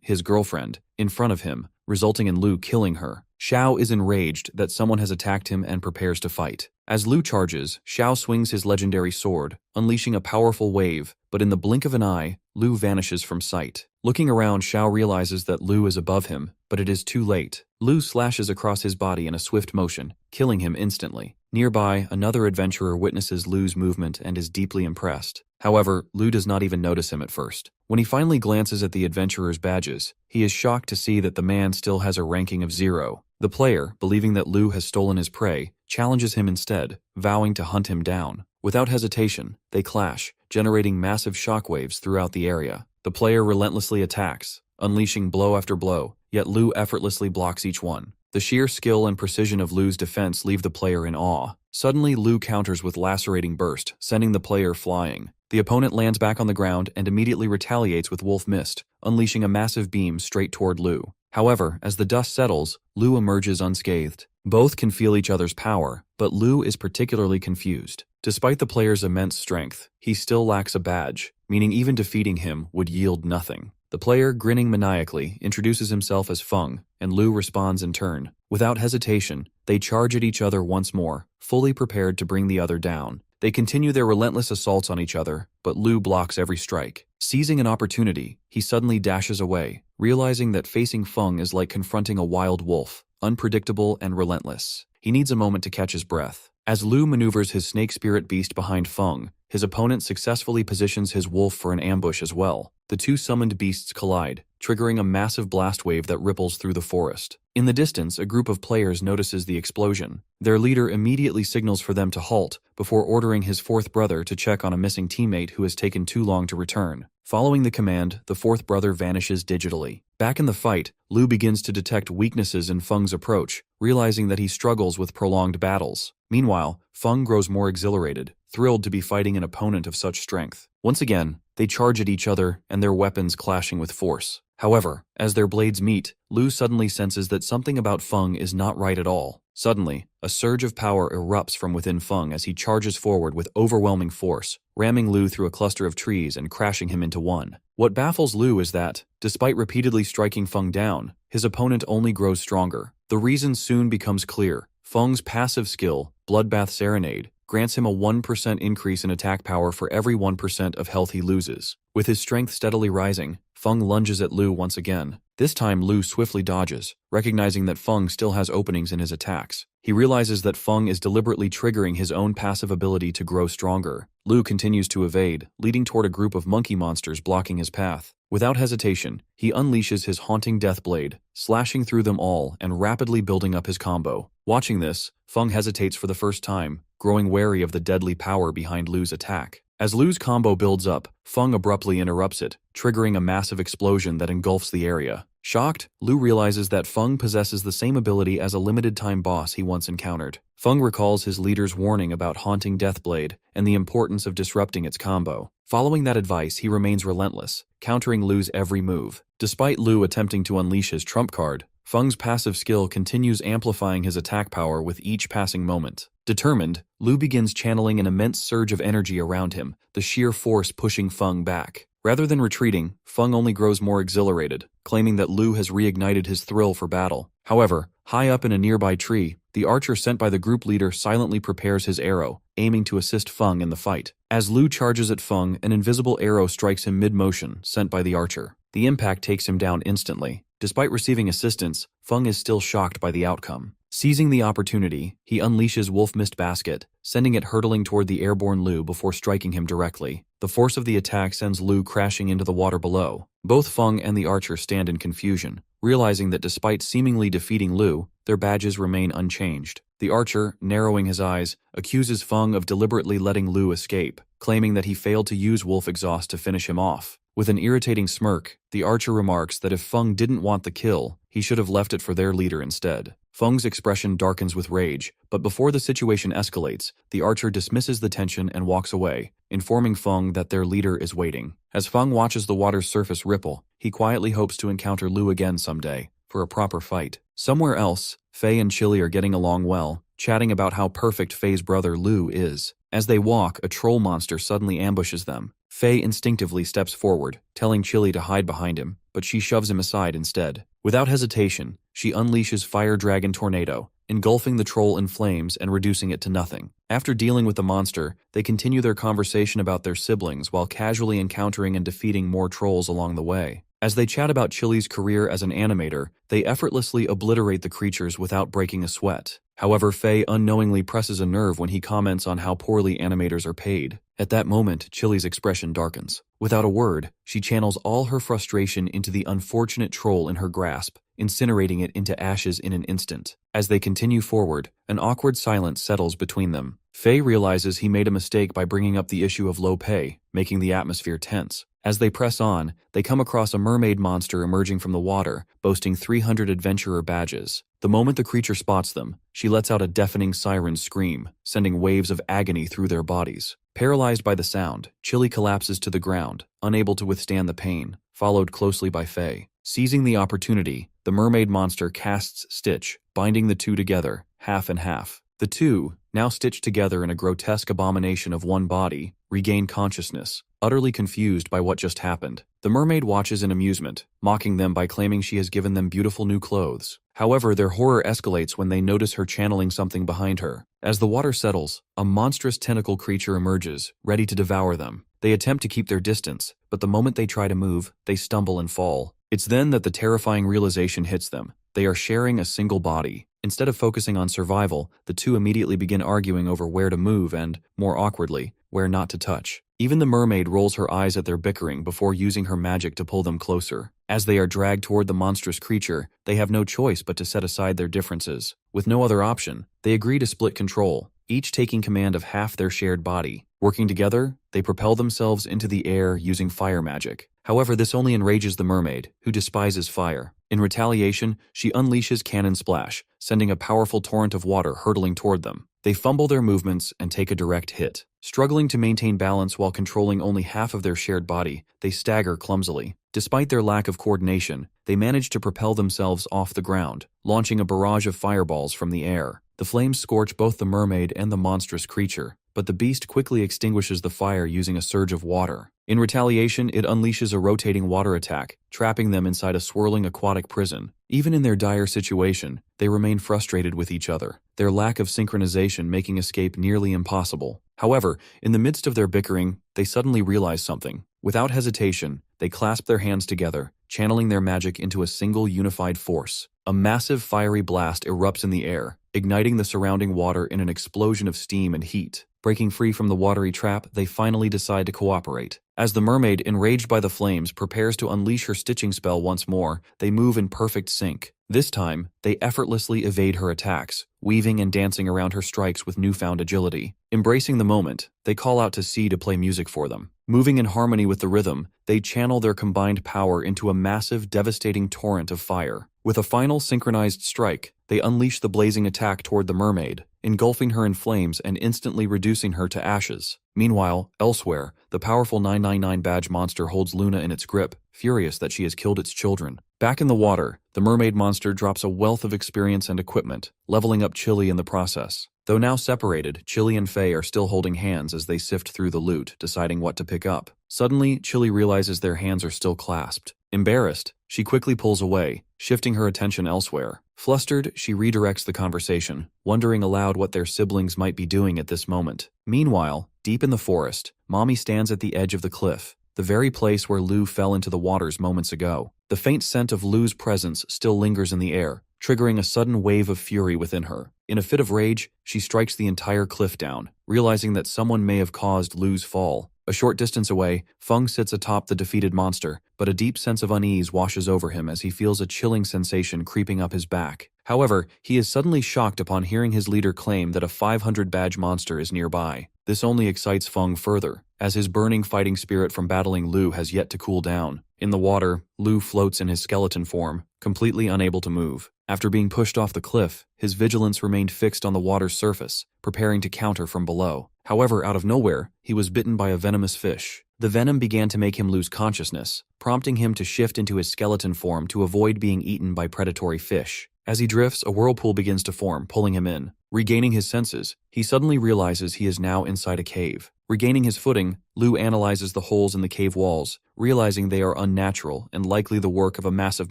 his girlfriend, in front of him, resulting in Lu killing her. Xiao is enraged that someone has attacked him and prepares to fight. As Lu charges, Xiao swings his legendary sword, unleashing a powerful wave, but in the blink of an eye, Lu vanishes from sight. Looking around, Xiao realizes that Lu is above him, but it is too late. Lu slashes across his body in a swift motion, killing him instantly. Nearby, another adventurer witnesses Lu's movement and is deeply impressed. However, Lu does not even notice him at first. When he finally glances at the adventurer's badges, he is shocked to see that the man still has a ranking of 0. The player, believing that Lu has stolen his prey, challenges him instead, vowing to hunt him down. Without hesitation, they clash, generating massive shockwaves throughout the area. The player relentlessly attacks, unleashing blow after blow, yet Lu effortlessly blocks each one. The sheer skill and precision of Lu's defense leave the player in awe. Suddenly, Lu counters with lacerating burst, sending the player flying. The opponent lands back on the ground and immediately retaliates with Wolf Mist, unleashing a massive beam straight toward Lu. However, as the dust settles, Lu emerges unscathed. Both can feel each other's power, but Lu is particularly confused. Despite the player's immense strength, he still lacks a badge, meaning even defeating him would yield nothing. The player, grinning maniacally, introduces himself as Feng, and Lu responds in turn. Without hesitation, they charge at each other once more, fully prepared to bring the other down. They continue their relentless assaults on each other, but Lu blocks every strike. Seizing an opportunity, he suddenly dashes away, realizing that facing Feng is like confronting a wild wolf, unpredictable and relentless. He needs a moment to catch his breath. As Lu maneuvers his snake spirit beast behind Feng, his opponent successfully positions his wolf for an ambush as well. The two summoned beasts collide, triggering a massive blast wave that ripples through the forest. In the distance, a group of players notices the explosion. Their leader immediately signals for them to halt, before ordering his fourth brother to check on a missing teammate who has taken too long to return. Following the command, the fourth brother vanishes digitally. Back in the fight, Lu begins to detect weaknesses in Feng's approach, realizing that he struggles with prolonged battles. Meanwhile, Feng grows more exhilarated, thrilled to be fighting an opponent of such strength. Once again, they charge at each other and their weapons clashing with force. However, as their blades meet, Lu suddenly senses that something about Feng is not right at all. Suddenly, a surge of power erupts from within Feng as he charges forward with overwhelming force, ramming Lu through a cluster of trees and crashing him into one. What baffles Lu is that, despite repeatedly striking Feng down, his opponent only grows stronger. The reason soon becomes clear. Feng's passive skill, Bloodbath Serenade, grants him a 1% increase in attack power for every 1% of health he loses. With his strength steadily rising, Feng lunges at Lu once again. This time Lu swiftly dodges, recognizing that Feng still has openings in his attacks. He realizes that Feng is deliberately triggering his own passive ability to grow stronger. Lu continues to evade, leading toward a group of monkey monsters blocking his path. Without hesitation, he unleashes his haunting death blade, slashing through them all and rapidly building up his combo. Watching this, Feng hesitates for the first time, growing wary of the deadly power behind Lu's attack. As Lu's combo builds up, Feng abruptly interrupts it, triggering a massive explosion that engulfs the area. Shocked, Lu realizes that Feng possesses the same ability as a limited-time boss he once encountered. Feng recalls his leader's warning about haunting Deathblade and the importance of disrupting its combo. Following that advice, he remains relentless, countering Lu's every move. Despite Lu attempting to unleash his trump card, Feng's passive skill continues amplifying his attack power with each passing moment. Determined, Lu begins channeling an immense surge of energy around him, the sheer force pushing Feng back. Rather than retreating, Feng only grows more exhilarated, claiming that Lu has reignited his thrill for battle. However, high up in a nearby tree, the archer sent by the group leader silently prepares his arrow, aiming to assist Feng in the fight. As Lu charges at Feng, an invisible arrow strikes him mid-motion, sent by the archer. The impact takes him down instantly. Despite receiving assistance, Feng is still shocked by the outcome. Seizing the opportunity, he unleashes Wolf Mist Basket, sending it hurtling toward the airborne Lu before striking him directly. The force of the attack sends Lu crashing into the water below. Both Feng and the archer stand in confusion, realizing that despite seemingly defeating Lu, their badges remain unchanged. The archer, narrowing his eyes, accuses Feng of deliberately letting Lu escape, claiming that he failed to use Wolf Exhaust to finish him off. With an irritating smirk, the archer remarks that if Feng didn't want the kill, he should have left it for their leader instead. Feng's expression darkens with rage, but before the situation escalates, the archer dismisses the tension and walks away, informing Feng that their leader is waiting. As Feng watches the water's surface ripple, he quietly hopes to encounter Lu again someday, for a proper fight. Somewhere else, Fei and Chili are getting along well, chatting about how perfect Fei's brother Lu is. As they walk, a troll monster suddenly ambushes them. Fei instinctively steps forward, telling Chili to hide behind him, but she shoves him aside instead. Without hesitation, she unleashes Fire Dragon Tornado, engulfing the troll in flames and reducing it to nothing. After dealing with the monster, they continue their conversation about their siblings while casually encountering and defeating more trolls along the way. As they chat about Chili's career as an animator, they effortlessly obliterate the creatures without breaking a sweat. However, Fei unknowingly presses a nerve when he comments on how poorly animators are paid. At that moment, Chili's expression darkens. Without a word, she channels all her frustration into the unfortunate troll in her grasp, incinerating it into ashes in an instant. As they continue forward, an awkward silence settles between them. Fei realizes he made a mistake by bringing up the issue of low pay, making the atmosphere tense. As they press on, they come across a mermaid monster emerging from the water, boasting 300 adventurer badges. The moment the creature spots them, she lets out a deafening siren scream, sending waves of agony through their bodies. Paralyzed by the sound, Chili collapses to the ground, unable to withstand the pain, followed closely by Fei. Seizing the opportunity, the mermaid monster casts Stitch, binding the two together, half and half. The two, now stitched together in a grotesque abomination of one body, regain consciousness, utterly confused by what just happened. The mermaid watches in amusement, mocking them by claiming she has given them beautiful new clothes. However, their horror escalates when they notice her channeling something behind her. As the water settles, a monstrous tentacle creature emerges, ready to devour them. They attempt to keep their distance, but the moment they try to move, they stumble and fall. It's then that the terrifying realization hits them. They are sharing a single body. Instead of focusing on survival, the two immediately begin arguing over where to move and, more awkwardly, where not to touch. Even the mermaid rolls her eyes at their bickering before using her magic to pull them closer. As they are dragged toward the monstrous creature, they have no choice but to set aside their differences. With no other option, they agree to split control, each taking command of half their shared body. Working together, they propel themselves into the air using fire magic. However, this only enrages the mermaid, who despises fire. In retaliation, she unleashes Cannon Splash, sending a powerful torrent of water hurtling toward them. They fumble their movements and take a direct hit. Struggling to maintain balance while controlling only half of their shared body, they stagger clumsily. Despite their lack of coordination, they manage to propel themselves off the ground, launching a barrage of fireballs from the air. The flames scorch both the mermaid and the monstrous creature, but the beast quickly extinguishes the fire using a surge of water. In retaliation, it unleashes a rotating water attack, trapping them inside a swirling aquatic prison. Even in their dire situation, they remain frustrated with each other, their lack of synchronization making escape nearly impossible. However, in the midst of their bickering, they suddenly realize something. Without hesitation, they clasp their hands together, channeling their magic into a single unified force. A massive fiery blast erupts in the air, igniting the surrounding water in an explosion of steam and heat. Breaking free from the watery trap, they finally decide to cooperate. As the mermaid, enraged by the flames, prepares to unleash her stitching spell once more, they move in perfect sync. This time, they effortlessly evade her attacks, weaving and dancing around her strikes with newfound agility. Embracing the moment, they call out to sea to play music for them. Moving in harmony with the rhythm, they channel their combined power into a massive, devastating torrent of fire. With a final synchronized strike, they unleash the blazing attack toward the mermaid, engulfing her in flames and instantly reducing her to ashes. Meanwhile, elsewhere, the powerful 999 badge monster holds Luna in its grip, furious that she has killed its children. Back in the water, the mermaid monster drops a wealth of experience and equipment, leveling up Chili in the process. Though now separated, Chili and Faye are still holding hands as they sift through the loot, deciding what to pick up. Suddenly, Chili realizes their hands are still clasped. Embarrassed, she quickly pulls away, shifting her attention elsewhere. Flustered, she redirects the conversation, wondering aloud what their siblings might be doing at this moment. Meanwhile, deep in the forest, Mommy stands at the edge of the cliff, the very place where Lou fell into the waters moments ago. The faint scent of Lou's presence still lingers in the air, triggering a sudden wave of fury within her. In a fit of rage, she strikes the entire cliff down, realizing that someone may have caused Lou's fall. A short distance away, Feng sits atop the defeated monster, but a deep sense of unease washes over him as he feels a chilling sensation creeping up his back. However, he is suddenly shocked upon hearing his leader claim that a 500-badge monster is nearby. This only excites Feng further, as his burning fighting spirit from battling Lou has yet to cool down. In the water, Lou floats in his skeleton form, completely unable to move. After being pushed off the cliff, his vigilance remained fixed on the water's surface, preparing to counter from below. However, out of nowhere, he was bitten by a venomous fish. The venom began to make him lose consciousness, prompting him to shift into his skeleton form to avoid being eaten by predatory fish. As he drifts, a whirlpool begins to form, pulling him in. Regaining his senses, he suddenly realizes he is now inside a cave. Regaining his footing, Lou analyzes the holes in the cave walls, realizing they are unnatural and likely the work of a massive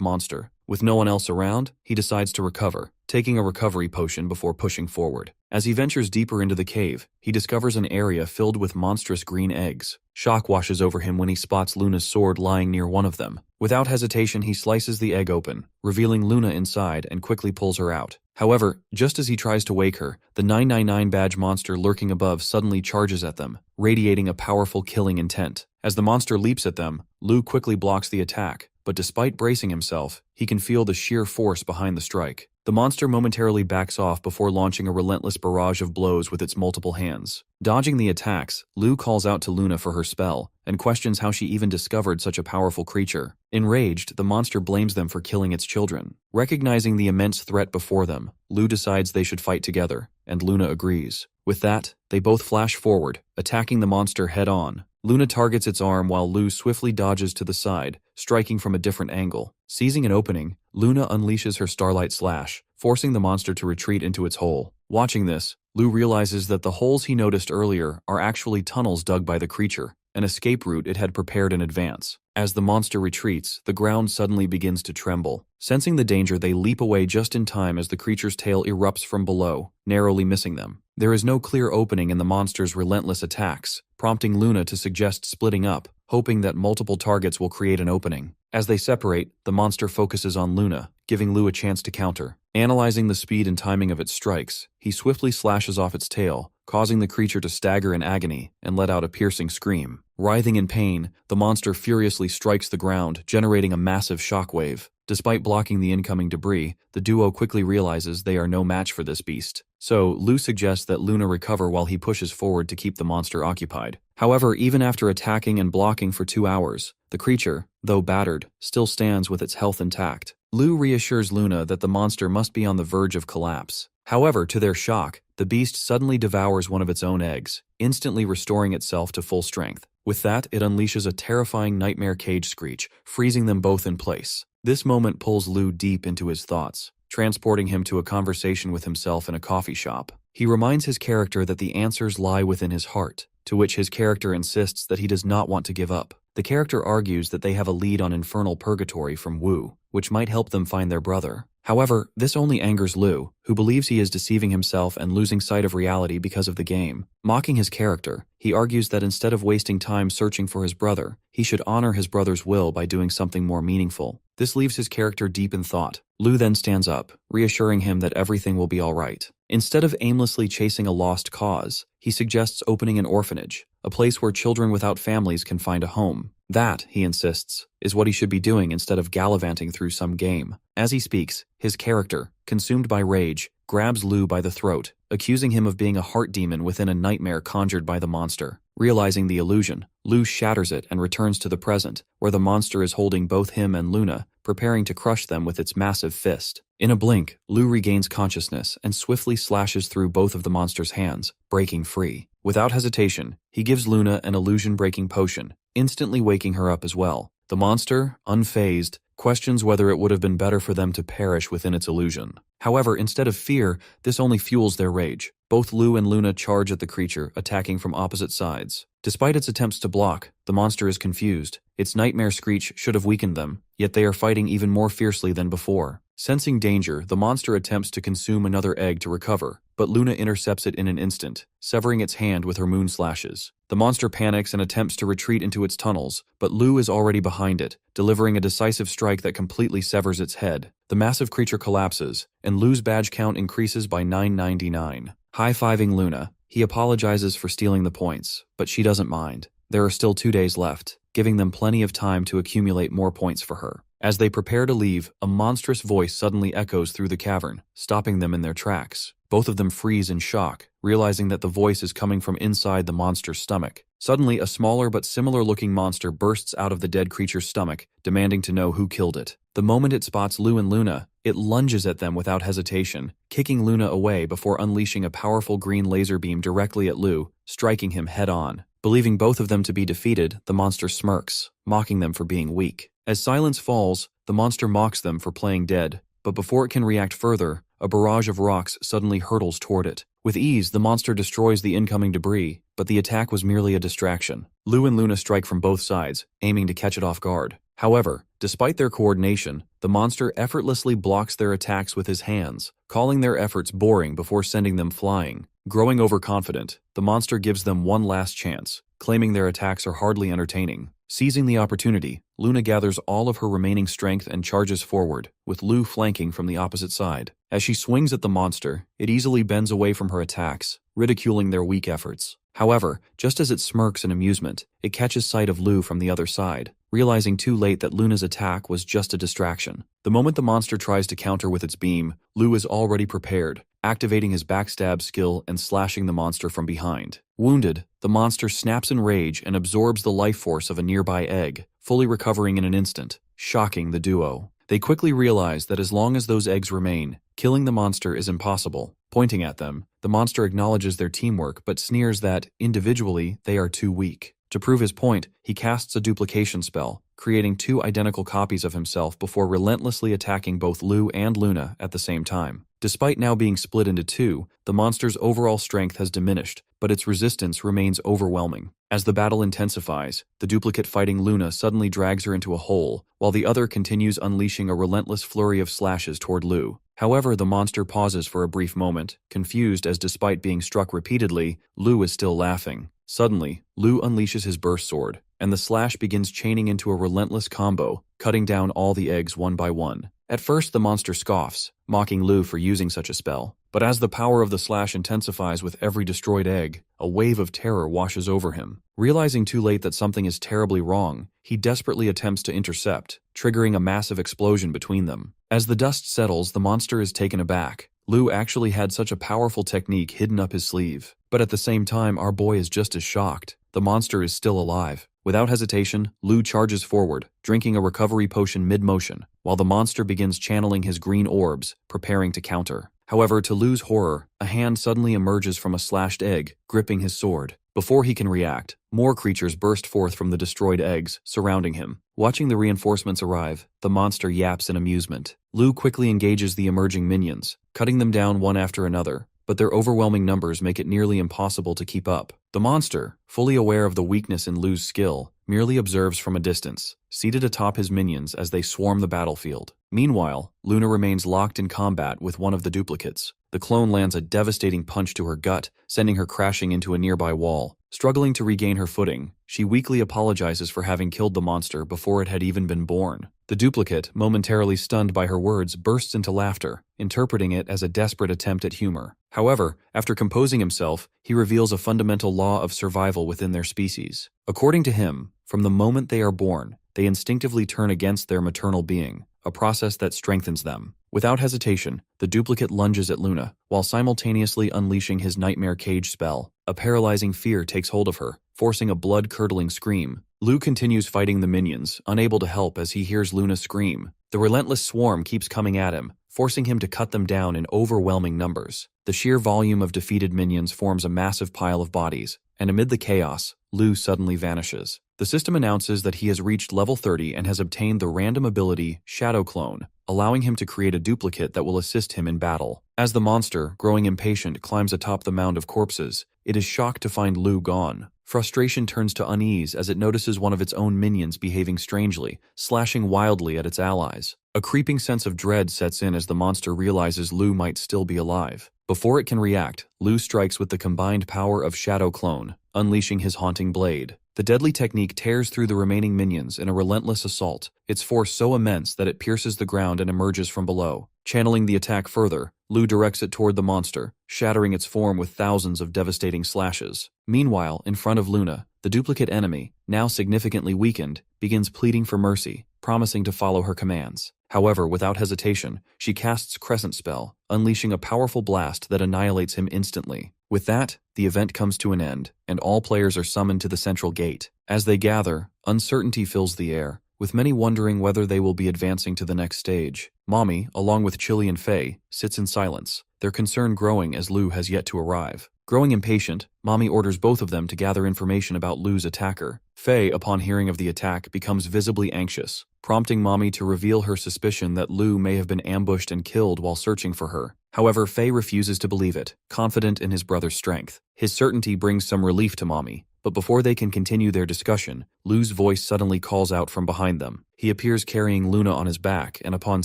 monster. With no one else around, he decides to recover, taking a recovery potion before pushing forward. As he ventures deeper into the cave, he discovers an area filled with monstrous green eggs. Shock washes over him when he spots Luna's sword lying near one of them. Without hesitation, he slices the egg open, revealing Luna inside and quickly pulls her out. However, just as he tries to wake her, the 999 badge monster lurking above suddenly charges at them, radiating a powerful killing intent. As the monster leaps at them, Lou quickly blocks the attack, but despite bracing himself, he can feel the sheer force behind the strike. The monster momentarily backs off before launching a relentless barrage of blows with its multiple hands. Dodging the attacks, Lou calls out to Luna for her spell, and questions how she even discovered such a powerful creature. Enraged, the monster blames them for killing its children. Recognizing the immense threat before them, Lou decides they should fight together, and Luna agrees. With that, they both flash forward, attacking the monster head-on. Luna targets its arm while Lou swiftly dodges to the side, striking from a different angle. Seizing an opening, Luna unleashes her Starlight Slash, forcing the monster to retreat into its hole. Watching this, Lou realizes that the holes he noticed earlier are actually tunnels dug by the creature, an escape route it had prepared in advance. As the monster retreats, the ground suddenly begins to tremble. Sensing the danger, they leap away just in time as the creature's tail erupts from below, narrowly missing them. There is no clear opening in the monster's relentless attacks, prompting Luna to suggest splitting up, hoping that multiple targets will create an opening. As they separate, the monster focuses on Luna, giving Lou a chance to counter. Analyzing the speed and timing of its strikes, he swiftly slashes off its tail, causing the creature to stagger in agony and let out a piercing scream. Writhing in pain, the monster furiously strikes the ground, generating a massive shockwave. Despite blocking the incoming debris, the duo quickly realizes they are no match for this beast. So, Lou suggests that Luna recover while he pushes forward to keep the monster occupied. However, even after attacking and blocking for 2 hours, the creature, though battered, still stands with its health intact. Lou reassures Luna that the monster must be on the verge of collapse. However, to their shock, the beast suddenly devours one of its own eggs, instantly restoring itself to full strength. With that, it unleashes a terrifying nightmare cage screech, freezing them both in place. This moment pulls Lou deep into his thoughts, transporting him to a conversation with himself in a coffee shop. He reminds his character that the answers lie within his heart, to which his character insists that he does not want to give up. The character argues that they have a lead on infernal purgatory from Wu, which might help them find their brother. However, this only angers Lu, who believes he is deceiving himself and losing sight of reality because of the game. Mocking his character, he argues that instead of wasting time searching for his brother, he should honor his brother's will by doing something more meaningful. This leaves his character deep in thought. Lu then stands up, reassuring him that everything will be alright. Instead of aimlessly chasing a lost cause, he suggests opening an orphanage, a place where children without families can find a home. That, he insists, is what he should be doing instead of gallivanting through some game. As he speaks, his character, consumed by rage, grabs Lu by the throat, accusing him of being a heart demon within a nightmare conjured by the monster. Realizing the illusion, Lu shatters it and returns to the present, where the monster is holding both him and Luna, preparing to crush them with its massive fist. In a blink, Lu regains consciousness and swiftly slashes through both of the monster's hands, breaking free. Without hesitation, he gives Luna an illusion-breaking potion, instantly waking her up as well. The monster, unfazed, questions whether it would have been better for them to perish within its illusion. However, instead of fear, this only fuels their rage. Both Lu and Luna charge at the creature, attacking from opposite sides. Despite its attempts to block, the monster is confused. Its nightmare screech should have weakened them, yet they are fighting even more fiercely than before. Sensing danger, the monster attempts to consume another egg to recover, but Luna intercepts it in an instant, severing its hand with her moon slashes. The monster panics and attempts to retreat into its tunnels, but Lu is already behind it, delivering a decisive strike that completely severs its head. The massive creature collapses, and Lu's badge count increases by 999. High-fiving Luna, he apologizes for stealing the points, but she doesn't mind. There are still 2 days left, giving them plenty of time to accumulate more points for her. As they prepare to leave, a monstrous voice suddenly echoes through the cavern, stopping them in their tracks. Both of them freeze in shock, realizing that the voice is coming from inside the monster's stomach. Suddenly, a smaller but similar-looking monster bursts out of the dead creature's stomach, demanding to know who killed it. The moment it spots Lu and Luna, it lunges at them without hesitation, kicking Luna away before unleashing a powerful green laser beam directly at Lu, striking him head-on. Believing both of them to be defeated, the monster smirks, mocking them for being weak. As silence falls, the monster mocks them for playing dead, but before it can react further, a barrage of rocks suddenly hurtles toward it. With ease, the monster destroys the incoming debris, but the attack was merely a distraction. Lu and Luna strike from both sides, aiming to catch it off guard. However, despite their coordination, the monster effortlessly blocks their attacks with his hands, calling their efforts boring before sending them flying. Growing overconfident, the monster gives them one last chance, claiming their attacks are hardly entertaining. Seizing the opportunity, Luna gathers all of her remaining strength and charges forward, with Lu flanking from the opposite side. As she swings at the monster, it easily bends away from her attacks, ridiculing their weak efforts. However, just as it smirks in amusement, it catches sight of Lu from the other side, realizing too late that Luna's attack was just a distraction. The moment the monster tries to counter with its beam, Lu is already prepared, activating his backstab skill and slashing the monster from behind. Wounded, the monster snaps in rage and absorbs the life force of a nearby egg, fully recovering in an instant, shocking the duo. They quickly realize that as long as those eggs remain, killing the monster is impossible. Pointing at them, the monster acknowledges their teamwork but sneers that, individually, they are too weak. To prove his point, he casts a duplication spell, creating 2 identical copies of himself before relentlessly attacking both Lu and Luna at the same time. Despite now being split into 2, the monster's overall strength has diminished, but its resistance remains overwhelming. As the battle intensifies, the duplicate fighting Luna suddenly drags her into a hole, while the other continues unleashing a relentless flurry of slashes toward Lu. However, the monster pauses for a brief moment, confused as despite being struck repeatedly, Lu is still laughing. Suddenly, Lu unleashes his burst sword, and the slash begins chaining into a relentless combo, cutting down all the eggs one by one. At first, the monster scoffs, mocking Lu for using such a spell. But as the power of the slash intensifies with every destroyed egg, a wave of terror washes over him. Realizing too late that something is terribly wrong, he desperately attempts to intercept, triggering a massive explosion between them. As the dust settles, the monster is taken aback. Lu actually had such a powerful technique hidden up his sleeve. But at the same time, our boy is just as shocked. The monster is still alive. Without hesitation, Lu charges forward, drinking a recovery potion mid-motion, while the monster begins channeling his green orbs, preparing to counter. However, to Lu's horror, a hand suddenly emerges from a slashed egg, gripping his sword. Before he can react, more creatures burst forth from the destroyed eggs, surrounding him. Watching the reinforcements arrive, the monster yaps in amusement. Lu quickly engages the emerging minions, cutting them down one after another, but their overwhelming numbers make it nearly impossible to keep up. The monster, fully aware of the weakness in Lu's skill, merely observes from a distance, seated atop his minions as they swarm the battlefield. Meanwhile, Luna remains locked in combat with one of the duplicates. The clone lands a devastating punch to her gut, sending her crashing into a nearby wall. Struggling to regain her footing, she weakly apologizes for having killed the monster before it had even been born. The duplicate, momentarily stunned by her words, bursts into laughter, interpreting it as a desperate attempt at humor. However, after composing himself, he reveals a fundamental law of survival within their species. According to him, from the moment they are born, they instinctively turn against their maternal being, a process that strengthens them. Without hesitation, the duplicate lunges at Luna, while simultaneously unleashing his nightmare cage spell. A paralyzing fear takes hold of her, forcing a blood-curdling scream. Lu continues fighting the minions, unable to help as he hears Luna scream. The relentless swarm keeps coming at him, forcing him to cut them down in overwhelming numbers. The sheer volume of defeated minions forms a massive pile of bodies, and amid the chaos, Lu suddenly vanishes. The system announces that he has reached level 30 and has obtained the random ability Shadow Clone, allowing him to create a duplicate that will assist him in battle. As the monster, growing impatient, climbs atop the mound of corpses, it is shocked to find Lu gone. Frustration turns to unease as it notices one of its own minions behaving strangely, slashing wildly at its allies. A creeping sense of dread sets in as the monster realizes Lu might still be alive. Before it can react, Lu strikes with the combined power of Shadow Clone, unleashing his haunting blade. The deadly technique tears through the remaining minions in a relentless assault, its force so immense that it pierces the ground and emerges from below. Channeling the attack further, Lu directs it toward the monster, shattering its form with thousands of devastating slashes. Meanwhile, in front of Luna, the duplicate enemy, now significantly weakened, begins pleading for mercy, promising to follow her commands. However, without hesitation, she casts Crescent Spell, unleashing a powerful blast that annihilates him instantly. With that, the event comes to an end, and all players are summoned to the central gate. As they gather, uncertainty fills the air, with many wondering whether they will be advancing to the next stage. Mommy, along with Chili and Faye, sits in silence, their concern growing as Lu has yet to arrive. Growing impatient, Mommy orders both of them to gather information about Lu's attacker. Faye, upon hearing of the attack, becomes visibly anxious, prompting Mommy to reveal her suspicion that Lu may have been ambushed and killed while searching for her. However, Faye refuses to believe it, confident in his brother's strength. His certainty brings some relief to Mommy, but before they can continue their discussion, Lu's voice suddenly calls out from behind them. He appears carrying Luna on his back, and upon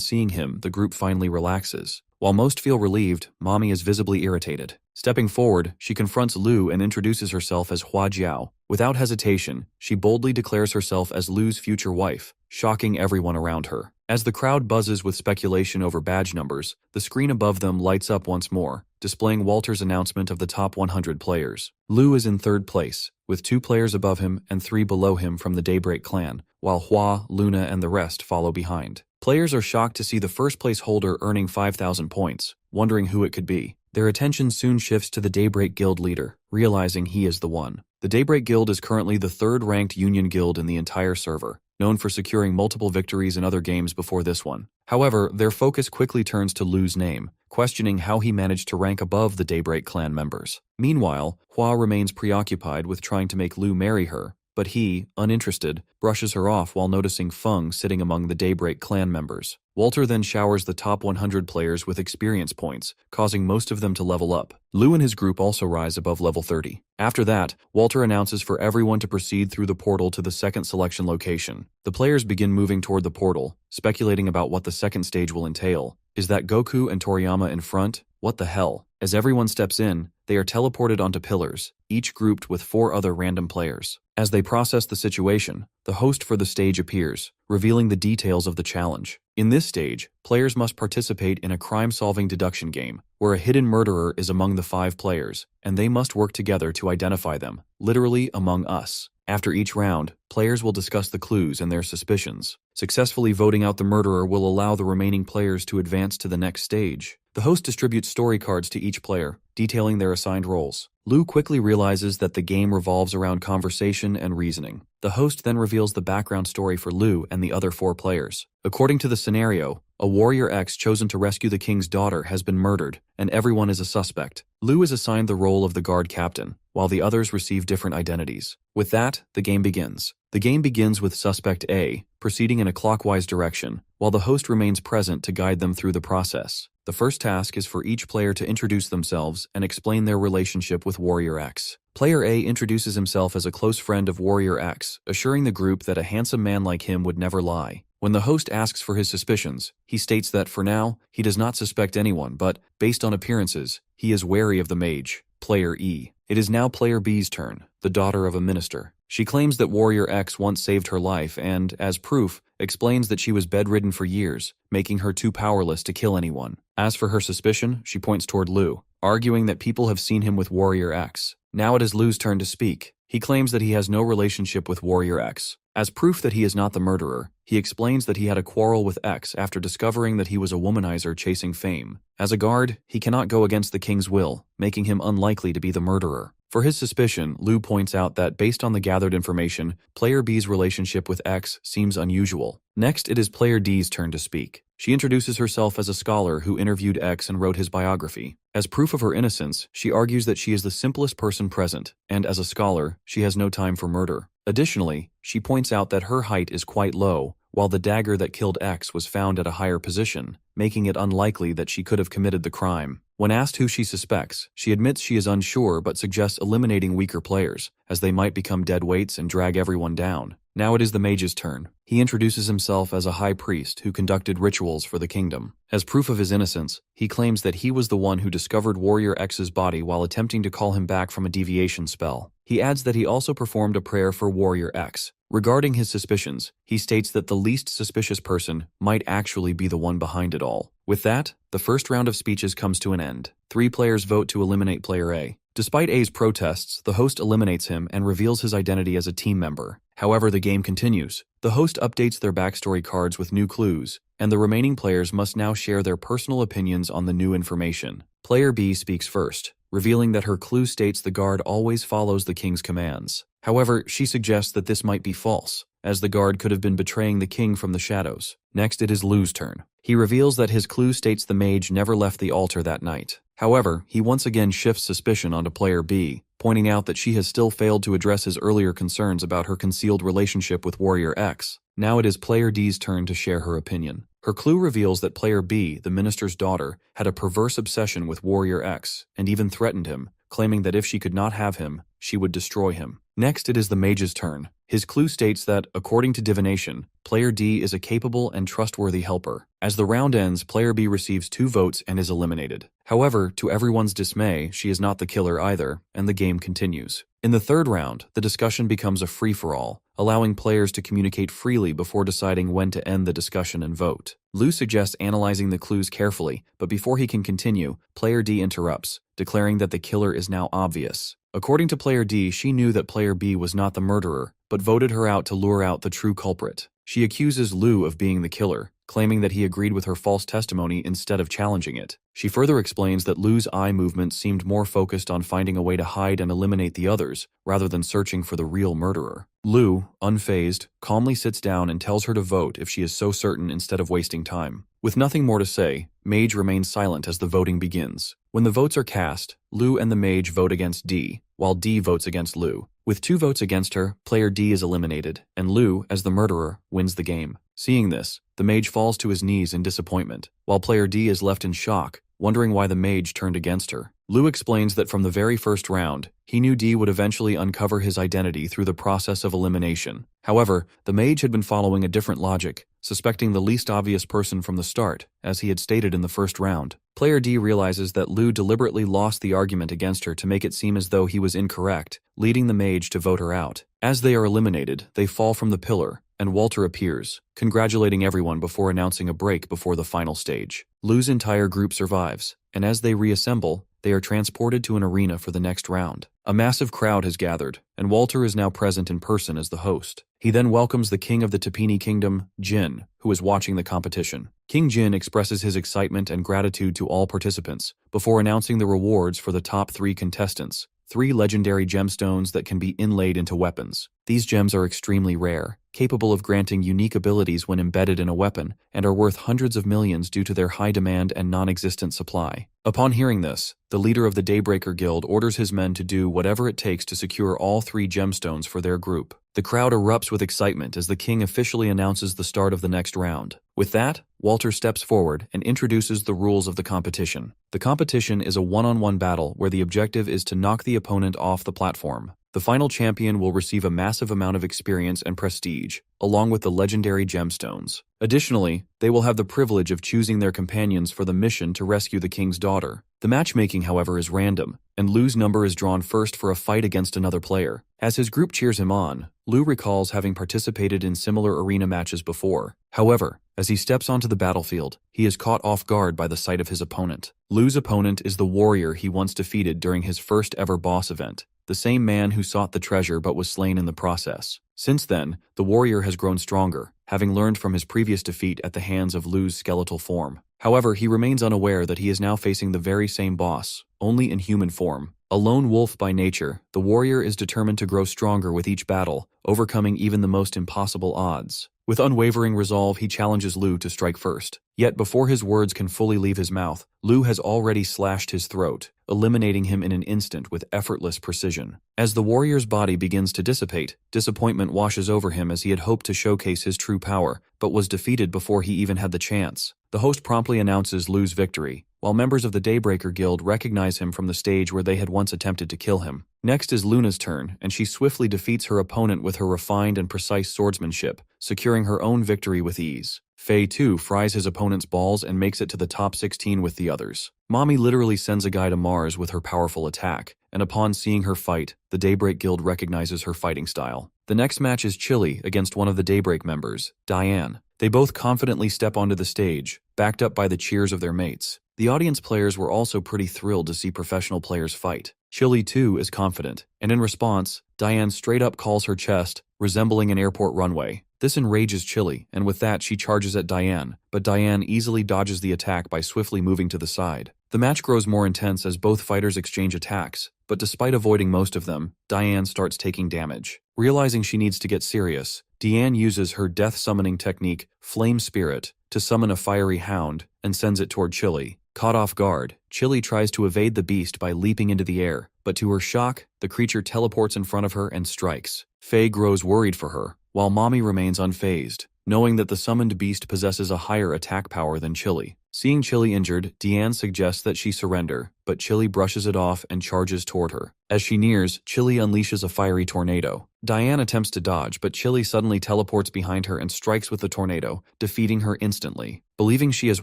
seeing him, the group finally relaxes. While most feel relieved, Mommy is visibly irritated. Stepping forward, she confronts Lu and introduces herself as Hua Jiao. Without hesitation, she boldly declares herself as Lu's future wife, shocking everyone around her. As the crowd buzzes with speculation over badge numbers, the screen above them lights up once more, displaying Walter's announcement of the top 100 players. Lu is in third place, with 2 players above him and 3 below him from the Daybreak clan, while Hua, Luna, and the rest follow behind. Players are shocked to see the first place holder earning 5,000 points, wondering who it could be. Their attention soon shifts to the Daybreak Guild leader, realizing he is the one. The Daybreak Guild is currently the 3rd-ranked union guild in the entire server, known for securing multiple victories in other games before this one. However, their focus quickly turns to Lu's name, questioning how he managed to rank above the Daybreak clan members. Meanwhile, Hua remains preoccupied with trying to make Lu marry her, but he, uninterested, brushes her off while noticing Feng sitting among the Daybreak clan members. Walter then showers the top 100 players with experience points, causing most of them to level up. Lu and his group also rise above level 30. After that, Walter announces for everyone to proceed through the portal to the second selection location. The players begin moving toward the portal, speculating about what the second stage will entail. Is that Goku and Toriyama in front? What the hell? As everyone steps in, they are teleported onto pillars, each grouped with 4 other random players. As they process the situation, the host for the stage appears, revealing the details of the challenge. In this stage, players must participate in a crime-solving deduction game, where a hidden murderer is among the 5 players, and they must work together to identify them, literally Among Us. After each round, players will discuss the clues and their suspicions. Successfully voting out the murderer will allow the remaining players to advance to the next stage. The host distributes story cards to each player, detailing their assigned roles. Lu quickly realizes that the game revolves around conversation and reasoning. The host then reveals the background story for Lu and the other 4 players. According to the scenario, a Warrior X chosen to rescue the king's daughter has been murdered, and everyone is a suspect. Lu is assigned the role of the guard captain, while the others receive different identities. With that, the game begins. The game begins with Suspect A, proceeding in a clockwise direction, while the host remains present to guide them through the process. The first task is for each player to introduce themselves and explain their relationship with Warrior X. Player A introduces himself as a close friend of Warrior X, assuring the group that a handsome man like him would never lie. When the host asks for his suspicions, he states that for now, he does not suspect anyone, but, based on appearances, he is wary of the mage, Player E. It is now Player B's turn, the daughter of a minister. She claims that Warrior X once saved her life and, as proof, explains that she was bedridden for years, making her too powerless to kill anyone. As for her suspicion, she points toward Lu, arguing that people have seen him with Warrior X. Now it is Lu's turn to speak. He claims that he has no relationship with Warrior X. As proof that he is not the murderer, he explains that he had a quarrel with X after discovering that he was a womanizer chasing fame. As a guard, he cannot go against the king's will, making him unlikely to be the murderer. For his suspicion, Lu points out that based on the gathered information, Player B's relationship with X seems unusual. Next, it is Player D's turn to speak. She introduces herself as a scholar who interviewed X and wrote his biography. As proof of her innocence, she argues that she is the simplest person present, and as a scholar, she has no time for murder. Additionally, she points out that her height is quite low, while the dagger that killed X was found at a higher position, making it unlikely that she could have committed the crime. When asked who she suspects, she admits she is unsure but suggests eliminating weaker players, as they might become dead weights and drag everyone down. Now it is the mage's turn. He introduces himself as a high priest who conducted rituals for the kingdom. As proof of his innocence, he claims that he was the one who discovered Warrior X's body while attempting to call him back from a deviation spell. He adds that he also performed a prayer for Warrior X. Regarding his suspicions, he states that the least suspicious person might actually be the one behind it all. With that, the first round of speeches comes to an end. 3 players vote to eliminate Player A. Despite A's protests, the host eliminates him and reveals his identity as a team member. However, the game continues. The host updates their backstory cards with new clues, and the remaining players must now share their personal opinions on the new information. Player B speaks first, revealing that her clue states the guard always follows the king's commands. However, she suggests that this might be false, as the guard could have been betraying the king from the shadows. Next, it is Lu's turn. He reveals that his clue states the mage never left the altar that night. However, he once again shifts suspicion onto Player B, pointing out that she has still failed to address his earlier concerns about her concealed relationship with Warrior X. Now it is Player D's turn to share her opinion. Her clue reveals that Player B, the minister's daughter, had a perverse obsession with Warrior X and even threatened him, claiming that if she could not have him, she would destroy him. Next, it is the mage's turn. His clue states that, according to divination, Player D is a capable and trustworthy helper. As the round ends, Player B receives 2 votes and is eliminated. However, to everyone's dismay, she is not the killer either, and the game continues. In the third round, the discussion becomes a free-for-all, allowing players to communicate freely before deciding when to end the discussion and vote. Lu suggests analyzing the clues carefully, but before he can continue, Player D interrupts, declaring that the killer is now obvious. According to Player D, she knew that Player B was not the murderer, but voted her out to lure out the true culprit. She accuses Lu of being the killer, claiming that he agreed with her false testimony instead of challenging it. She further explains that Lu's eye movement seemed more focused on finding a way to hide and eliminate the others, rather than searching for the real murderer. Lu, unfazed, calmly sits down and tells her to vote if she is so certain instead of wasting time. With nothing more to say, Mage remains silent as the voting begins. When the votes are cast, Lu and the Mage vote against D, while D votes against Lu. With 2 votes against her, Player D is eliminated, and Lu, as the murderer, wins the game. Seeing this, the Mage falls to his knees in disappointment, while Player D is left in shock, wondering why the Mage turned against her. Lu explains that from the very first round, he knew D would eventually uncover his identity through the process of elimination. However, the Mage had been following a different logic, suspecting the least obvious person from the start, as he had stated in the first round. Player D realizes that Lu deliberately lost the argument against her to make it seem as though he was incorrect, leading the Mage to vote her out. As they are eliminated, they fall from the pillar, and Walter appears, congratulating everyone before announcing a break before the final stage. Lu's entire group survives, and as they reassemble, they are transported to an arena for the next round. A massive crowd has gathered, and Walter is now present in person as the host. He then welcomes the king of the Tapini Kingdom, Jin, who is watching the competition. King Jin expresses his excitement and gratitude to all participants, before announcing the rewards for the top 3 contestants. 3 legendary gemstones that can be inlaid into weapons. These gems are extremely rare, capable of granting unique abilities when embedded in a weapon, and are worth hundreds of millions due to their high demand and non-existent supply. Upon hearing this, the leader of the Daybreaker Guild orders his men to do whatever it takes to secure all 3 gemstones for their group. The crowd erupts with excitement as the king officially announces the start of the next round. With that, Walter steps forward and introduces the rules of the competition. The competition is a one-on-one battle where the objective is to knock the opponent off the platform. The final champion will receive a massive amount of experience and prestige, along with the legendary gemstones. Additionally, they will have the privilege of choosing their companions for the mission to rescue the king's daughter. The matchmaking, however, is random, and Lu's number is drawn first for a fight against another player. As his group cheers him on, Lu recalls having participated in similar arena matches before. However, as he steps onto the battlefield, he is caught off guard by the sight of his opponent. Lu's opponent is the warrior he once defeated during his first ever boss event, the same man who sought the treasure but was slain in the process. Since then, the warrior has grown stronger, having learned from his previous defeat at the hands of Lu's skeletal form. However, he remains unaware that he is now facing the very same boss, only in human form. A lone wolf by nature, the warrior is determined to grow stronger with each battle, overcoming even the most impossible odds. With unwavering resolve, he challenges Lu to strike first. Yet before his words can fully leave his mouth, Lu has already slashed his throat, eliminating him in an instant with effortless precision. As the warrior's body begins to dissipate, disappointment washes over him as he had hoped to showcase his true power, but was defeated before he even had the chance. The host promptly announces Lu's victory, while members of the Daybreaker Guild recognize him from the stage where they had once attempted to kill him. Next is Luna's turn, and she swiftly defeats her opponent with her refined and precise swordsmanship, securing her own victory with ease. Faye too fries his opponent's balls and makes it to the top 16 with the others. Mommy literally sends a guy to Mars with her powerful attack, and upon seeing her fight, the Daybreak Guild recognizes her fighting style. The next match is Chili against one of the Daybreak members, Diane. They both confidently step onto the stage, backed up by the cheers of their mates. The audience players were also pretty thrilled to see professional players fight. Chili too is confident, and in response, Diane straight up calls her chest, resembling an airport runway. This enrages Chili, and with that she charges at Diane, but Diane easily dodges the attack by swiftly moving to the side. The match grows more intense as both fighters exchange attacks, but despite avoiding most of them, Diane starts taking damage. Realizing she needs to get serious, Diane uses her death-summoning technique, Flame Spirit, to summon a fiery hound, and sends it toward Chili. Caught off guard, Chili tries to evade the beast by leaping into the air, but to her shock, the creature teleports in front of her and strikes. Faye grows worried for her, while Mommy remains unfazed, knowing that the summoned beast possesses a higher attack power than Chili. Seeing Chili injured, Diane suggests that she surrender, but Chili brushes it off and charges toward her. As she nears, Chili unleashes a fiery tornado. Diane attempts to dodge, but Chili suddenly teleports behind her and strikes with the tornado, defeating her instantly. Believing she has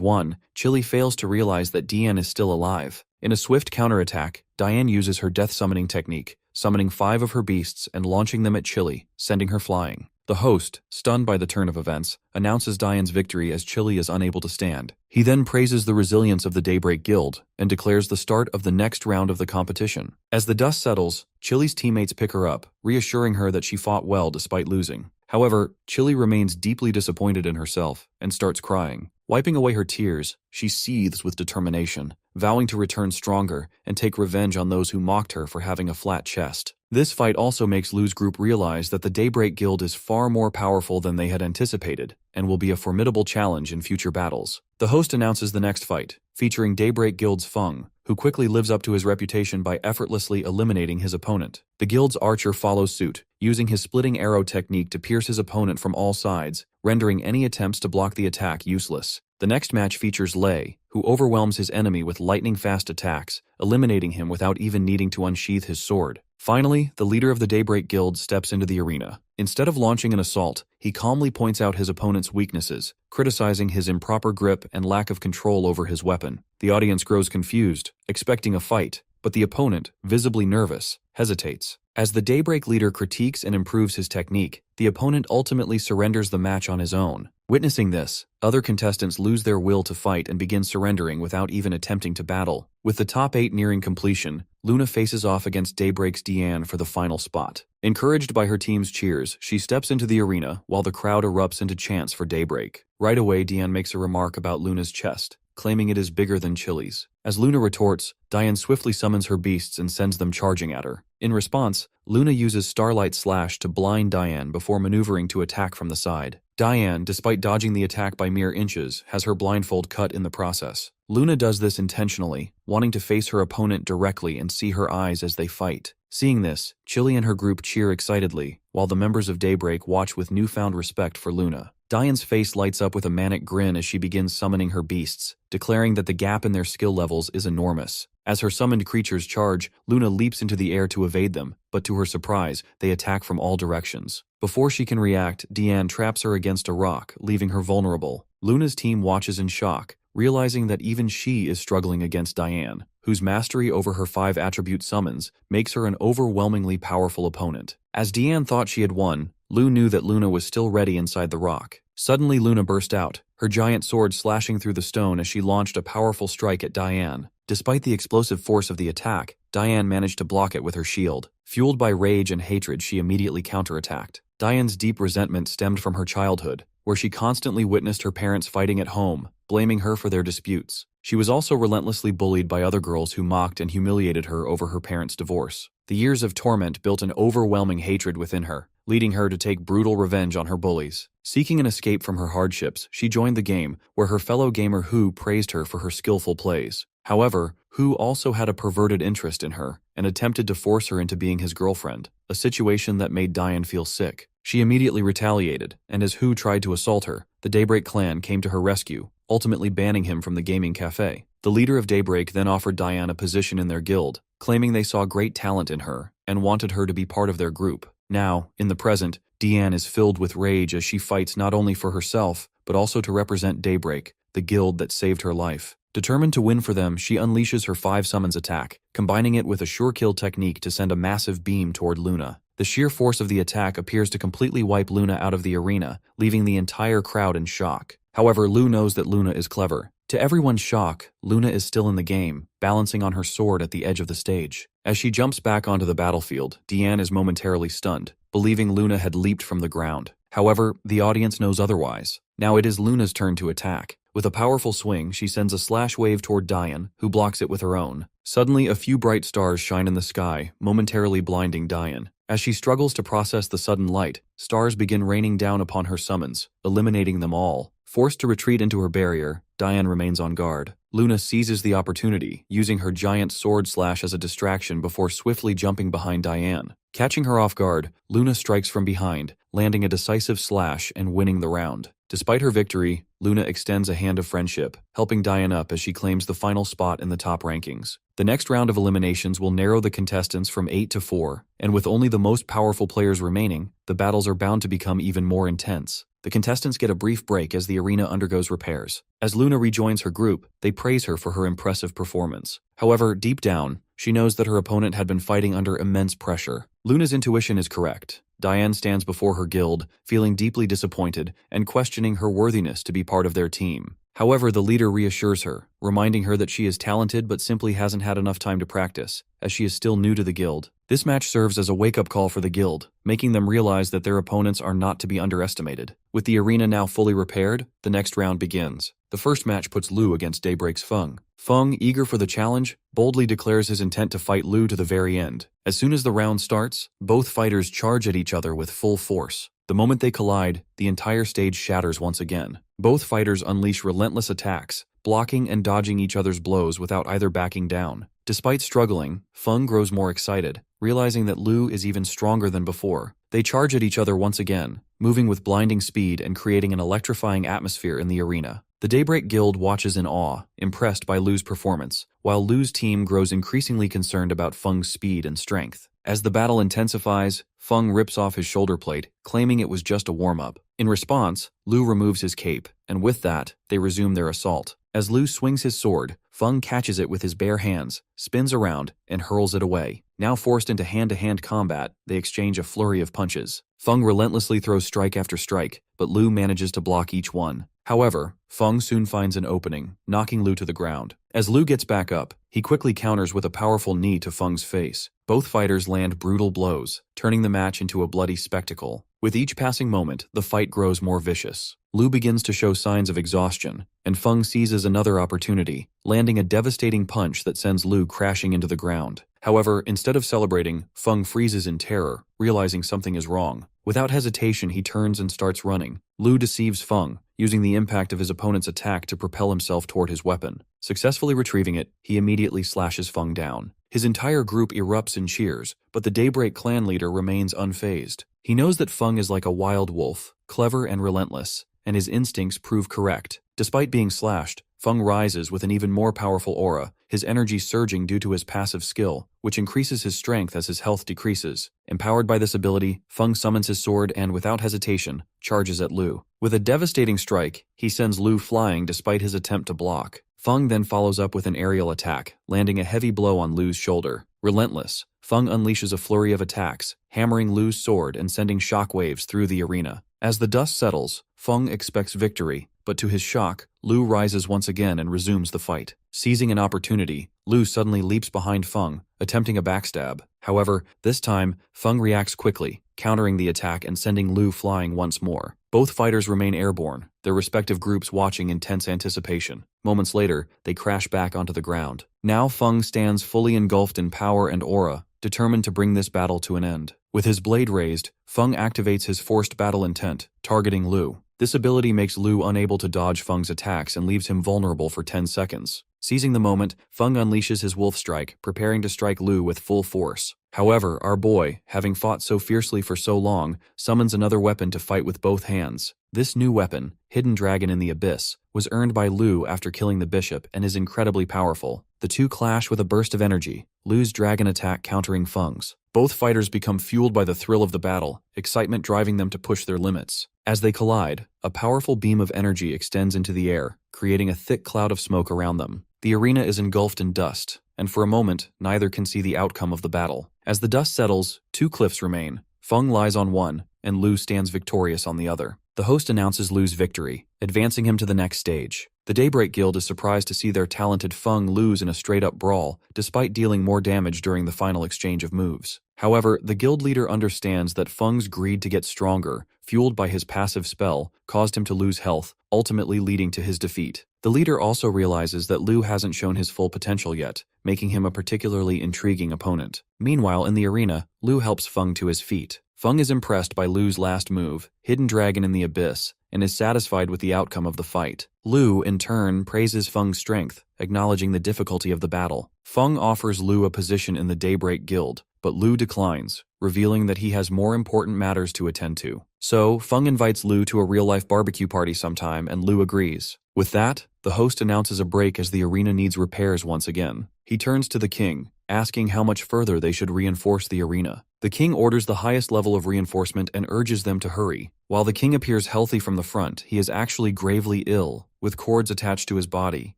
won, Chili fails to realize that Diane is still alive. In a swift counterattack, Diane uses her death-summoning technique, summoning 5 of her beasts and launching them at Chili, sending her flying. The host, stunned by the turn of events, announces Diane's victory as Chili is unable to stand. He then praises the resilience of the Daybreak Guild and declares the start of the next round of the competition. As the dust settles, Chili's teammates pick her up, reassuring her that she fought well despite losing. However, Chili remains deeply disappointed in herself and starts crying. Wiping away her tears, she seethes with determination, vowing to return stronger and take revenge on those who mocked her for having a flat chest. This fight also makes Lu's group realize that the Daybreak Guild is far more powerful than they had anticipated, and will be a formidable challenge in future battles. The host announces the next fight, featuring Daybreak Guild's Feng, who quickly lives up to his reputation by effortlessly eliminating his opponent. The guild's archer follows suit, using his splitting arrow technique to pierce his opponent from all sides, rendering any attempts to block the attack useless. The next match features Lei, who overwhelms his enemy with lightning-fast attacks, eliminating him without even needing to unsheath his sword. Finally, the leader of the Daybreak Guild steps into the arena. Instead of launching an assault, he calmly points out his opponent's weaknesses, criticizing his improper grip and lack of control over his weapon. The audience grows confused, expecting a fight, but the opponent, visibly nervous, hesitates. As the Daybreak leader critiques and improves his technique, the opponent ultimately surrenders the match on his own. Witnessing this, other contestants lose their will to fight and begin surrendering without even attempting to battle. With the top 8 nearing completion, Luna faces off against Daybreak's Diane for the final spot. Encouraged by her team's cheers, she steps into the arena while the crowd erupts into chants for Daybreak. Right away, Diane makes a remark about Luna's chest, claiming it is bigger than Chili's. As Luna retorts, Diane swiftly summons her beasts and sends them charging at her. In response, Luna uses Starlight Slash to blind Diane before maneuvering to attack from the side. Diane, despite dodging the attack by mere inches, has her blindfold cut in the process. Luna does this intentionally, wanting to face her opponent directly and see her eyes as they fight. Seeing this, Chili and her group cheer excitedly, while the members of Daybreak watch with newfound respect for Luna. Diane's face lights up with a manic grin as she begins summoning her beasts, declaring that the gap in their skill levels is enormous. As her summoned creatures charge, Luna leaps into the air to evade them, but to her surprise, they attack from all directions. Before she can react, Diane traps her against a rock, leaving her vulnerable. Luna's team watches in shock, realizing that even she is struggling against Diane, whose mastery over her 5-attribute summons makes her an overwhelmingly powerful opponent. As Diane thought she had won, Lu knew that Luna was still ready inside the rock. Suddenly Luna burst out, her giant sword slashing through the stone as she launched a powerful strike at Diane. Despite the explosive force of the attack, Diane managed to block it with her shield. Fueled by rage and hatred, she immediately counterattacked. Diane's deep resentment stemmed from her childhood, where she constantly witnessed her parents fighting at home, blaming her for their disputes. She was also relentlessly bullied by other girls who mocked and humiliated her over her parents' divorce. The years of torment built an overwhelming hatred within her, leading her to take brutal revenge on her bullies. Seeking an escape from her hardships, she joined the game, where her fellow gamer Hu praised her for her skillful plays. However, Hu also had a perverted interest in her and attempted to force her into being his girlfriend, a situation that made Diane feel sick. She immediately retaliated, and as Hu tried to assault her, the Daybreak clan came to her rescue, ultimately banning him from the gaming cafe. The leader of Daybreak then offered Diane a position in their guild, claiming they saw great talent in her and wanted her to be part of their group. Now, in the present, Diane is filled with rage as she fights not only for herself, but also to represent Daybreak, the guild that saved her life. Determined to win for them, she unleashes her 5 summons attack, combining it with a sure kill technique to send a massive beam toward Luna. The sheer force of the attack appears to completely wipe Luna out of the arena, leaving the entire crowd in shock. However, Lu knows that Luna is clever. To everyone's shock, Luna is still in the game, balancing on her sword at the edge of the stage. As she jumps back onto the battlefield, Diane is momentarily stunned, believing Luna had leaped from the ground. However, the audience knows otherwise. Now it is Luna's turn to attack. With a powerful swing, she sends a slash wave toward Diane, who blocks it with her own. Suddenly, a few bright stars shine in the sky, momentarily blinding Diane. As she struggles to process the sudden light, stars begin raining down upon her summons, eliminating them all. Forced to retreat into her barrier, Diane remains on guard. Luna seizes the opportunity, using her giant sword slash as a distraction before swiftly jumping behind Diane. Catching her off guard, Luna strikes from behind, landing a decisive slash and winning the round. Despite her victory, Luna extends a hand of friendship, helping Diane up as she claims the final spot in the top rankings. The next round of eliminations will narrow the contestants from 8 to 4, and with only the most powerful players remaining, the battles are bound to become even more intense. The contestants get a brief break as the arena undergoes repairs. As Luna rejoins her group, they praise her for her impressive performance. However, deep down, she knows that her opponent had been fighting under immense pressure. Luna's intuition is correct. Diane stands before her guild, feeling deeply disappointed and questioning her worthiness to be part of their team. However, the leader reassures her, reminding her that she is talented but simply hasn't had enough time to practice, as she is still new to the guild. This match serves as a wake-up call for the guild, making them realize that their opponents are not to be underestimated. With the arena now fully repaired, the next round begins. The first match puts Lu against Daybreak's Feng. Feng, eager for the challenge, boldly declares his intent to fight Lu to the very end. As soon as the round starts, both fighters charge at each other with full force. The moment they collide, the entire stage shatters once again. Both fighters unleash relentless attacks, blocking and dodging each other's blows without either backing down. Despite struggling, Feng grows more excited, realizing that Lu is even stronger than before. They charge at each other once again, moving with blinding speed and creating an electrifying atmosphere in the arena. The Daybreak Guild watches in awe, impressed by Lu's performance, while Lu's team grows increasingly concerned about Feng's speed and strength. As the battle intensifies, Feng rips off his shoulder plate, claiming it was just a warm-up. In response, Lu removes his cape, and with that, they resume their assault. As Lu swings his sword, Feng catches it with his bare hands, spins around, and hurls it away. Now forced into hand-to-hand combat, they exchange a flurry of punches. Feng relentlessly throws strike after strike, but Lu manages to block each one. However, Feng soon finds an opening, knocking Lu to the ground. As Lu gets back up, he quickly counters with a powerful knee to Feng's face. Both fighters land brutal blows, turning the match into a bloody spectacle. With each passing moment, the fight grows more vicious. Lu begins to show signs of exhaustion, and Feng seizes another opportunity, landing a devastating punch that sends Lu crashing into the ground. However, instead of celebrating, Feng freezes in terror, realizing something is wrong. Without hesitation, he turns and starts running. Lu deceives Feng, using the impact of his opponent's attack to propel himself toward his weapon. Successfully retrieving it, he immediately slashes Feng down. His entire group erupts in cheers, but the Daybreak clan leader remains unfazed. He knows that Feng is like a wild wolf, clever and relentless, and his instincts prove correct. Despite being slashed, Feng rises with an even more powerful aura, his energy surging due to his passive skill, which increases his strength as his health decreases. Empowered by this ability, Feng summons his sword and, without hesitation, charges at Lu. With a devastating strike, he sends Lu flying despite his attempt to block. Feng then follows up with an aerial attack, landing a heavy blow on Lu's shoulder. Relentless, Feng unleashes a flurry of attacks, hammering Lu's sword and sending shockwaves through the arena. As the dust settles, Feng expects victory, but to his shock, Lu rises once again and resumes the fight. Seizing an opportunity, Lu suddenly leaps behind Feng, attempting a backstab. However, this time, Feng reacts quickly, countering the attack and sending Lu flying once more. Both fighters remain airborne, their respective groups watching in tense anticipation. Moments later, they crash back onto the ground. Now Feng stands fully engulfed in power and aura, determined to bring this battle to an end. With his blade raised, Feng activates his forced battle intent, targeting Lu. This ability makes Lu unable to dodge Feng's attacks and leaves him vulnerable for 10 seconds. Seizing the moment, Feng unleashes his wolf strike, preparing to strike Lu with full force. However, our boy, having fought so fiercely for so long, summons another weapon to fight with both hands. This new weapon, Hidden Dragon in the Abyss, was earned by Lu after killing the bishop and is incredibly powerful. The two clash with a burst of energy, Lu's dragon attack countering Feng's. Both fighters become fueled by the thrill of the battle, excitement driving them to push their limits. As they collide, a powerful beam of energy extends into the air, creating a thick cloud of smoke around them. The arena is engulfed in dust, and for a moment, neither can see the outcome of the battle. As the dust settles, two cliffs remain. Feng lies on one, and Lu stands victorious on the other. The host announces Lu's victory, advancing him to the next stage. The Daybreak Guild is surprised to see their talented Feng lose in a straight-up brawl, despite dealing more damage during the final exchange of moves. However, the guild leader understands that Feng's greed to get stronger, fueled by his passive spell, caused him to lose health, ultimately leading to his defeat. The leader also realizes that Lu hasn't shown his full potential yet, making him a particularly intriguing opponent. Meanwhile, in the arena, Lu helps Feng to his feet. Feng is impressed by Lu's last move, Hidden Dragon in the Abyss, and is satisfied with the outcome of the fight. Lu, in turn, praises Feng's strength, acknowledging the difficulty of the battle. Feng offers Lu a position in the Daybreak Guild, but Lu declines, revealing that he has more important matters to attend to. So, Feng invites Lu to a real-life barbecue party sometime, and Lu agrees. With that, the host announces a break as the arena needs repairs once again. He turns to the king, asking how much further they should reinforce the arena. The king orders the highest level of reinforcement and urges them to hurry. While the king appears healthy from the front, he is actually gravely ill, with cords attached to his body,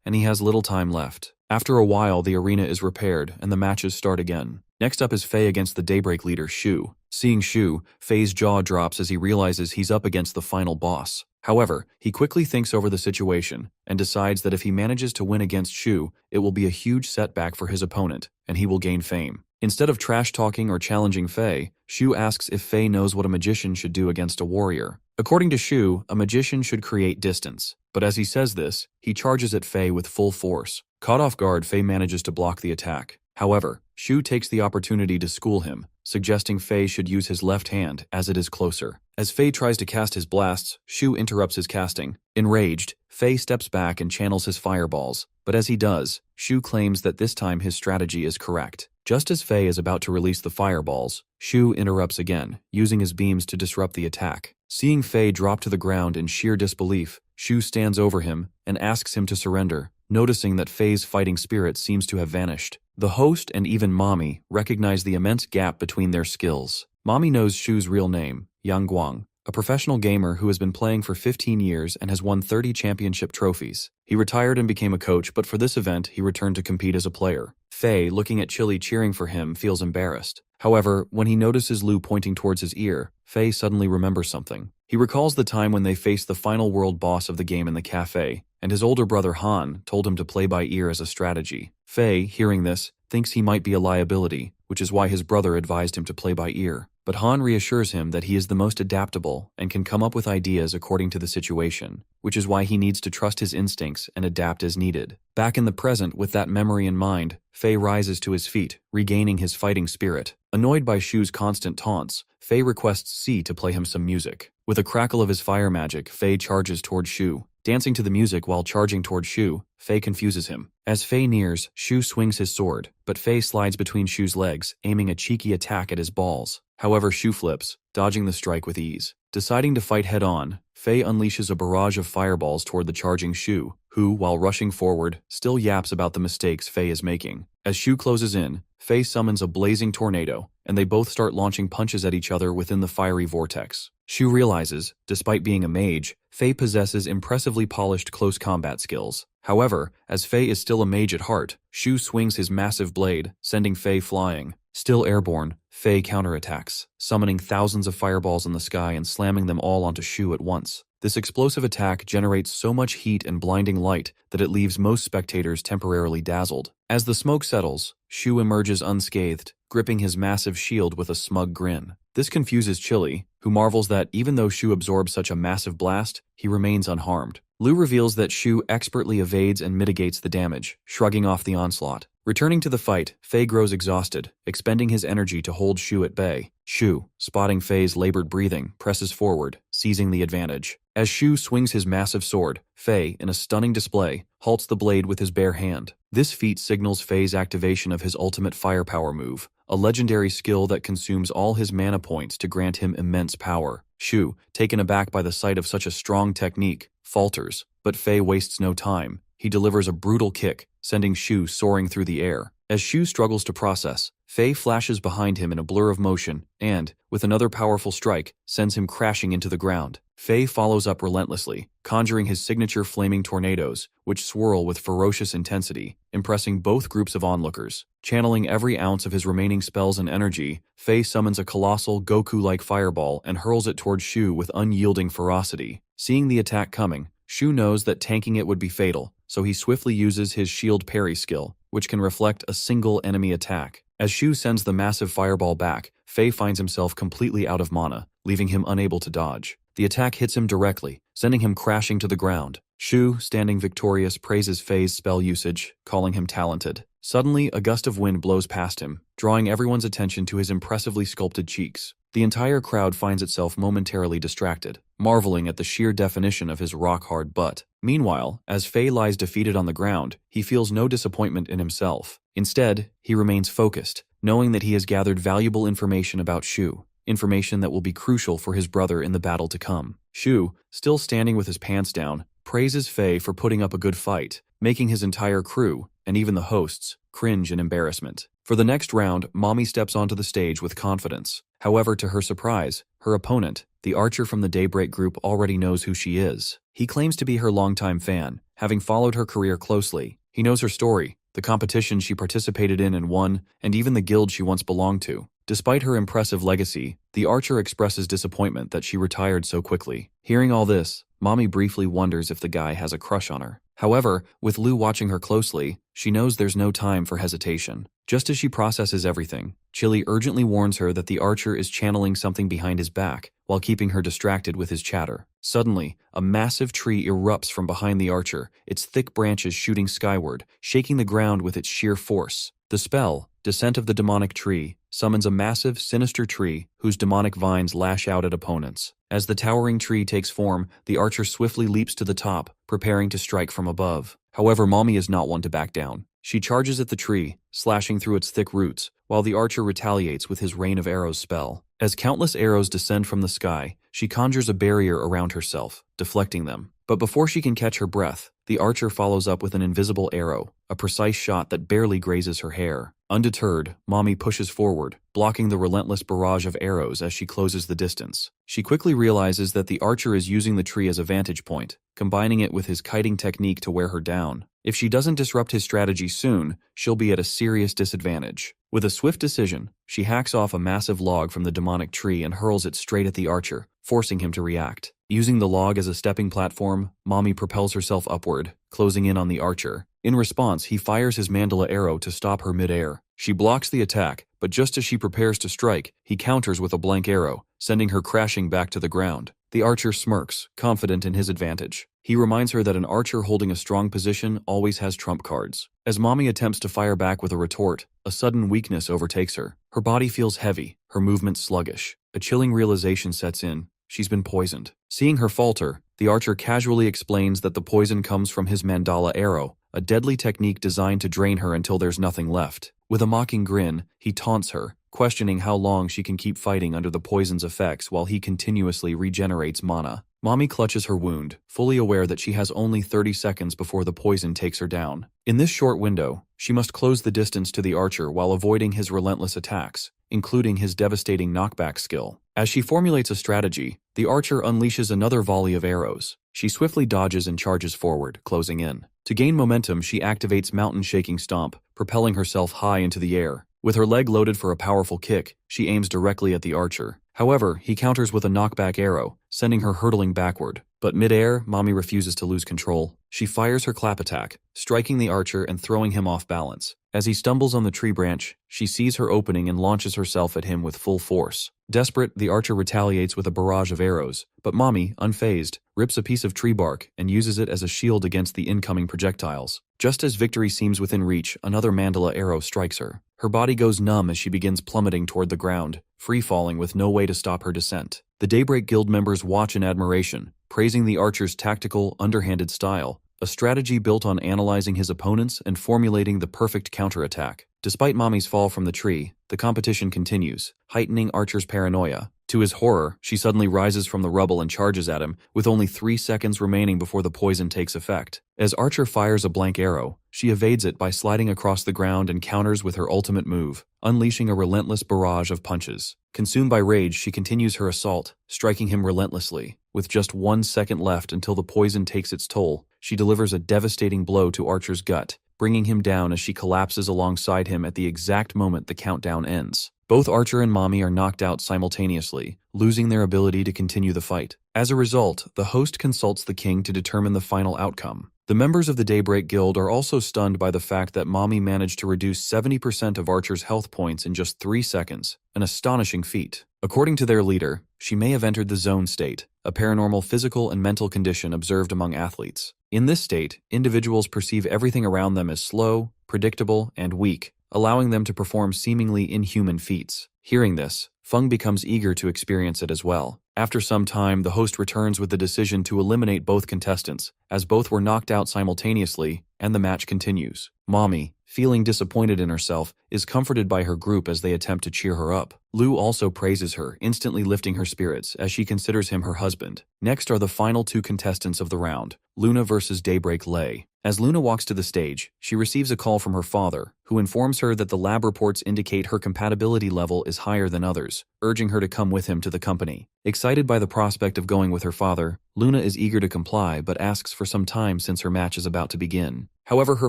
and he has little time left. After a while, the arena is repaired, and the matches start again. Next up is Fei against the Daybreak leader, Shu. Seeing Shu, Fei's jaw drops as he realizes he's up against the final boss. However, he quickly thinks over the situation, and decides that if he manages to win against Shu, it will be a huge setback for his opponent, and he will gain fame. Instead of trash-talking or challenging Fei, Shu asks if Fei knows what a magician should do against a warrior. According to Shu, a magician should create distance, but as he says this, he charges at Fei with full force. Caught off guard, Fei manages to block the attack. However, Shu takes the opportunity to school him, suggesting Fei should use his left hand as it is closer. As Fei tries to cast his blasts, Shu interrupts his casting. Enraged, Fei steps back and channels his fireballs, but as he does, Shu claims that this time his strategy is correct. Just as Fei is about to release the fireballs, Shu interrupts again, using his beams to disrupt the attack. Seeing Fei drop to the ground in sheer disbelief, Shu stands over him and asks him to surrender, noticing that Fei's fighting spirit seems to have vanished. The host and even Mommy recognize the immense gap between their skills. Mommy knows Shu's real name, Yang Guang, a professional gamer who has been playing for 15 years and has won 30 championship trophies. He retired and became a coach, but for this event, he returned to compete as a player. Fei, looking at Chili cheering for him, feels embarrassed. However, when he notices Lu pointing towards his ear, Fei suddenly remembers something. He recalls the time when they faced the final world boss of the game in the cafe, and his older brother Han told him to play by ear as a strategy. Fei, hearing this, thinks he might be a liability, which is why his brother advised him to play by ear. But Han reassures him that he is the most adaptable and can come up with ideas according to the situation, which is why he needs to trust his instincts and adapt as needed. Back in the present, with that memory in mind, Fei rises to his feet, regaining his fighting spirit. Annoyed by Shu's constant taunts, Fei requests C to play him some music. With a crackle of his fire magic, Fei charges toward Shu. Dancing to the music while charging toward Shu, Fei confuses him. As Fei nears, Shu swings his sword, but Fei slides between Shu's legs, aiming a cheeky attack at his balls. However, Shu flips, dodging the strike with ease. Deciding to fight head-on, Faye unleashes a barrage of fireballs toward the charging Shu, who, while rushing forward, still yaps about the mistakes Faye is making. As Shu closes in, Faye summons a blazing tornado, and they both start launching punches at each other within the fiery vortex. Shu realizes, despite being a mage, Faye possesses impressively polished close combat skills. However, as Faye is still a mage at heart, Shu swings his massive blade, sending Faye flying. Still airborne, Faye counterattacks, summoning thousands of fireballs in the sky and slamming them all onto Shu at once. This explosive attack generates so much heat and blinding light that it leaves most spectators temporarily dazzled. As the smoke settles, Shu emerges unscathed, gripping his massive shield with a smug grin. This confuses Chili, who marvels that even though Shu absorbs such a massive blast, he remains unharmed. Lu reveals that Shu expertly evades and mitigates the damage, shrugging off the onslaught. Returning to the fight, Faye grows exhausted, expending his energy to hold Shu at bay. Shu, spotting Faye's labored breathing, presses forward, seizing the advantage. As Shu swings his massive sword, Faye, in a stunning display, halts the blade with his bare hand. This feat signals Faye's activation of his ultimate firepower move, a legendary skill that consumes all his mana points to grant him immense power. Shu, taken aback by the sight of such a strong technique, falters, but Faye wastes no time. He delivers a brutal kick, sending Shu soaring through the air. As Shu struggles to process, Faye flashes behind him in a blur of motion and, with another powerful strike, sends him crashing into the ground. Faye follows up relentlessly, conjuring his signature flaming tornadoes, which swirl with ferocious intensity, impressing both groups of onlookers. Channeling every ounce of his remaining spells and energy, Faye summons a colossal Goku-like fireball and hurls it toward Shu with unyielding ferocity. Seeing the attack coming, Shu knows that tanking it would be fatal, so he swiftly uses his shield parry skill, which can reflect a single enemy attack. As Shu sends the massive fireball back, Faye finds himself completely out of mana, leaving him unable to dodge. The attack hits him directly, sending him crashing to the ground. Shu, standing victorious, praises Faye's spell usage, calling him talented. Suddenly, a gust of wind blows past him, drawing everyone's attention to his impressively sculpted cheeks. The entire crowd finds itself momentarily distracted, marveling at the sheer definition of his rock-hard butt. Meanwhile, as Faye lies defeated on the ground, he feels no disappointment in himself. Instead, he remains focused, knowing that he has gathered valuable information about Shu, information that will be crucial for his brother in the battle to come. Shu, still standing with his pants down, praises Faye for putting up a good fight, making his entire crew, and even the hosts, cringe in embarrassment. For the next round, Mommy steps onto the stage with confidence. However, to her surprise, her opponent, the archer from the Daybreak group, already knows who she is. He claims to be her longtime fan, having followed her career closely. He knows her story, the competition she participated in and won, and even the guild she once belonged to. Despite her impressive legacy, the archer expresses disappointment that she retired so quickly. Hearing all this, Mommy briefly wonders if the guy has a crush on her. However, with Lu watching her closely, she knows there's no time for hesitation. Just as she processes everything, Chili urgently warns her that the archer is channeling something behind his back, while keeping her distracted with his chatter. Suddenly, a massive tree erupts from behind the archer, its thick branches shooting skyward, shaking the ground with its sheer force. The spell, Descent of the Demonic Tree, summons a massive, sinister tree whose demonic vines lash out at opponents. As the towering tree takes form, the archer swiftly leaps to the top, preparing to strike from above. However, Mommy is not one to back down. She charges at the tree, slashing through its thick roots, while the archer retaliates with his Rain of Arrows spell. As countless arrows descend from the sky, she conjures a barrier around herself, deflecting them. But before she can catch her breath, the archer follows up with an invisible arrow, a precise shot that barely grazes her hair. Undeterred, Mommy pushes forward, blocking the relentless barrage of arrows as she closes the distance. She quickly realizes that the archer is using the tree as a vantage point, combining it with his kiting technique to wear her down. If she doesn't disrupt his strategy soon, she'll be at a serious disadvantage. With a swift decision, she hacks off a massive log from the demonic tree and hurls it straight at the archer, forcing him to react. Using the log as a stepping platform, Mommy propels herself upward, closing in on the archer. In response, he fires his mandala arrow to stop her mid-air. She blocks the attack, but just as she prepares to strike, he counters with a blank arrow, sending her crashing back to the ground. The archer smirks, confident in his advantage. He reminds her that an archer holding a strong position always has trump cards. As Mommy attempts to fire back with a retort, a sudden weakness overtakes her. Her body feels heavy, her movements sluggish. A chilling realization sets in. She's been poisoned. Seeing her falter, the archer casually explains that the poison comes from his mandala arrow, a deadly technique designed to drain her until there's nothing left. With a mocking grin, he taunts her, questioning how long she can keep fighting under the poison's effects while he continuously regenerates mana. Mommy clutches her wound, fully aware that she has only 30 seconds before the poison takes her down. In this short window, she must close the distance to the archer while avoiding his relentless attacks, including his devastating knockback skill. As she formulates a strategy, the archer unleashes another volley of arrows. She swiftly dodges and charges forward, closing in. To gain momentum, she activates Mountain Shaking Stomp, propelling herself high into the air. With her leg loaded for a powerful kick, she aims directly at the archer. However, he counters with a knockback arrow, sending her hurtling backward. But mid-air, Mommy refuses to lose control. She fires her clap attack, striking the archer and throwing him off balance. As he stumbles on the tree branch, she sees her opening and launches herself at him with full force. Desperate, the archer retaliates with a barrage of arrows, but Mommy, unfazed, rips a piece of tree bark and uses it as a shield against the incoming projectiles. Just as victory seems within reach, another mandala arrow strikes her. Her body goes numb as she begins plummeting toward the ground, free-falling with no way to stop her descent. The Daybreak Guild members watch in admiration, praising the archer's tactical, underhanded style, a strategy built on analyzing his opponents and formulating the perfect counterattack. Despite Mommy's fall from the tree, the competition continues, heightening Archer's paranoia. To his horror, she suddenly rises from the rubble and charges at him, with only 3 seconds remaining before the poison takes effect. As Archer fires a blank arrow, she evades it by sliding across the ground and counters with her ultimate move, unleashing a relentless barrage of punches. Consumed by rage, she continues her assault, striking him relentlessly. With just 1 second left until the poison takes its toll, she delivers a devastating blow to Archer's gut, bringing him down as she collapses alongside him at the exact moment the countdown ends. Both Archer and Mommy are knocked out simultaneously, losing their ability to continue the fight. As a result, the host consults the king to determine the final outcome. The members of the Daybreak Guild are also stunned by the fact that Mommy managed to reduce 70% of Archer's health points in just 3 seconds, an astonishing feat. According to their leader, she may have entered the zone state, a paranormal physical and mental condition observed among athletes. In this state, individuals perceive everything around them as slow, predictable, and weak, allowing them to perform seemingly inhuman feats. Hearing this, Feng becomes eager to experience it as well. After some time, the host returns with the decision to eliminate both contestants, as both were knocked out simultaneously, and the match continues. Mommy, feeling disappointed in herself, is comforted by her group as they attempt to cheer her up. Lu also praises her, instantly lifting her spirits as she considers him her husband. Next are the final 2 contestants of the round, Luna versus Daybreak Lei. As Luna walks to the stage, she receives a call from her father, who informs her that the lab reports indicate her compatibility level is higher than others, urging her to come with him to the company. Excited by the prospect of going with her father, Luna is eager to comply but asks for some time since her match is about to begin. However, her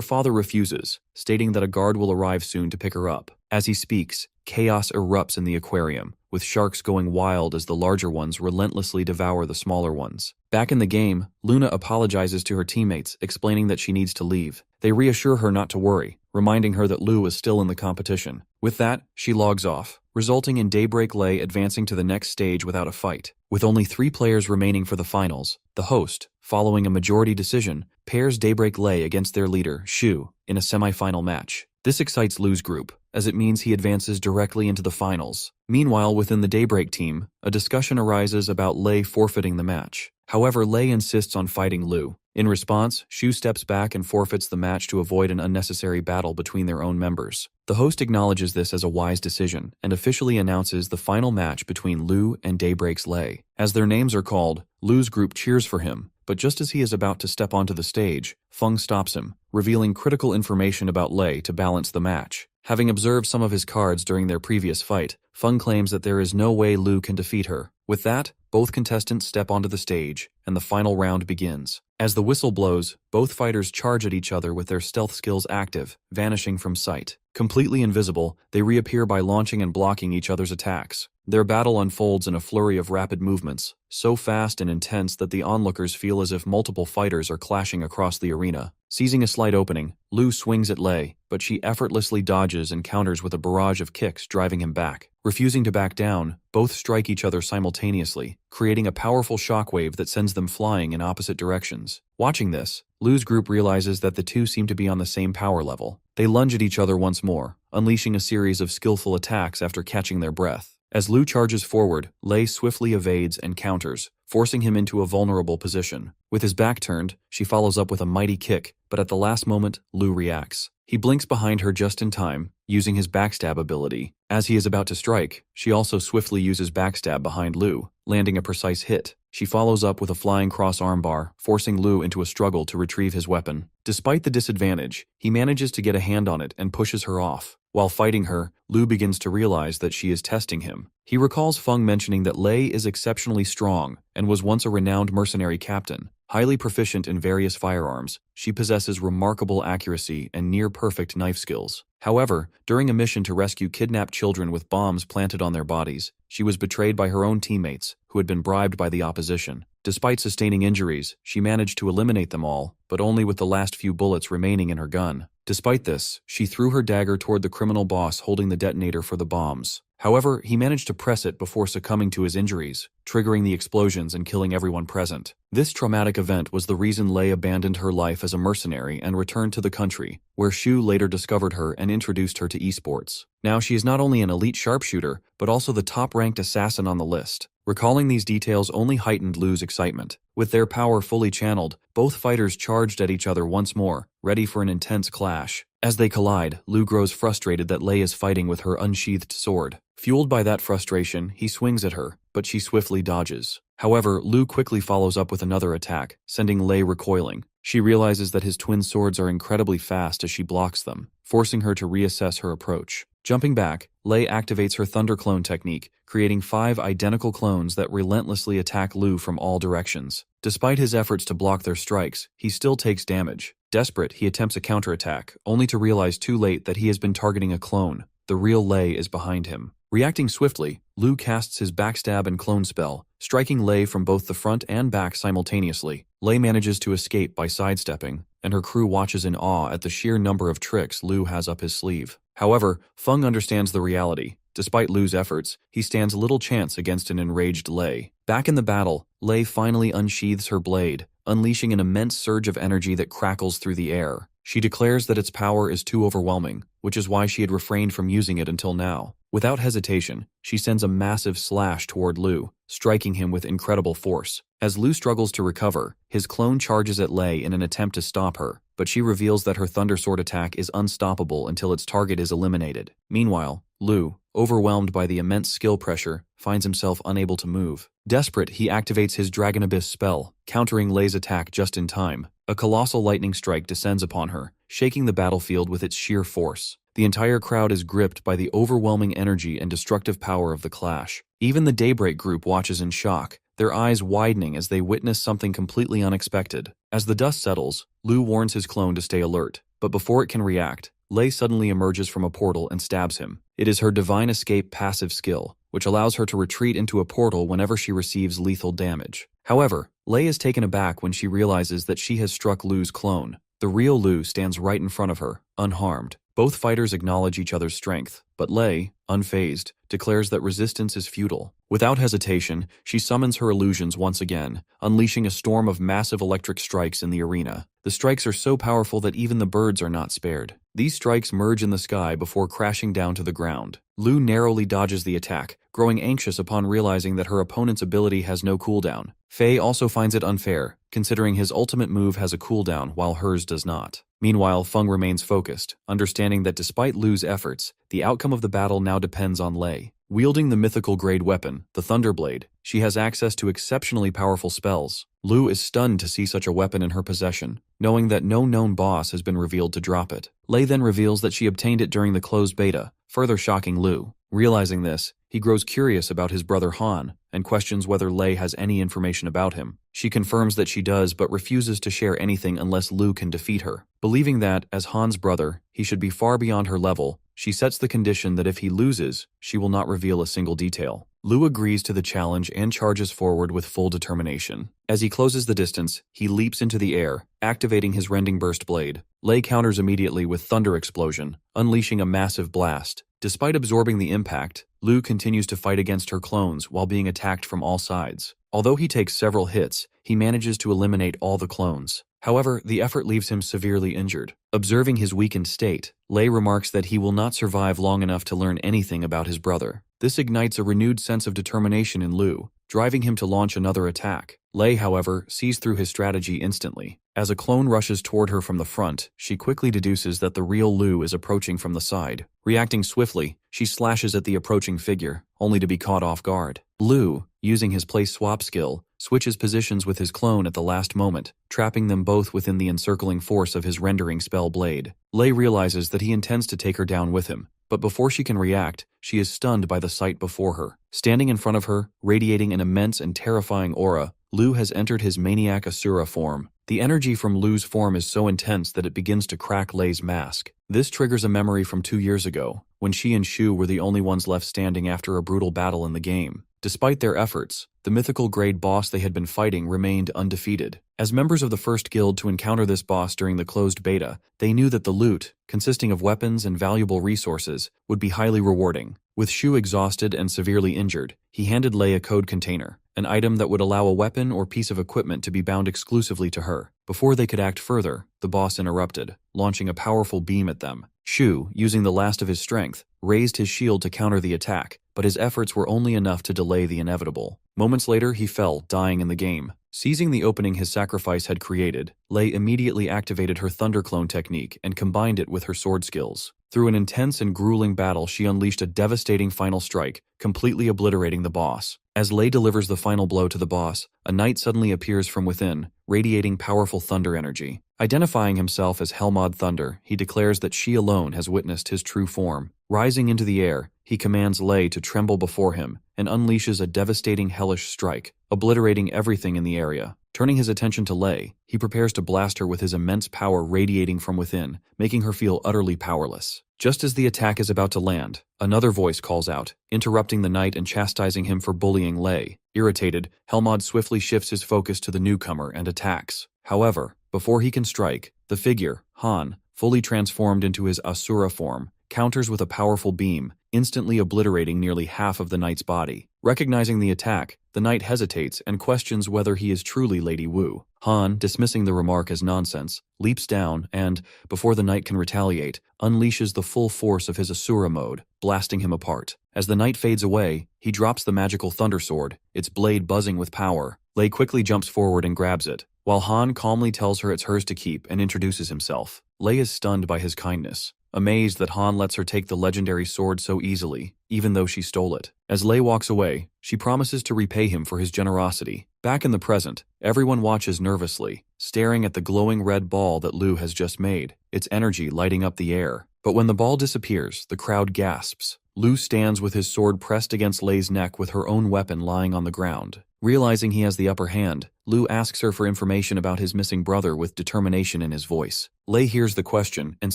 father refuses, stating that a guard will arrive soon to pick her up. As he speaks, chaos erupts in the aquarium, with sharks going wild as the larger ones relentlessly devour the smaller ones. Back in the game, Luna apologizes to her teammates, explaining that she needs to leave. They reassure her not to worry, reminding her that Lu is still in the competition. With that, she logs off, resulting in Daybreak Lei advancing to the next stage without a fight. With only 3 players remaining for the finals, the host, following a majority decision, pairs Daybreak Lei against their leader, Shu, in a semi-final match. This excites Lu's group, as it means he advances directly into the finals. Meanwhile, within the Daybreak team, a discussion arises about Lei forfeiting the match. However, Lei insists on fighting Lu. In response, Shu steps back and forfeits the match to avoid an unnecessary battle between their own members. The host acknowledges this as a wise decision and officially announces the final match between Lu and Daybreak's Lei. As their names are called, Lu's group cheers for him, but just as he is about to step onto the stage, Feng stops him, revealing critical information about Lei to balance the match. Having observed some of his cards during their previous fight, Feng claims that there is no way Lu can defeat her. With that, both contestants step onto the stage, and the final round begins. As the whistle blows, both fighters charge at each other with their stealth skills active, vanishing from sight. Completely invisible, they reappear by launching and blocking each other's attacks. Their battle unfolds in a flurry of rapid movements, so fast and intense that the onlookers feel as if multiple fighters are clashing across the arena. Seizing a slight opening, Lu swings at Lei, but she effortlessly dodges and counters with a barrage of kicks, driving him back. Refusing to back down, both strike each other simultaneously, creating a powerful shockwave that sends them flying in opposite directions. Watching this, Lu's group realizes that the two seem to be on the same power level. They lunge at each other once more, unleashing a series of skillful attacks after catching their breath. As Lu charges forward, Lei swiftly evades and counters, forcing him into a vulnerable position. With his back turned, she follows up with a mighty kick, but at the last moment, Lu reacts. He blinks behind her just in time, using his backstab ability. As he is about to strike, she also swiftly uses backstab behind Lu, landing a precise hit. She follows up with a flying cross armbar, forcing Lu into a struggle to retrieve his weapon. Despite the disadvantage, he manages to get a hand on it and pushes her off. While fighting her, Lu begins to realize that she is testing him. He recalls Feng mentioning that Lei is exceptionally strong and was once a renowned mercenary captain. Highly proficient in various firearms, she possesses remarkable accuracy and near-perfect knife skills. However, during a mission to rescue kidnapped children with bombs planted on their bodies, she was betrayed by her own teammates, who had been bribed by the opposition. Despite sustaining injuries, she managed to eliminate them all, but only with the last few bullets remaining in her gun. Despite this, she threw her dagger toward the criminal boss holding the detonator for the bombs. However, he managed to press it before succumbing to his injuries, triggering the explosions and killing everyone present. This traumatic event was the reason Lei abandoned her life as a mercenary and returned to the country, where Shu later discovered her and introduced her to esports. Now she is not only an elite sharpshooter, but also the top-ranked assassin on the list. Recalling these details only heightened Lu's excitement. With their power fully channeled, both fighters charged at each other once more, ready for an intense clash. As they collide, Lu grows frustrated that Lei is fighting with her unsheathed sword. Fueled by that frustration, he swings at her, but she swiftly dodges. However, Lu quickly follows up with another attack, sending Lei recoiling. She realizes that his twin swords are incredibly fast as she blocks them, forcing her to reassess her approach. Jumping back, Lei activates her Thunder Clone technique, creating 5 identical clones that relentlessly attack Lu from all directions. Despite his efforts to block their strikes, he still takes damage. Desperate, he attempts a counterattack, only to realize too late that he has been targeting a clone. The real Lei is behind him. Reacting swiftly, Lu casts his backstab and clone spell, striking Lei from both the front and back simultaneously. Lei manages to escape by sidestepping, and her crew watches in awe at the sheer number of tricks Lu has up his sleeve. However, Feng understands the reality. Despite Lu's efforts, he stands little chance against an enraged Lei. Back in the battle, Lei finally unsheathes her blade, unleashing an immense surge of energy that crackles through the air. She declares that its power is too overwhelming, which is why she had refrained from using it until now. Without hesitation, she sends a massive slash toward Lu, striking him with incredible force. As Lu struggles to recover, his clone charges at Lei in an attempt to stop her, but she reveals that her Thunder Sword attack is unstoppable until its target is eliminated. Meanwhile, Lu, overwhelmed by the immense skill pressure, finds himself unable to move. Desperate, he activates his Dragon Abyss spell, countering Lei's attack just in time. A colossal lightning strike descends upon her, shaking the battlefield with its sheer force. The entire crowd is gripped by the overwhelming energy and destructive power of the clash. Even the Daybreak group watches in shock, their eyes widening as they witness something completely unexpected. As the dust settles, Lu warns his clone to stay alert, but before it can react, Lei suddenly emerges from a portal and stabs him. It is her Divine Escape passive skill, which allows her to retreat into a portal whenever she receives lethal damage. However, Lei is taken aback when she realizes that she has struck Lu's clone. The real Lu stands right in front of her, unharmed. Both fighters acknowledge each other's strength, but Lei, unfazed, declares that resistance is futile. Without hesitation, she summons her illusions once again, unleashing a storm of massive electric strikes in the arena. The strikes are so powerful that even the birds are not spared. These strikes merge in the sky before crashing down to the ground. Lu narrowly dodges the attack, growing anxious upon realizing that her opponent's ability has no cooldown. Fei also finds it unfair, considering his ultimate move has a cooldown while hers does not. Meanwhile, Feng remains focused, understanding that despite Lu's efforts, the outcome of the battle now depends on Lei. Wielding the mythical-grade weapon, the Thunderblade, she has access to exceptionally powerful spells. Lu is stunned to see such a weapon in her possession, knowing that no known boss has been revealed to drop it. Lei then reveals that she obtained it during the closed beta, further shocking Lu. Realizing this, he grows curious about his brother Han, and questions whether Lei has any information about him. She confirms that she does but refuses to share anything unless Lu can defeat her. Believing that, as Han's brother, he should be far beyond her level, she sets the condition that if he loses, she will not reveal a single detail. Lu agrees to the challenge and charges forward with full determination. As he closes the distance, he leaps into the air, activating his Rending Burst blade. Lei counters immediately with Thunder Explosion, unleashing a massive blast. Despite absorbing the impact, Lu continues to fight against her clones while being attacked from all sides. Although he takes several hits, he manages to eliminate all the clones. However, the effort leaves him severely injured. Observing his weakened state, Lei remarks that he will not survive long enough to learn anything about his brother. This ignites a renewed sense of determination in Lu. driving him to launch another attack. Lei, however, sees through his strategy instantly. As a clone rushes toward her from the front, she quickly deduces that the real Lu is approaching from the side. Reacting swiftly, she slashes at the approaching figure, only to be caught off guard. Lu, using his place swap skill, switches positions with his clone at the last moment, trapping them both within the encircling force of his rendering spell blade. Lei realizes that he intends to take her down with him, but before she can react, she is stunned by the sight before her. Standing in front of her, radiating an immense and terrifying aura, Lu has entered his maniac Asura form. The energy from Lu's form is so intense that it begins to crack Lei's mask. This triggers a memory from 2 years ago, when she and Shu were the only ones left standing after a brutal battle in the game. Despite their efforts, the mythical grade boss they had been fighting remained undefeated. As members of the first guild to encounter this boss during the closed beta, they knew that the loot, consisting of weapons and valuable resources, would be highly rewarding. With Shu exhausted and severely injured, he handed Lei a code container, an item that would allow a weapon or piece of equipment to be bound exclusively to her. Before they could act further, the boss interrupted, launching a powerful beam at them. Shu, using the last of his strength, raised his shield to counter the attack, but his efforts were only enough to delay the inevitable. Moments later, he fell, dying in the game. Seizing the opening his sacrifice had created, Lei immediately activated her Thunder Clone technique and combined it with her sword skills. Through an intense and grueling battle, she unleashed a devastating final strike, completely obliterating the boss. As Lei delivers the final blow to the boss, a knight suddenly appears from within, radiating powerful thunder energy. Identifying himself as Helmod Thunder, he declares that she alone has witnessed his true form. Rising into the air, he commands Lei to tremble before him and unleashes a devastating hellish strike, obliterating everything in the area. Turning his attention to Lei, he prepares to blast her with his immense power radiating from within, making her feel utterly powerless. Just as the attack is about to land, another voice calls out, interrupting the knight and chastising him for bullying Lei. Irritated, Helmod swiftly shifts his focus to the newcomer and attacks. However, before he can strike, the figure, Han, fully transformed into his Asura form, counters with a powerful beam, instantly obliterating nearly half of the knight's body. Recognizing the attack, the knight hesitates and questions whether he is truly Lady Wu. Han, dismissing the remark as nonsense, leaps down and, before the knight can retaliate, unleashes the full force of his Asura mode, blasting him apart. As the knight fades away, he drops the magical thunder sword, its blade buzzing with power. Lei quickly jumps forward and grabs it, while Han calmly tells her it's hers to keep and introduces himself. Lei is stunned by his kindness, amazed that Han lets her take the legendary sword so easily, even though she stole it. As Lei walks away, she promises to repay him for his generosity. Back in the present, everyone watches nervously, staring at the glowing red ball that Lu has just made, its energy lighting up the air. But when the ball disappears, the crowd gasps. Lu stands with his sword pressed against Lei's neck with her own weapon lying on the ground. Realizing he has the upper hand, Lu asks her for information about his missing brother with determination in his voice. Lei hears the question and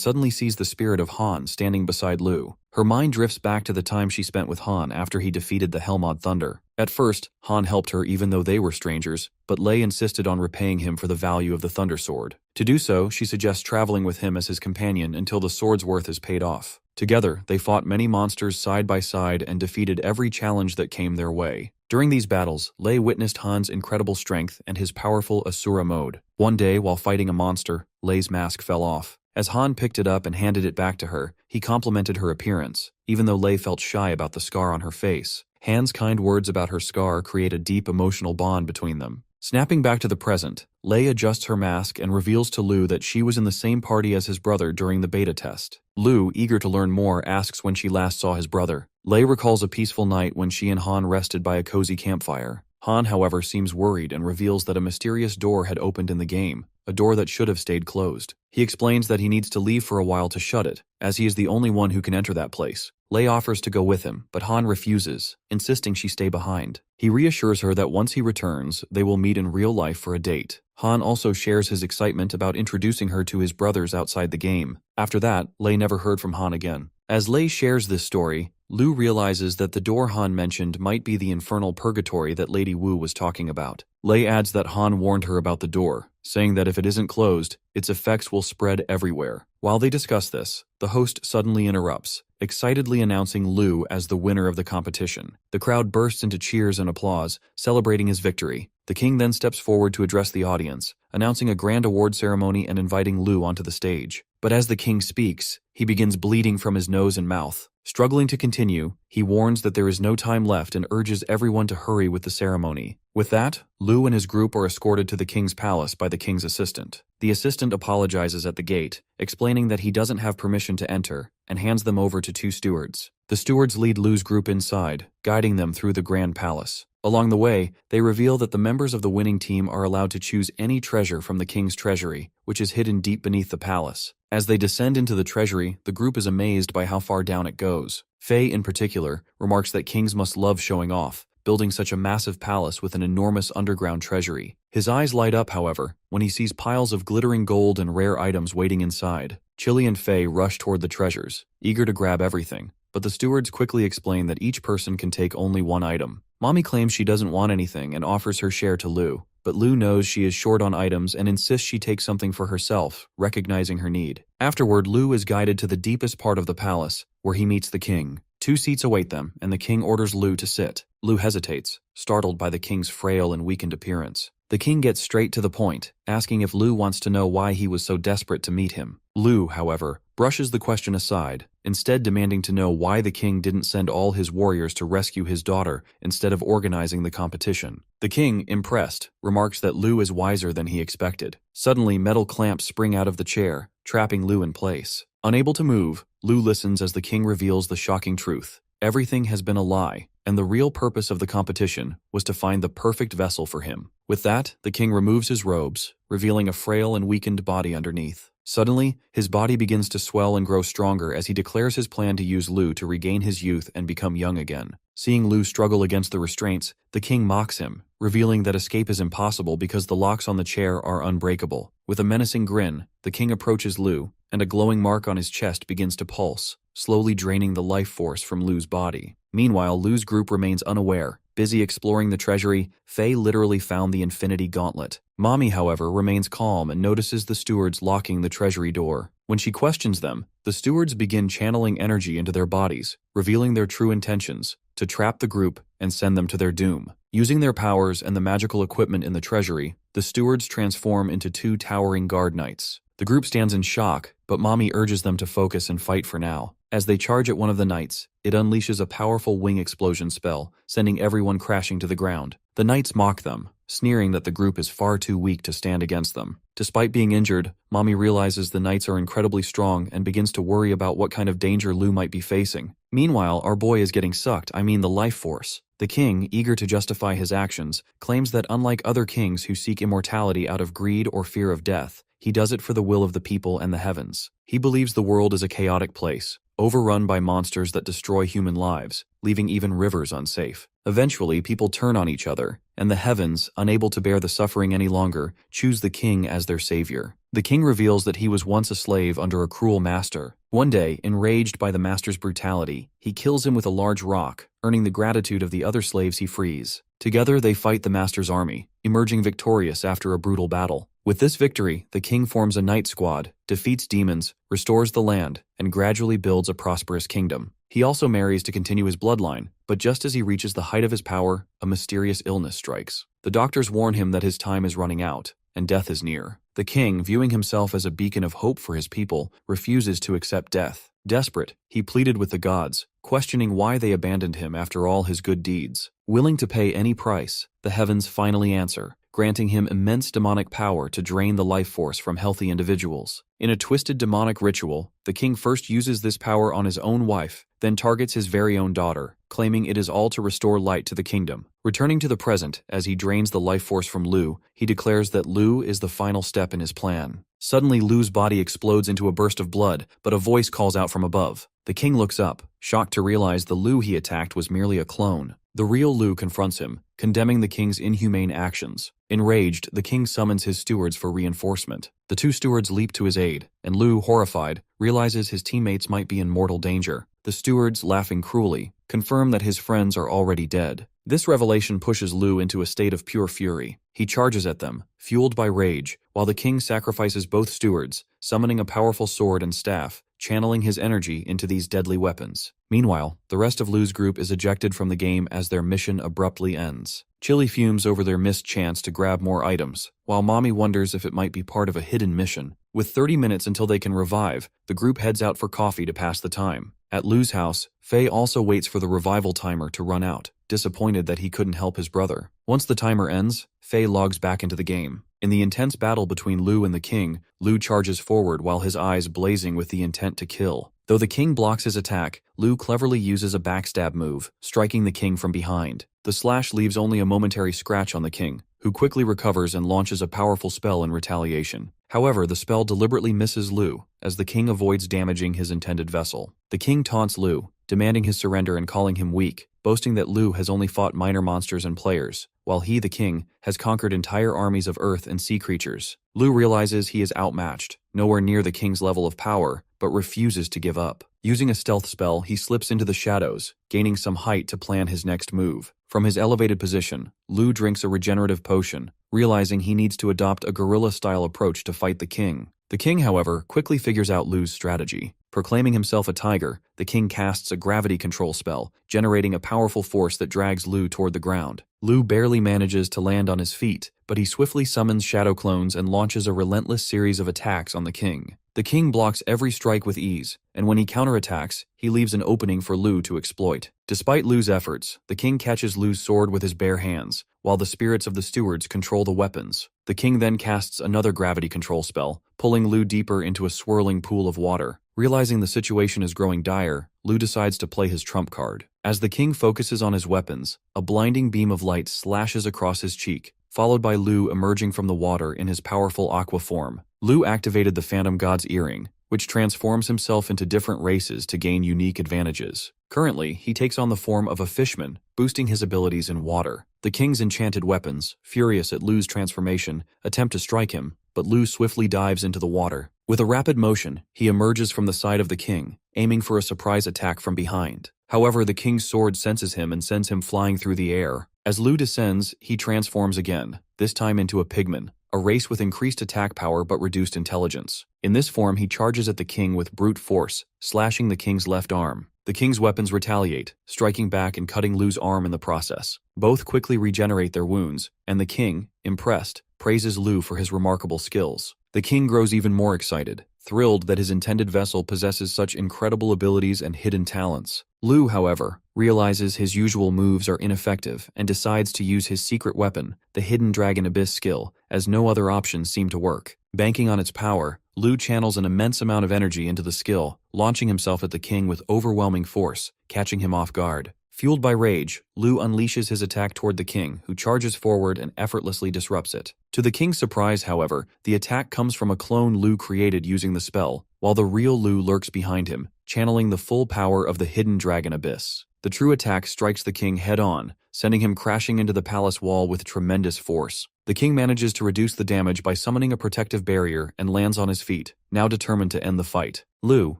suddenly sees the spirit of Han standing beside Lu. Her mind drifts back to the time she spent with Han after he defeated the Helmod Thunder. At first, Han helped her even though they were strangers, but Lei insisted on repaying him for the value of the Thunder Sword. To do so, she suggests traveling with him as his companion until the sword's worth is paid off. Together, they fought many monsters side by side and defeated every challenge that came their way. During these battles, Lei witnessed Han's incredible strength and his powerful Asura mode. One day, while fighting a monster, Lei's mask fell off. As Han picked it up and handed it back to her, he complimented her appearance, even though Lei felt shy about the scar on her face. Han's kind words about her scar create a deep emotional bond between them. Snapping back to the present, Lei adjusts her mask and reveals to Lu that she was in the same party as his brother during the beta test. Lu, eager to learn more, asks when she last saw his brother. Lei recalls a peaceful night when she and Han rested by a cozy campfire. Han, however, seems worried and reveals that a mysterious door had opened in the game, a door that should have stayed closed. He explains that he needs to leave for a while to shut it, as he is the only one who can enter that place. Lei offers to go with him, but Han refuses, insisting she stay behind. He reassures her that once he returns, they will meet in real life for a date. Han also shares his excitement about introducing her to his brothers outside the game. After that, Lei never heard from Han again. As Lei shares this story, Lu realizes that the door Han mentioned might be the infernal purgatory that Lady Wu was talking about. Lei adds that Han warned her about the door, saying that if it isn't closed, its effects will spread everywhere. While they discuss this, the host suddenly interrupts, excitedly announcing Lu as the winner of the competition. The crowd bursts into cheers and applause, celebrating his victory. The king then steps forward to address the audience, announcing a grand award ceremony and inviting Lu onto the stage. But as the king speaks, he begins bleeding from his nose and mouth. Struggling to continue, he warns that there is no time left and urges everyone to hurry with the ceremony. With that, Lu and his group are escorted to the king's palace by the king's assistant. The assistant apologizes at the gate, explaining that he doesn't have permission to enter, and hands them over to 2 stewards. The stewards lead Lu's group inside, guiding them through the grand palace. Along the way, they reveal that the members of the winning team are allowed to choose any treasure from the king's treasury, which is hidden deep beneath the palace. As they descend into the treasury, the group is amazed by how far down it goes. Faye, in particular, remarks that kings must love showing off, building such a massive palace with an enormous underground treasury. His eyes light up, however, when he sees piles of glittering gold and rare items waiting inside. Chili and Faye rush toward the treasures, eager to grab everything, but the stewards quickly explain that each person can take only one item. Mommy claims she doesn't want anything and offers her share to Lu, but Lu knows she is short on items and insists she take something for herself, recognizing her need. Afterward, Lu is guided to the deepest part of the palace, where he meets the king. 2 seats await them, and the king orders Lu to sit. Lu hesitates, startled by the king's frail and weakened appearance. The king gets straight to the point, asking if Lu wants to know why he was so desperate to meet him. Lu, however, brushes the question aside, instead demanding to know why the king didn't send all his warriors to rescue his daughter instead of organizing the competition. The king, impressed, remarks that Lu is wiser than he expected. Suddenly, metal clamps spring out of the chair, trapping Lu in place. Unable to move, Lu listens as the king reveals the shocking truth. Everything has been a lie, and the real purpose of the competition was to find the perfect vessel for him. With that, the king removes his robes, revealing a frail and weakened body underneath. Suddenly, his body begins to swell and grow stronger as he declares his plan to use Lu to regain his youth and become young again. Seeing Lu struggle against the restraints, the king mocks him, revealing that escape is impossible because the locks on the chair are unbreakable. With a menacing grin, the king approaches Lu, and a glowing mark on his chest begins to pulse, slowly draining the life force from Lu's body. Meanwhile, Lu's group remains unaware. Busy exploring the treasury, Faye literally found the Infinity Gauntlet. Mommy, however, remains calm and notices the stewards locking the treasury door. When she questions them, the stewards begin channeling energy into their bodies, revealing their true intentions, to trap the group and send them to their doom. Using their powers and the magical equipment in the treasury, the stewards transform into 2 towering guard knights. The group stands in shock, but Mommy urges them to focus and fight for now. As they charge at one of the knights, it unleashes a powerful wing explosion spell, sending everyone crashing to the ground. The knights mock them, sneering that the group is far too weak to stand against them. Despite being injured, Mommy realizes the knights are incredibly strong and begins to worry about what kind of danger Lu might be facing. Meanwhile, our boy is getting sucked, the life force. The king, eager to justify his actions, claims that unlike other kings who seek immortality out of greed or fear of death, he does it for the will of the people and the heavens. He believes the world is a chaotic place, overrun by monsters that destroy human lives, leaving even rivers unsafe. Eventually, people turn on each other, and the heavens, unable to bear the suffering any longer, choose the king as their savior. The king reveals that he was once a slave under a cruel master. One day, enraged by the master's brutality, he kills him with a large rock, earning the gratitude of the other slaves he frees. Together, they fight the master's army, emerging victorious after a brutal battle. With this victory, the king forms a knight squad, defeats demons, restores the land, and gradually builds a prosperous kingdom. He also marries to continue his bloodline, but just as he reaches the height of his power, a mysterious illness strikes. The doctors warn him that his time is running out, and death is near. The king, viewing himself as a beacon of hope for his people, refuses to accept death. Desperate, he pleaded with the gods, questioning why they abandoned him after all his good deeds. Willing to pay any price, the heavens finally answer, granting him immense demonic power to drain the life force from healthy individuals. In a twisted demonic ritual, the king first uses this power on his own wife, then targets his very own daughter, claiming it is all to restore light to the kingdom. Returning to the present, as he drains the life force from Lu, he declares that Lu is the final step in his plan. Suddenly, Lu's body explodes into a burst of blood, but a voice calls out from above. The king looks up, shocked to realize the Lu he attacked was merely a clone. The real Lu confronts him, condemning the king's inhumane actions. Enraged, the king summons his stewards for reinforcement. The 2 stewards leap to his aid, and Lu, horrified, realizes his teammates might be in mortal danger. The stewards, laughing cruelly, confirm that his friends are already dead. This revelation pushes Lu into a state of pure fury. He charges at them, fueled by rage, while the king sacrifices both stewards, summoning a powerful sword and staff, channeling his energy into these deadly weapons. Meanwhile, the rest of Lu's group is ejected from the game as their mission abruptly ends. Chili fumes over their missed chance to grab more items, while Mommy wonders if it might be part of a hidden mission. With 30 minutes until they can revive, the group heads out for coffee to pass the time. At Lu's house, Fei also waits for the revival timer to run out, disappointed that he couldn't help his brother. Once the timer ends, Fei logs back into the game. In the intense battle between Lu and the king, Lu charges forward while his eyes blazing with the intent to kill. Though the king blocks his attack, Lu cleverly uses a backstab move, striking the king from behind. The slash leaves only a momentary scratch on the king, who quickly recovers and launches a powerful spell in retaliation. However, the spell deliberately misses Lu, as the king avoids damaging his intended vessel. The king taunts Lu, demanding his surrender and calling him weak, boasting that Lu has only fought minor monsters and players, while he, the king, has conquered entire armies of earth and sea creatures. Lu realizes he is outmatched, nowhere near the king's level of power, but refuses to give up. Using a stealth spell, he slips into the shadows, gaining some height to plan his next move. From his elevated position, Lu drinks a regenerative potion, realizing he needs to adopt a guerrilla-style approach to fight the king. The king, however, quickly figures out Lu's strategy. Proclaiming himself a tiger, the king casts a gravity control spell, generating a powerful force that drags Lu toward the ground. Lu barely manages to land on his feet, but he swiftly summons shadow clones and launches a relentless series of attacks on the king. The king blocks every strike with ease, and when he counterattacks, he leaves an opening for Lu to exploit. Despite Lu's efforts, the king catches Lu's sword with his bare hands, while the spirits of the stewards control the weapons. The king then casts another gravity control spell, pulling Lu deeper into a swirling pool of water. Realizing the situation is growing dire, Lu decides to play his trump card. As the king focuses on his weapons, a blinding beam of light slashes across his cheek, followed by Lu emerging from the water in his powerful aqua form. Lu activated the Phantom God's earring, which transforms himself into different races to gain unique advantages. Currently, he takes on the form of a fishman, boosting his abilities in water. The king's enchanted weapons, furious at Lu's transformation, attempt to strike him, but Lu swiftly dives into the water. With a rapid motion, he emerges from the side of the king, aiming for a surprise attack from behind. However, the king's sword senses him and sends him flying through the air. As Lu descends, he transforms again, this time into a pigman, a race with increased attack power but reduced intelligence. In this form, he charges at the king with brute force, slashing the king's left arm. The king's weapons retaliate, striking back and cutting Lu's arm in the process. Both quickly regenerate their wounds, and the king, impressed, praises Lu for his remarkable skills. The king grows even more excited, thrilled that his intended vessel possesses such incredible abilities and hidden talents. Lu, however, realizes his usual moves are ineffective and decides to use his secret weapon, the Hidden Dragon Abyss skill, as no other options seem to work. Banking on its power, Lu channels an immense amount of energy into the skill, launching himself at the king with overwhelming force, catching him off guard. Fueled by rage, Lu unleashes his attack toward the king, who charges forward and effortlessly disrupts it. To the king's surprise, however, the attack comes from a clone Lu created using the spell, while the real Lu lurks behind him, channeling the full power of the Hidden Dragon Abyss. The true attack strikes the king head-on, sending him crashing into the palace wall with tremendous force. The king manages to reduce the damage by summoning a protective barrier and lands on his feet, now determined to end the fight. Lu,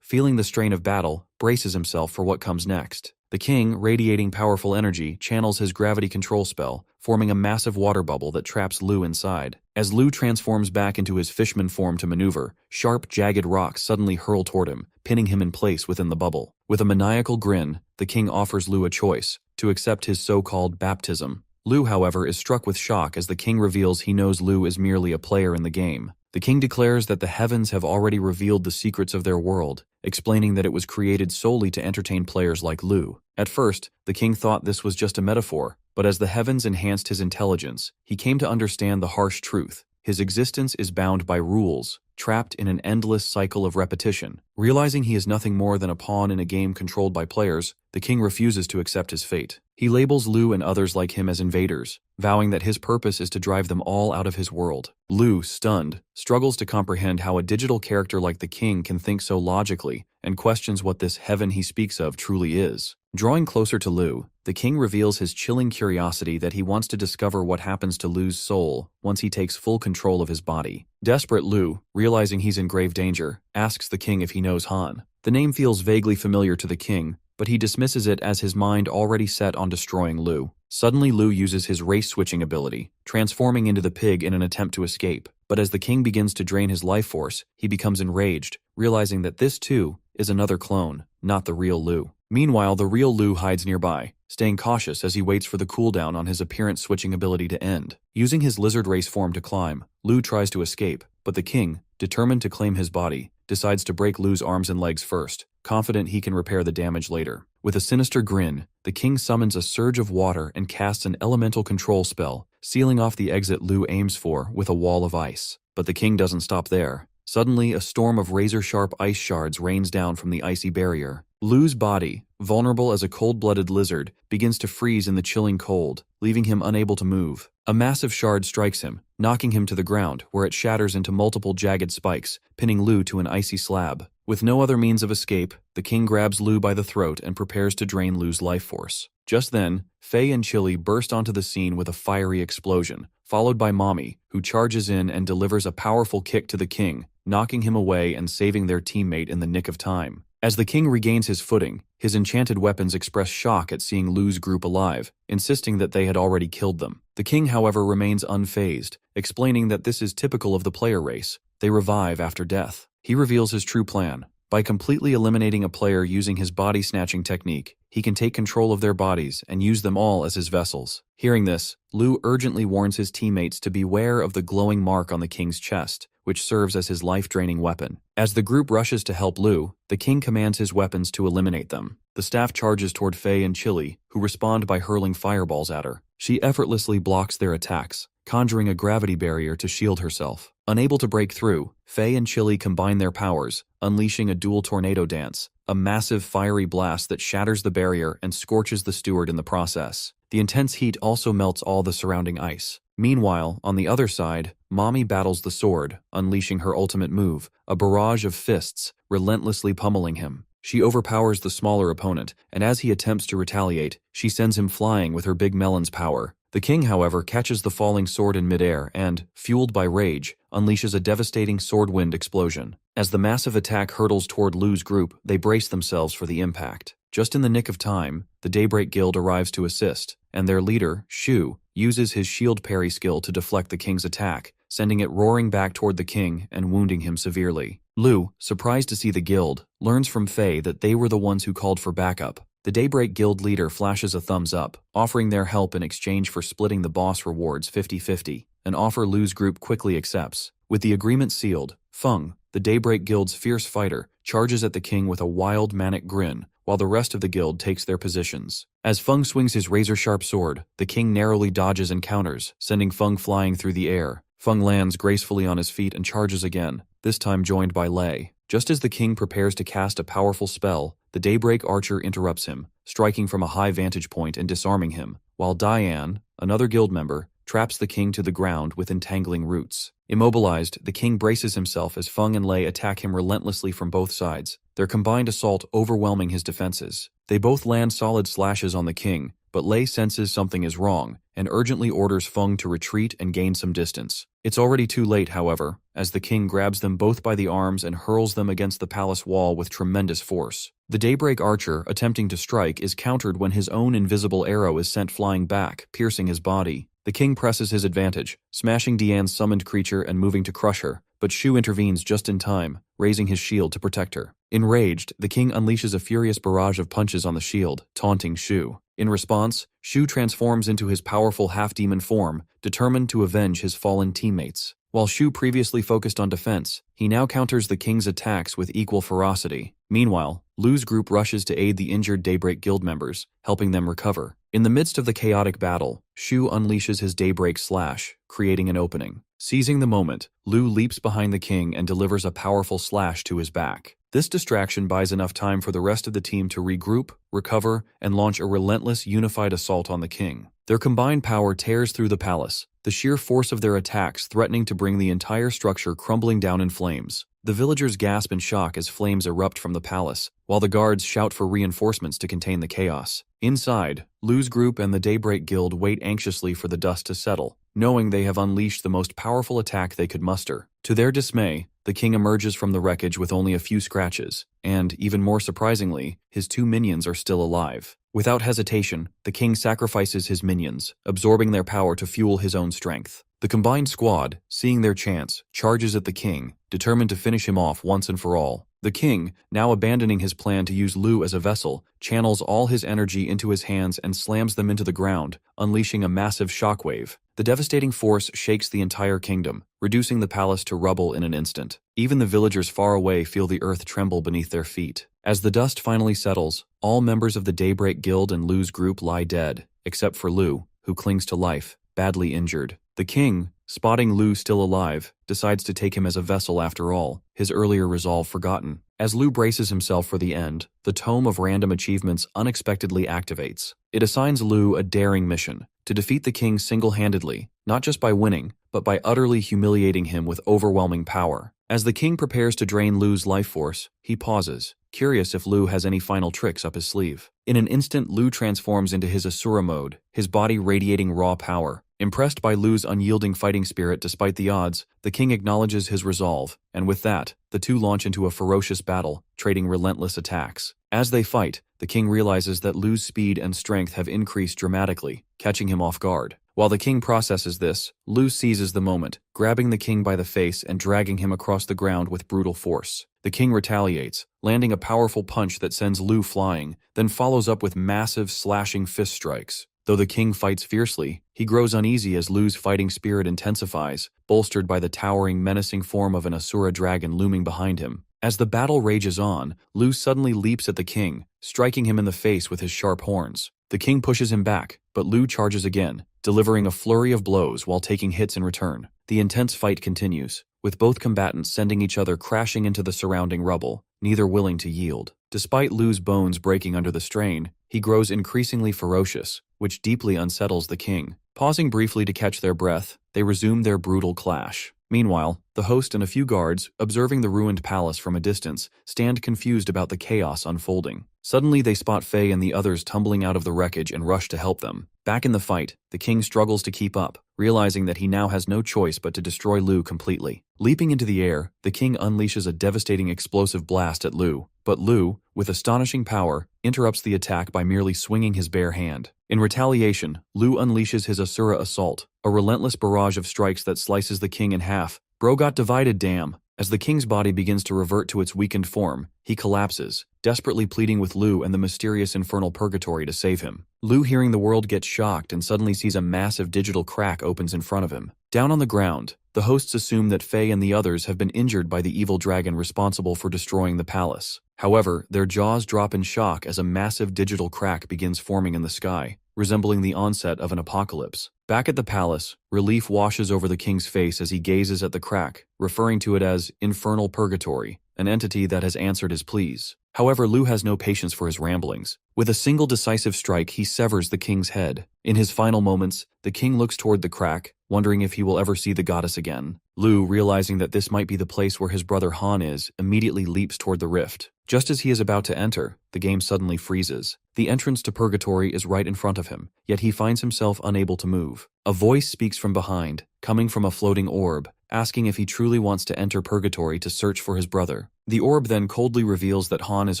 feeling the strain of battle, braces himself for what comes next. The king, radiating powerful energy, channels his gravity control spell, forming a massive water bubble that traps Lu inside. As Lu transforms back into his fishman form to maneuver, sharp, jagged rocks suddenly hurl toward him, pinning him in place within the bubble. With a maniacal grin, the king offers Lu a choice, to accept his so-called baptism. Lu, however, is struck with shock as the king reveals he knows Lu is merely a player in the game. The king declares that the heavens have already revealed the secrets of their world, explaining that it was created solely to entertain players like Lu. At first, the king thought this was just a metaphor, but as the heavens enhanced his intelligence, he came to understand the harsh truth. His existence is bound by rules, trapped in an endless cycle of repetition. Realizing he is nothing more than a pawn in a game controlled by players, the king refuses to accept his fate. He labels Lu and others like him as invaders, vowing that his purpose is to drive them all out of his world. Lu, stunned, struggles to comprehend how a digital character like the king can think so logically, and questions what this heaven he speaks of truly is. Drawing closer to Lu, the king reveals his chilling curiosity that he wants to discover what happens to Lu's soul once he takes full control of his body. Desperate, Lu, realizing he's in grave danger, asks the king if he knows Han. The name feels vaguely familiar to the king, but he dismisses it as his mind already set on destroying Lu. Suddenly, Lu uses his race-switching ability, transforming into the pig in an attempt to escape. But as the king begins to drain his life force, he becomes enraged, realizing that this, too, is another clone, not the real Lu. Meanwhile, the real Lu hides nearby, staying cautious as he waits for the cooldown on his appearance-switching ability to end. Using his lizard race form to climb, Lu tries to escape, but the king, determined to claim his body, decides to break Lu's arms and legs first, confident he can repair the damage later. With a sinister grin, the king summons a surge of water and casts an elemental control spell, sealing off the exit Lu aims for with a wall of ice. But the king doesn't stop there. Suddenly, a storm of razor-sharp ice shards rains down from the icy barrier. Lu's body, vulnerable as a cold-blooded lizard, begins to freeze in the chilling cold, leaving him unable to move. A massive shard strikes him, knocking him to the ground, where it shatters into multiple jagged spikes, pinning Lu to an icy slab. With no other means of escape, the king grabs Lu by the throat and prepares to drain Lu's life force. Just then, Faye and Chili burst onto the scene with a fiery explosion, followed by Mommy, who charges in and delivers a powerful kick to the king, knocking him away and saving their teammate in the nick of time. As the king regains his footing, his enchanted weapons express shock at seeing Lu's group alive, insisting that they had already killed them. The king, however, remains unfazed, explaining that this is typical of the player race. They revive after death. He reveals his true plan. By completely eliminating a player using his body-snatching technique, he can take control of their bodies and use them all as his vessels. Hearing this, Lu urgently warns his teammates to beware of the glowing mark on the king's chest, which serves as his life-draining weapon. As the group rushes to help Lu, the king commands his weapons to eliminate them. The staff charges toward Faye and Chili, who respond by hurling fireballs at her. She effortlessly blocks their attacks, conjuring a gravity barrier to shield herself. Unable to break through, Faye and Chili combine their powers, unleashing a dual tornado dance, a massive fiery blast that shatters the barrier and scorches the steward in the process. The intense heat also melts all the surrounding ice. Meanwhile, on the other side, Mommy battles the sword, unleashing her ultimate move, a barrage of fists, relentlessly pummeling him. She overpowers the smaller opponent, and as he attempts to retaliate, she sends him flying with her big melon's power. The king, however, catches the falling sword in midair and, fueled by rage, unleashes a devastating sword wind explosion. As the massive attack hurtles toward Lu's group, they brace themselves for the impact. Just in the nick of time, the Daybreak Guild arrives to assist, and their leader, Shu, uses his shield parry skill to deflect the king's attack, sending it roaring back toward the king and wounding him severely. Lu, surprised to see the guild, learns from Faye that they were the ones who called for backup. The Daybreak Guild leader flashes a thumbs up, offering their help in exchange for splitting the boss rewards 50-50, an offer Lu's group quickly accepts. With the agreement sealed, Feng, the Daybreak Guild's fierce fighter, charges at the king with a wild manic grin, while the rest of the guild takes their positions. As Feng swings his razor-sharp sword, the king narrowly dodges and counters, sending Feng flying through the air. Feng lands gracefully on his feet and charges again, this time joined by Lei. Just as the king prepares to cast a powerful spell, the Daybreak Archer interrupts him, striking from a high vantage point and disarming him, while Diane, another guild member, traps the king to the ground with entangling roots. Immobilized, the king braces himself as Feng and Lei attack him relentlessly from both sides, their combined assault overwhelming his defenses. They both land solid slashes on the king, but Lei senses something is wrong and urgently orders Feng to retreat and gain some distance. It's already too late, however, as the king grabs them both by the arms and hurls them against the palace wall with tremendous force. The Daybreak Archer, attempting to strike, is countered when his own invisible arrow is sent flying back, piercing his body. The king presses his advantage, smashing Diane's summoned creature and moving to crush her, but Shu intervenes just in time, raising his shield to protect her. Enraged, the king unleashes a furious barrage of punches on the shield, taunting Shu. In response, Shu transforms into his powerful half-demon form, determined to avenge his fallen teammates. While Shu previously focused on defense, he now counters the king's attacks with equal ferocity. Meanwhile, Lu's group rushes to aid the injured Daybreak Guild members, helping them recover. In the midst of the chaotic battle, Shu unleashes his Daybreak Slash, creating an opening. Seizing the moment, Lu leaps behind the king and delivers a powerful slash to his back. This distraction buys enough time for the rest of the team to regroup, recover, and launch a relentless, unified assault on the king. Their combined power tears through the palace, the sheer force of their attacks threatening to bring the entire structure crumbling down in flames. The villagers gasp in shock as flames erupt from the palace, while the guards shout for reinforcements to contain the chaos. Inside, Lu's group and the Daybreak Guild wait anxiously for the dust to settle, knowing they have unleashed the most powerful attack they could muster. To their dismay, the king emerges from the wreckage with only a few scratches, and, even more surprisingly, his two minions are still alive. Without hesitation, the king sacrifices his minions, absorbing their power to fuel his own strength. The combined squad, seeing their chance, charges at the king, determined to finish him off once and for all. The king, now abandoning his plan to use Lu as a vessel, channels all his energy into his hands and slams them into the ground, unleashing a massive shockwave. The devastating force shakes the entire kingdom, reducing the palace to rubble in an instant. Even the villagers far away feel the earth tremble beneath their feet. As the dust finally settles, all members of the Daybreak Guild and Lu's group lie dead, except for Lu, who clings to life, badly injured. The king, spotting Lu still alive, decides to take him as a vessel after all, his earlier resolve forgotten. As Lu braces himself for the end, the Tome of Random Achievements unexpectedly activates. It assigns Lu a daring mission, to defeat the king single-handedly, not just by winning, but by utterly humiliating him with overwhelming power. As the king prepares to drain Lu's life force, he pauses, curious if Lu has any final tricks up his sleeve. In an instant, Lu transforms into his Asura mode, his body radiating raw power. Impressed by Lu's unyielding fighting spirit despite the odds, the king acknowledges his resolve, and with that, the two launch into a ferocious battle, trading relentless attacks. As they fight, the king realizes that Lu's speed and strength have increased dramatically, catching him off guard. While the king processes this, Lu seizes the moment, grabbing the king by the face and dragging him across the ground with brutal force. The king retaliates, landing a powerful punch that sends Lu flying, then follows up with massive slashing fist strikes. Though the king fights fiercely, he grows uneasy as Lu's fighting spirit intensifies, bolstered by the towering, menacing form of an Asura dragon looming behind him. As the battle rages on, Lu suddenly leaps at the king, striking him in the face with his sharp horns. The king pushes him back, but Lu charges again, delivering a flurry of blows while taking hits in return. The intense fight continues, with both combatants sending each other crashing into the surrounding rubble, neither willing to yield. Despite Lu's bones breaking under the strain, he grows increasingly ferocious, which deeply unsettles the king. Pausing briefly to catch their breath, they resume their brutal clash. Meanwhile, the host and a few guards, observing the ruined palace from a distance, stand confused about the chaos unfolding. Suddenly they spot Faye and the others tumbling out of the wreckage and rush to help them. Back in the fight, the king struggles to keep up, realizing that he now has no choice but to destroy Lu completely. Leaping into the air, the king unleashes a devastating explosive blast at Lu, but Lu, with astonishing power, interrupts the attack by merely swinging his bare hand. In retaliation, Lu unleashes his Asura assault, a relentless barrage of strikes that slices the king in half. Bro got divided, damn. As the king's body begins to revert to its weakened form, he collapses, desperately pleading with Lu and the mysterious infernal purgatory to save him. Lu, hearing the world, gets shocked and suddenly sees a massive digital crack opens in front of him. Down on the ground, the hosts assume that Faye and the others have been injured by the evil dragon responsible for destroying the palace. However, their jaws drop in shock as a massive digital crack begins forming in the sky, resembling the onset of an apocalypse. Back at the palace, relief washes over the king's face as he gazes at the crack, referring to it as infernal purgatory, an entity that has answered his pleas. However, Lu has no patience for his ramblings. With a single decisive strike, he severs the king's head. In his final moments, the king looks toward the crack, wondering if he will ever see the goddess again. Lu, realizing that this might be the place where his brother Han is, immediately leaps toward the rift. Just as he is about to enter, the game suddenly freezes. The entrance to purgatory is right in front of him, yet he finds himself unable to move. A voice speaks from behind, coming from a floating orb, asking if he truly wants to enter purgatory to search for his brother. The orb then coldly reveals that Han is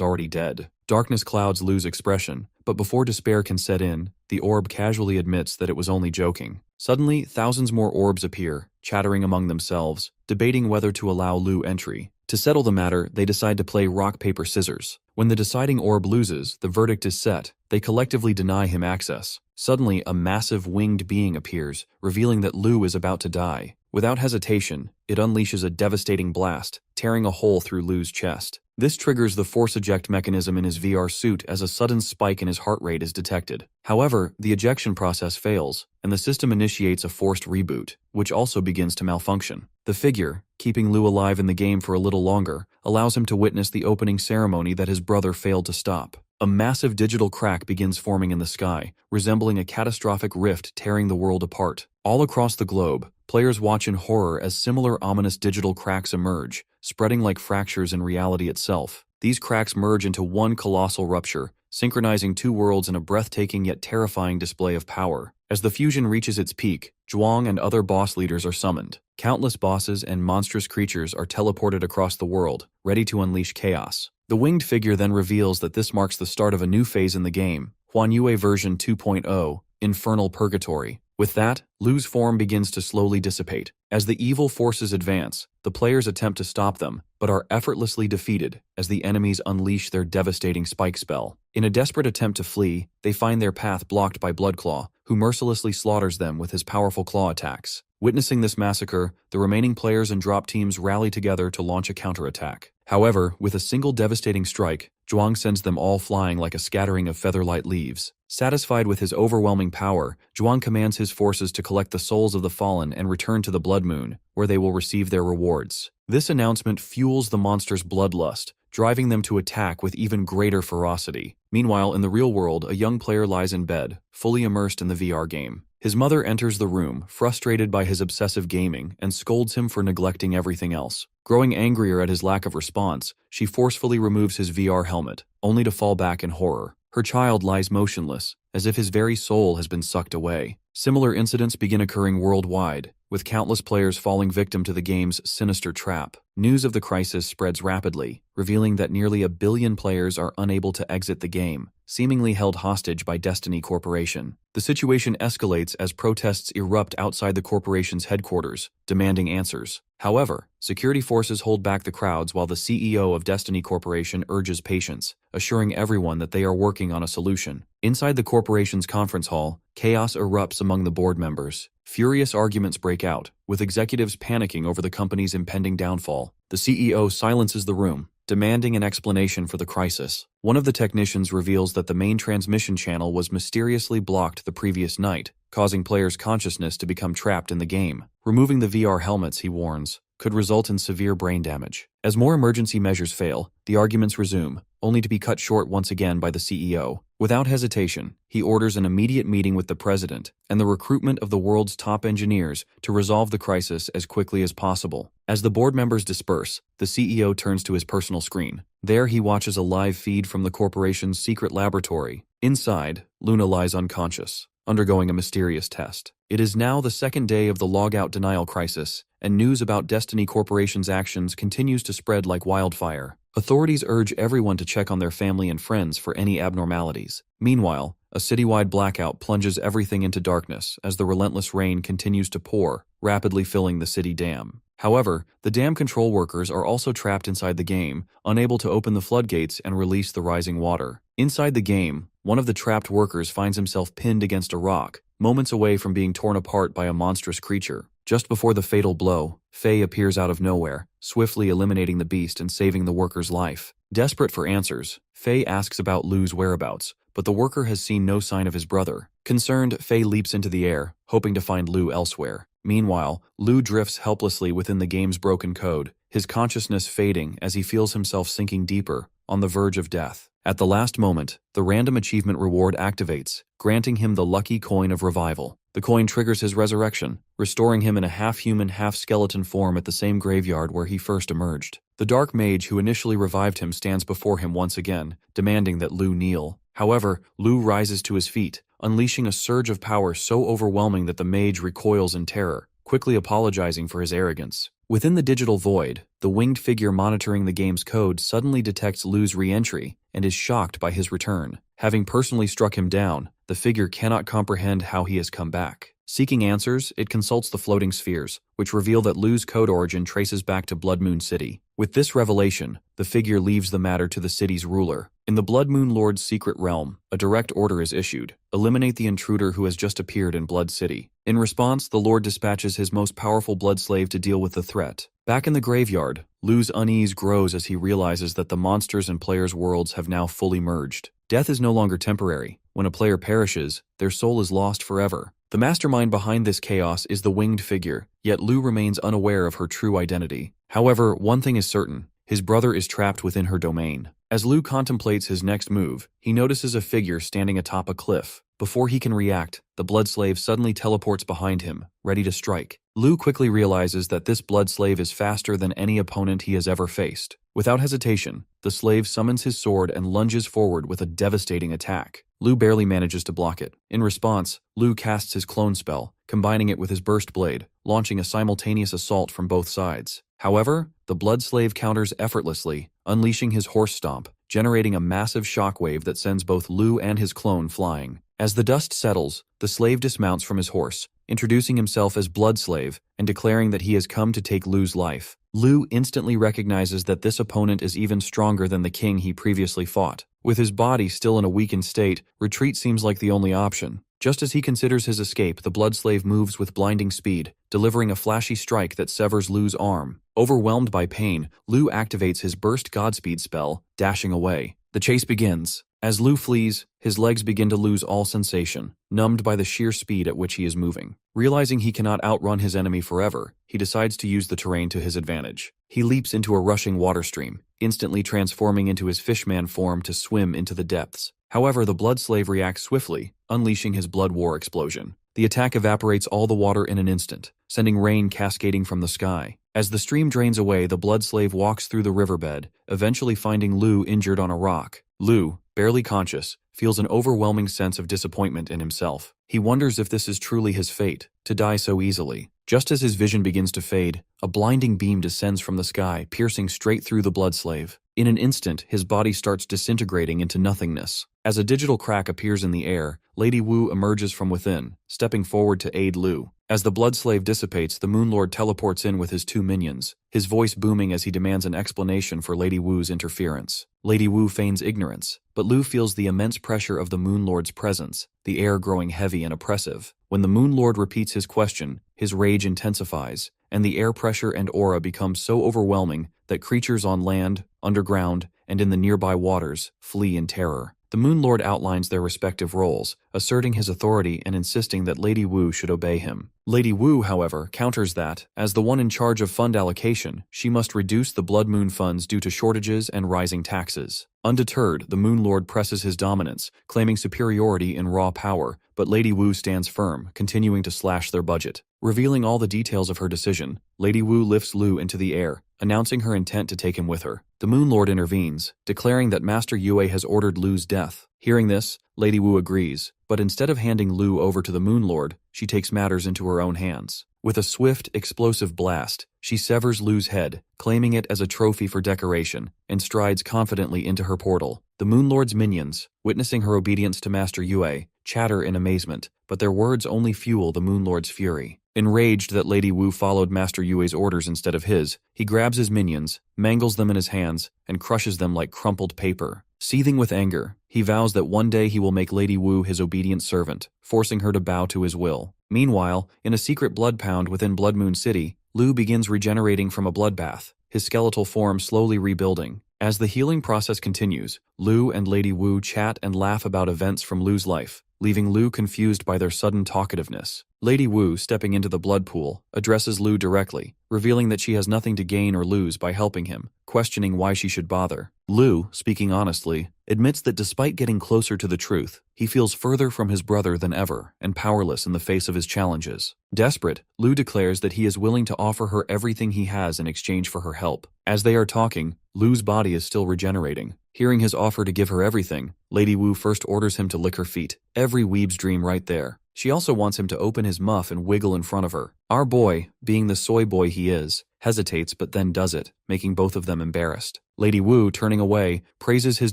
already dead. Darkness clouds Lu's expression, but before despair can set in, the orb casually admits that it was only joking. Suddenly, thousands more orbs appear, chattering among themselves, debating whether to allow Lu entry. To settle the matter, they decide to play rock, paper, scissors. When the deciding orb loses, the verdict is set. They collectively deny him access. Suddenly, a massive winged being appears, revealing that Lu is about to die. Without hesitation, it unleashes a devastating blast, tearing a hole through Lu's chest. This triggers the force eject mechanism in his VR suit as a sudden spike in his heart rate is detected. However, the ejection process fails, and the system initiates a forced reboot, which also begins to malfunction. The figure, keeping Lu alive in the game for a little longer, allows him to witness the opening ceremony that his brother failed to stop. A massive digital crack begins forming in the sky, resembling a catastrophic rift tearing the world apart. All across the globe, players watch in horror as similar ominous digital cracks emerge, spreading like fractures in reality itself. These cracks merge into one colossal rupture, synchronizing two worlds in a breathtaking yet terrifying display of power. As the fusion reaches its peak, Zhuang and other boss leaders are summoned. Countless bosses and monstrous creatures are teleported across the world, ready to unleash chaos. The winged figure then reveals that this marks the start of a new phase in the game, Huanyue version 2.0, Infernal Purgatory. With that, Lu's form begins to slowly dissipate. As the evil forces advance, the players attempt to stop them, but are effortlessly defeated as the enemies unleash their devastating spike spell. In a desperate attempt to flee, they find their path blocked by Bloodclaw, who mercilessly slaughters them with his powerful claw attacks. Witnessing this massacre, the remaining players and drop teams rally together to launch a counterattack. However, with a single devastating strike, Zhuang sends them all flying like a scattering of feather-light leaves. Satisfied with his overwhelming power, Zhuang commands his forces to collect the souls of the fallen and return to the Blood Moon, where they will receive their rewards. This announcement fuels the monsters' bloodlust, driving them to attack with even greater ferocity. Meanwhile, in the real world, a young player lies in bed, fully immersed in the VR game. His mother enters the room, frustrated by his obsessive gaming, and scolds him for neglecting everything else. Growing angrier at his lack of response, she forcefully removes his VR helmet, only to fall back in horror. Her child lies motionless, as if his very soul has been sucked away. Similar incidents begin occurring worldwide, with countless players falling victim to the game's sinister trap. News of the crisis spreads rapidly, revealing that nearly 1 billion players are unable to exit the game, seemingly held hostage by Destiny Corporation. The situation escalates as protests erupt outside the corporation's headquarters, demanding answers. However, security forces hold back the crowds while the CEO of Destiny Corporation urges patience, assuring everyone that they are working on a solution. Inside the corporation's conference hall, chaos erupts among the board members. Furious arguments break out, with executives panicking over the company's impending downfall. The CEO silences the room, demanding an explanation for the crisis. One of the technicians reveals that the main transmission channel was mysteriously blocked the previous night, causing players' consciousness to become trapped in the game. Removing the VR helmets, he warns, could result in severe brain damage. As more emergency measures fail, the arguments resume, only to be cut short once again by the CEO. Without hesitation, he orders an immediate meeting with the president and the recruitment of the world's top engineers to resolve the crisis as quickly as possible. As the board members disperse, the CEO turns to his personal screen. There he watches a live feed from the corporation's secret laboratory. Inside, Luna lies unconscious, undergoing a mysterious test. It is now the second day of the logout denial crisis, and news about Destiny Corporation's actions continues to spread like wildfire. Authorities urge everyone to check on their family and friends for any abnormalities. Meanwhile, a citywide blackout plunges everything into darkness as the relentless rain continues to pour, rapidly filling the city dam. However, the dam control workers are also trapped inside the game, unable to open the floodgates and release the rising water. Inside the game, one of the trapped workers finds himself pinned against a rock, moments away from being torn apart by a monstrous creature. Just before the fatal blow, Faye appears out of nowhere, swiftly eliminating the beast and saving the worker's life. Desperate for answers, Faye asks about Lu's whereabouts, but the worker has seen no sign of his brother. Concerned, Faye leaps into the air, hoping to find Lu elsewhere. Meanwhile, Lu drifts helplessly within the game's broken code, his consciousness fading as he feels himself sinking deeper, on the verge of death. At the last moment, the random achievement reward activates, granting him the lucky coin of revival. The coin triggers his resurrection, restoring him in a half-human, half-skeleton form at the same graveyard where he first emerged. The dark mage who initially revived him stands before him once again, demanding that Lu kneel. However, Lu rises to his feet, unleashing a surge of power so overwhelming that the mage recoils in terror, quickly apologizing for his arrogance. Within the digital void, the winged figure monitoring the game's code suddenly detects Lu's re-entry and is shocked by his return. Having personally struck him down, the figure cannot comprehend how he has come back. Seeking answers, it consults the floating spheres, which reveal that Lu's code origin traces back to Blood Moon City. With this revelation, the figure leaves the matter to the city's ruler. In the Blood Moon Lord's secret realm, a direct order is issued: eliminate the intruder who has just appeared in Blood City. In response, the Lord dispatches his most powerful blood slave to deal with the threat. Back in the graveyard, Lu's unease grows as he realizes that the monsters and players' worlds have now fully merged. Death is no longer temporary. When a player perishes, their soul is lost forever. The mastermind behind this chaos is the winged figure, yet Lu remains unaware of her true identity. However, one thing is certain: his brother is trapped within her domain. As Lu contemplates his next move, he notices a figure standing atop a cliff. Before he can react, the blood slave suddenly teleports behind him, ready to strike. Lu quickly realizes that this blood slave is faster than any opponent he has ever faced. Without hesitation, the slave summons his sword and lunges forward with a devastating attack. Lu barely manages to block it. In response, Lu casts his clone spell, combining it with his burst blade, launching a simultaneous assault from both sides. However, the blood slave counters effortlessly, unleashing his horse stomp, generating a massive shockwave that sends both Lu and his clone flying. As the dust settles, the slave dismounts from his horse, introducing himself as Blood Slave and declaring that he has come to take Lu's life. Lu instantly recognizes that this opponent is even stronger than the king he previously fought. With his body still in a weakened state, retreat seems like the only option. Just as he considers his escape, the Blood Slave moves with blinding speed, delivering a flashy strike that severs Lu's arm. Overwhelmed by pain, Lu activates his Burst Godspeed spell, dashing away. The chase begins. As Lu flees, his legs begin to lose all sensation, numbed by the sheer speed at which he is moving. Realizing he cannot outrun his enemy forever, he decides to use the terrain to his advantage. He leaps into a rushing water stream, instantly transforming into his fishman form to swim into the depths. However, the Blood Slave reacts swiftly, unleashing his Blood War explosion. The attack evaporates all the water in an instant, sending rain cascading from the sky. As the stream drains away, the Blood Slave walks through the riverbed, eventually finding Lu injured on a rock. Lu, barely conscious, feels an overwhelming sense of disappointment in himself. He wonders if this is truly his fate, to die so easily. Just as his vision begins to fade, a blinding beam descends from the sky, piercing straight through the Blood Slave. In an instant, his body starts disintegrating into nothingness. As a digital crack appears in the air, Lady Wu emerges from within, stepping forward to aid Lu. As the Blood Slave dissipates, the Moon Lord teleports in with his two minions, his voice booming as he demands an explanation for Lady Wu's interference. Lady Wu feigns ignorance, but Lu feels the immense pressure of the Moon Lord's presence, the air growing heavy and oppressive. When the Moon Lord repeats his question, his rage intensifies, and the air pressure and aura become so overwhelming that creatures on land, underground, and in the nearby waters flee in terror. The Moon Lord outlines their respective roles, asserting his authority and insisting that Lady Wu should obey him. Lady Wu, however, counters that, as the one in charge of fund allocation, she must reduce the Blood Moon funds due to shortages and rising taxes. Undeterred, the Moon Lord presses his dominance, claiming superiority in raw power, but Lady Wu stands firm, continuing to slash their budget. Revealing all the details of her decision, Lady Wu lifts Lu into the air, announcing her intent to take him with her. The Moon Lord intervenes, declaring that Master Yue has ordered Lu's death. Hearing this, Lady Wu agrees, but instead of handing Lu over to the Moon Lord, she takes matters into her own hands. With a swift, explosive blast, she severs Lu's head, claiming it as a trophy for decoration, and strides confidently into her portal. The Moon Lord's minions, witnessing her obedience to Master Yue, chatter in amazement, but their words only fuel the Moon Lord's fury. Enraged that Lady Wu followed Master Yue's orders instead of his, he grabs his minions, mangles them in his hands, and crushes them like crumpled paper. Seething with anger, he vows that one day he will make Lady Wu his obedient servant, forcing her to bow to his will. Meanwhile, in a secret blood pound within Blood Moon City, Lu begins regenerating from a bloodbath, his skeletal form slowly rebuilding. As the healing process continues, Lu and Lady Wu chat and laugh about events from Lu's life, leaving Lu confused by their sudden talkativeness. Lady Wu, stepping into the blood pool, addresses Lu directly, revealing that she has nothing to gain or lose by helping him, questioning why she should bother. Lu, speaking honestly, admits that despite getting closer to the truth, he feels further from his brother than ever and powerless in the face of his challenges. Desperate, Lu declares that he is willing to offer her everything he has in exchange for her help. As they are talking, Lu's body is still regenerating. Hearing his offer to give her everything, Lady Wu first orders him to lick her feet. Every weeb's dream right there. She also wants him to open his muff and wiggle in front of her. Our boy, being the soy boy he is, hesitates but then does it, making both of them embarrassed. Lady Wu, turning away, praises his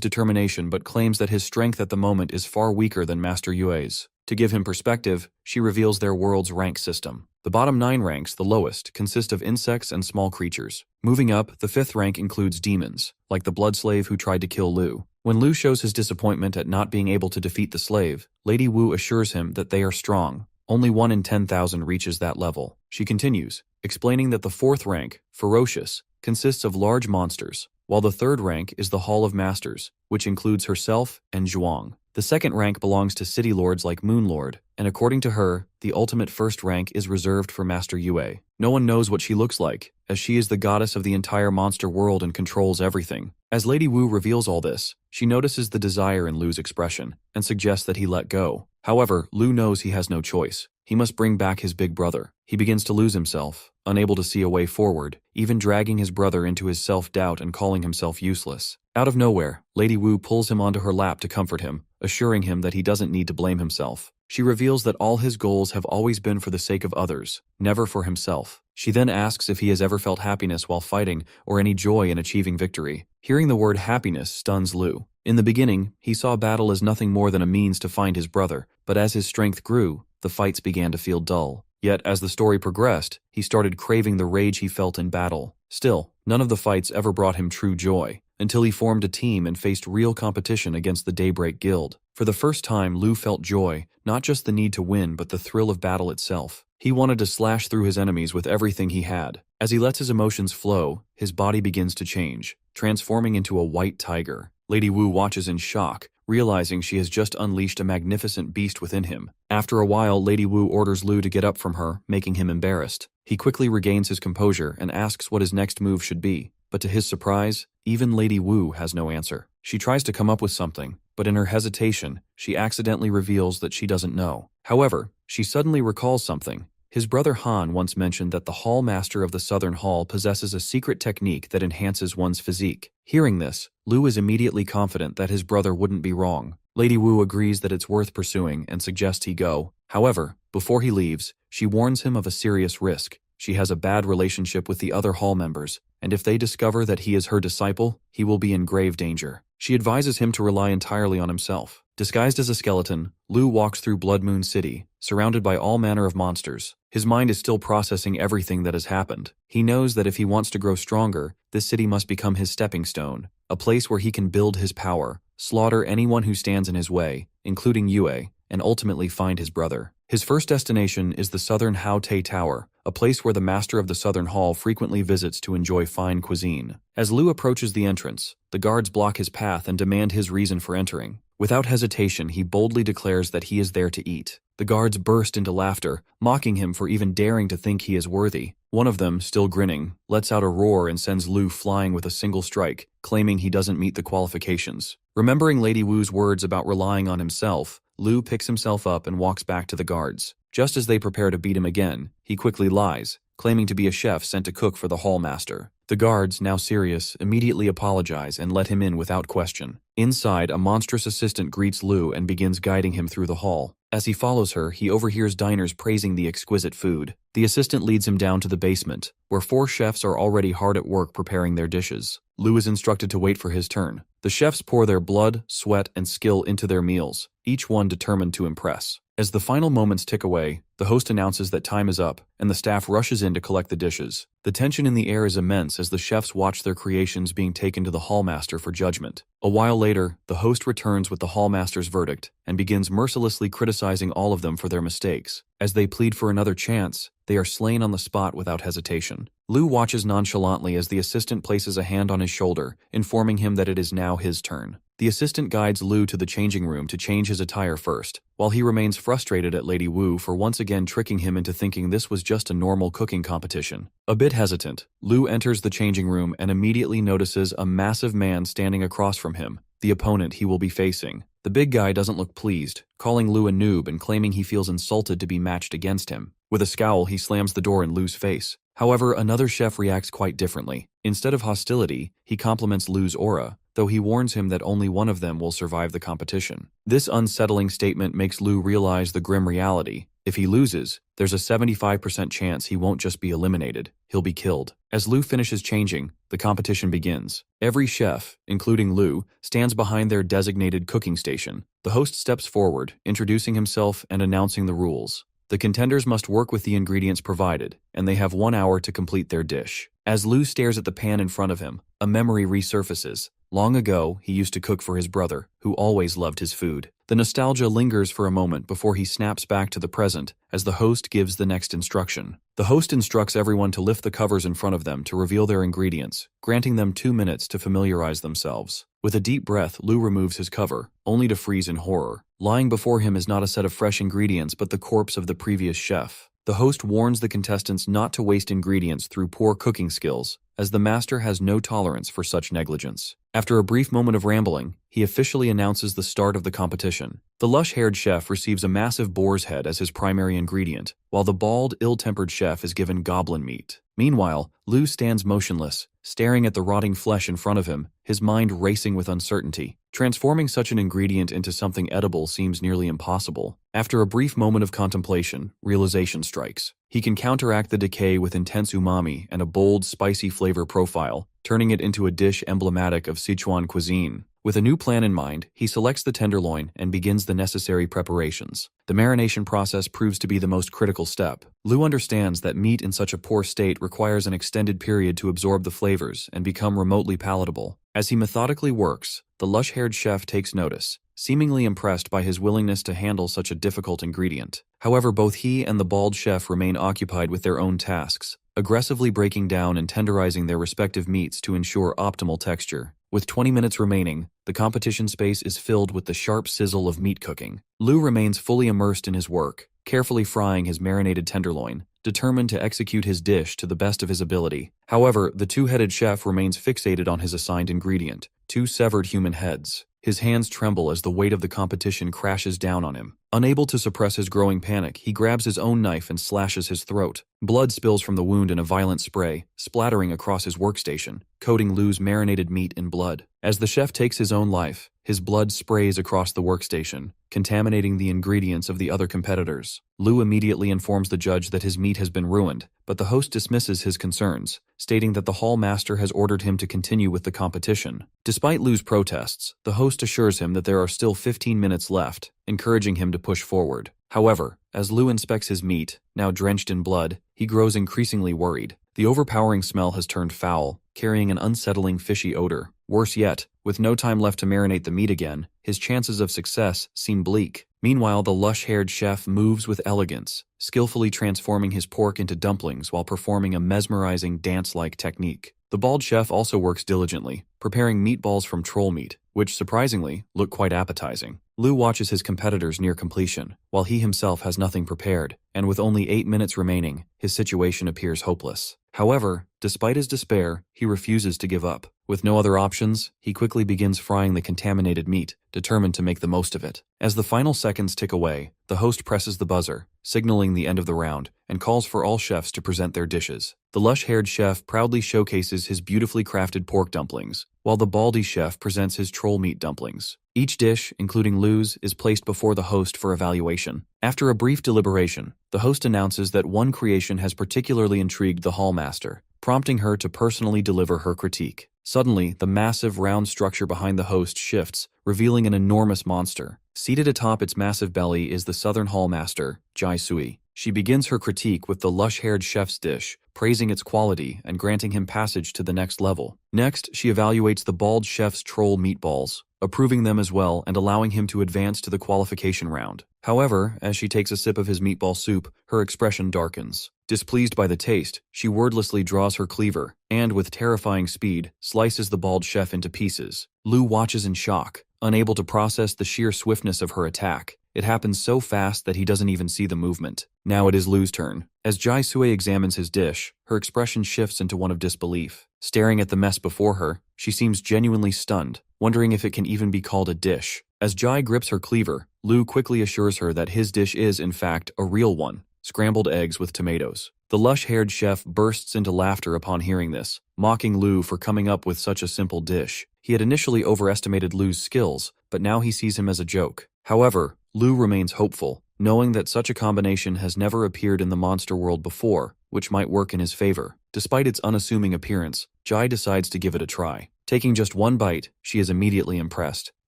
determination but claims that his strength at the moment is far weaker than Master Yue's. To give him perspective, she reveals their world's rank system. The bottom 9 ranks, the lowest, consist of insects and small creatures. Moving up, the 5th rank includes demons, like the blood slave who tried to kill Lu. When Lu shows his disappointment at not being able to defeat the slave, Lady Wu assures him that they are strong. Only 1 in 10,000 reaches that level. She continues, explaining that the 4th rank, ferocious, consists of large monsters, while the 3rd rank is the Hall of Masters, which includes herself and Zhuang. The 2nd rank belongs to city lords like Moon Lord, and according to her, the ultimate 1st rank is reserved for Master Yue. No one knows what she looks like, as she is the goddess of the entire monster world and controls everything. As Lady Wu reveals all this, she notices the desire in Lu's expression, and suggests that he let go. However, Lu knows he has no choice. He must bring back his big brother. He begins to lose himself, unable to see a way forward, even dragging his brother into his self-doubt and calling himself useless. Out of nowhere, Lady Wu pulls him onto her lap to comfort him, assuring him that he doesn't need to blame himself. She reveals that all his goals have always been for the sake of others, never for himself. She then asks if he has ever felt happiness while fighting or any joy in achieving victory. Hearing the word happiness stuns Lu. In the beginning, he saw battle as nothing more than a means to find his brother, but as his strength grew, the fights began to feel dull. Yet, as the story progressed, he started craving the rage he felt in battle. Still, none of the fights ever brought him true joy, until he formed a team and faced real competition against the Daybreak Guild. For the first time, Lu felt joy, not just the need to win but the thrill of battle itself. He wanted to slash through his enemies with everything he had. As he lets his emotions flow, his body begins to change, transforming into a white tiger. Lady Wu watches in shock, realizing she has just unleashed a magnificent beast within him. After a while, Lady Wu orders Lu to get up from her, making him embarrassed. He quickly regains his composure and asks what his next move should be. But to his surprise, even Lady Wu has no answer. She tries to come up with something, but in her hesitation, she accidentally reveals that she doesn't know. However, she suddenly recalls something. His brother Han once mentioned that the Hall Master of the Southern Hall possesses a secret technique that enhances one's physique. Hearing this, Lu is immediately confident that his brother wouldn't be wrong. Lady Wu agrees that it's worth pursuing and suggests he go. However, before he leaves, she warns him of a serious risk. She has a bad relationship with the other hall members, and if they discover that he is her disciple, he will be in grave danger. She advises him to rely entirely on himself. Disguised as a skeleton, Lu walks through Blood Moon City, surrounded by all manner of monsters. His mind is still processing everything that has happened. He knows that if he wants to grow stronger, this city must become his stepping stone, a place where he can build his power, slaughter anyone who stands in his way, including Yue, and ultimately find his brother. His first destination is the Southern Hao Te Tower, a place where the Master of the Southern Hall frequently visits to enjoy fine cuisine. As Lu approaches the entrance, the guards block his path and demand his reason for entering. Without hesitation, he boldly declares that he is there to eat. The guards burst into laughter, mocking him for even daring to think he is worthy. One of them, still grinning, lets out a roar and sends Lu flying with a single strike, claiming he doesn't meet the qualifications. Remembering Lady Wu's words about relying on himself, Lu picks himself up and walks back to the guards. Just as they prepare to beat him again, he quickly lies, claiming to be a chef sent to cook for the hall master. The guards, now serious, immediately apologize and let him in without question. Inside, a monstrous assistant greets Lu and begins guiding him through the hall. As he follows her, he overhears diners praising the exquisite food. The assistant leads him down to the basement, where 4 chefs are already hard at work preparing their dishes. Lu is instructed to wait for his turn. The chefs pour their blood, sweat, and skill into their meals, each one determined to impress. As the final moments tick away, the host announces that time is up, and the staff rushes in to collect the dishes. The tension in the air is immense as the chefs watch their creations being taken to the hallmaster for judgment. A while later, the host returns with the hallmaster's verdict and begins mercilessly criticizing all of them for their mistakes. As they plead for another chance, they are slain on the spot without hesitation. Lu watches nonchalantly as the assistant places a hand on his shoulder, informing him that it is now his turn. The assistant guides Lu to the changing room to change his attire first, while he remains frustrated at Lady Wu for once again tricking him into thinking this was just a normal cooking competition. A bit hesitant, Lu enters the changing room and immediately notices a massive man standing across from him, the opponent he will be facing. The big guy doesn't look pleased, calling Lu a noob and claiming he feels insulted to be matched against him. With a scowl, he slams the door in Lu's face. However, another chef reacts quite differently. Instead of hostility, he compliments Lu's aura, though he warns him that only one of them will survive the competition. This unsettling statement makes Lu realize the grim reality. If he loses, there's a 75% chance he won't just be eliminated, he'll be killed. As Lu finishes changing, the competition begins. Every chef, including Lu, stands behind their designated cooking station. The host steps forward, introducing himself and announcing the rules. The contenders must work with the ingredients provided, and they have 1 hour to complete their dish. As Lu stares at the pan in front of him, a memory resurfaces. Long ago, he used to cook for his brother, who always loved his food. The nostalgia lingers for a moment before he snaps back to the present as the host gives the next instruction. The host instructs everyone to lift the covers in front of them to reveal their ingredients, granting them 2 minutes to familiarize themselves. With a deep breath, Lu removes his cover, only to freeze in horror. Lying before him is not a set of fresh ingredients but the corpse of the previous chef. The host warns the contestants not to waste ingredients through poor cooking skills, as the master has no tolerance for such negligence. After a brief moment of rambling, he officially announces the start of the competition. The lush-haired chef receives a massive boar's head as his primary ingredient, while the bald, ill-tempered chef is given goblin meat. Meanwhile, Lu stands motionless, staring at the rotting flesh in front of him, his mind racing with uncertainty. Transforming such an ingredient into something edible seems nearly impossible. After a brief moment of contemplation, realization strikes. He can counteract the decay with intense umami and a bold, spicy flavor profile, turning it into a dish emblematic of Sichuan cuisine. With a new plan in mind, he selects the tenderloin and begins the necessary preparations. The marination process proves to be the most critical step. Lu understands that meat in such a poor state requires an extended period to absorb the flavors and become remotely palatable. As he methodically works, the lush-haired chef takes notice, seemingly impressed by his willingness to handle such a difficult ingredient. However, both he and the bald chef remain occupied with their own tasks, aggressively breaking down and tenderizing their respective meats to ensure optimal texture. With 20 minutes remaining, the competition space is filled with the sharp sizzle of meat cooking. Lu remains fully immersed in his work, carefully frying his marinated tenderloin, determined to execute his dish to the best of his ability. However, the two-headed chef remains fixated on his assigned ingredient, 2 severed human heads. His hands tremble as the weight of the competition crashes down on him. Unable to suppress his growing panic, he grabs his own knife and slashes his throat. Blood spills from the wound in a violent spray, splattering across his workstation, coating Lu's marinated meat in blood. As the chef takes his own life, his blood sprays across the workstation, contaminating the ingredients of the other competitors. Lu immediately informs the judge that his meat has been ruined, but the host dismisses his concerns, stating that the hall master has ordered him to continue with the competition. Despite Lu's protests, the host assures him that there are still 15 minutes left, encouraging him to push forward. However, as Lu inspects his meat, now drenched in blood, he grows increasingly worried. The overpowering smell has turned foul, carrying an unsettling fishy odor. Worse yet, with no time left to marinate the meat again, his chances of success seem bleak. Meanwhile, the lush-haired chef moves with elegance, skillfully transforming his pork into dumplings while performing a mesmerizing dance-like technique. The bald chef also works diligently, preparing meatballs from troll meat, which, surprisingly, look quite appetizing. Lu watches his competitors near completion, while he himself has nothing prepared, and with only 8 minutes remaining, his situation appears hopeless. However, despite his despair, he refuses to give up. With no other options, he quickly begins frying the contaminated meat, determined to make the most of it. As the final seconds tick away, the host presses the buzzer, signaling the end of the round, and calls for all chefs to present their dishes. The lush-haired chef proudly showcases his beautifully crafted pork dumplings, while the baldy chef presents his troll meat dumplings. Each dish, including Lu's, is placed before the host for evaluation. After a brief deliberation, the host announces that one creation has particularly intrigued the hallmaster, prompting her to personally deliver her critique. Suddenly, the massive round structure behind the host shifts, revealing an enormous monster. Seated atop its massive belly is the southern hallmaster, Jai Sui. She begins her critique with the lush-haired chef's dish, praising its quality and granting him passage to the next level. Next, she evaluates the bald chef's troll meatballs, approving them as well and allowing him to advance to the qualification round. However, as she takes a sip of his meatball soup, her expression darkens. Displeased by the taste, she wordlessly draws her cleaver, and with terrifying speed, slices the bald chef into pieces. Lu watches in shock, unable to process the sheer swiftness of her attack. It happens so fast that he doesn't even see the movement. Now it is Lu's turn. As Jai Sui examines his dish, her expression shifts into one of disbelief. Staring at the mess before her, she seems genuinely stunned, wondering if it can even be called a dish. As Jai grips her cleaver, Lu quickly assures her that his dish is, in fact, a real one: scrambled eggs with tomatoes. The lush-haired chef bursts into laughter upon hearing this, mocking Lu for coming up with such a simple dish. He had initially overestimated Lu's skills, but now he sees him as a joke. However, Lu remains hopeful, knowing that such a combination has never appeared in the monster world before, which might work in his favor. Despite its unassuming appearance, Jai decides to give it a try. Taking just one bite, she is immediately impressed.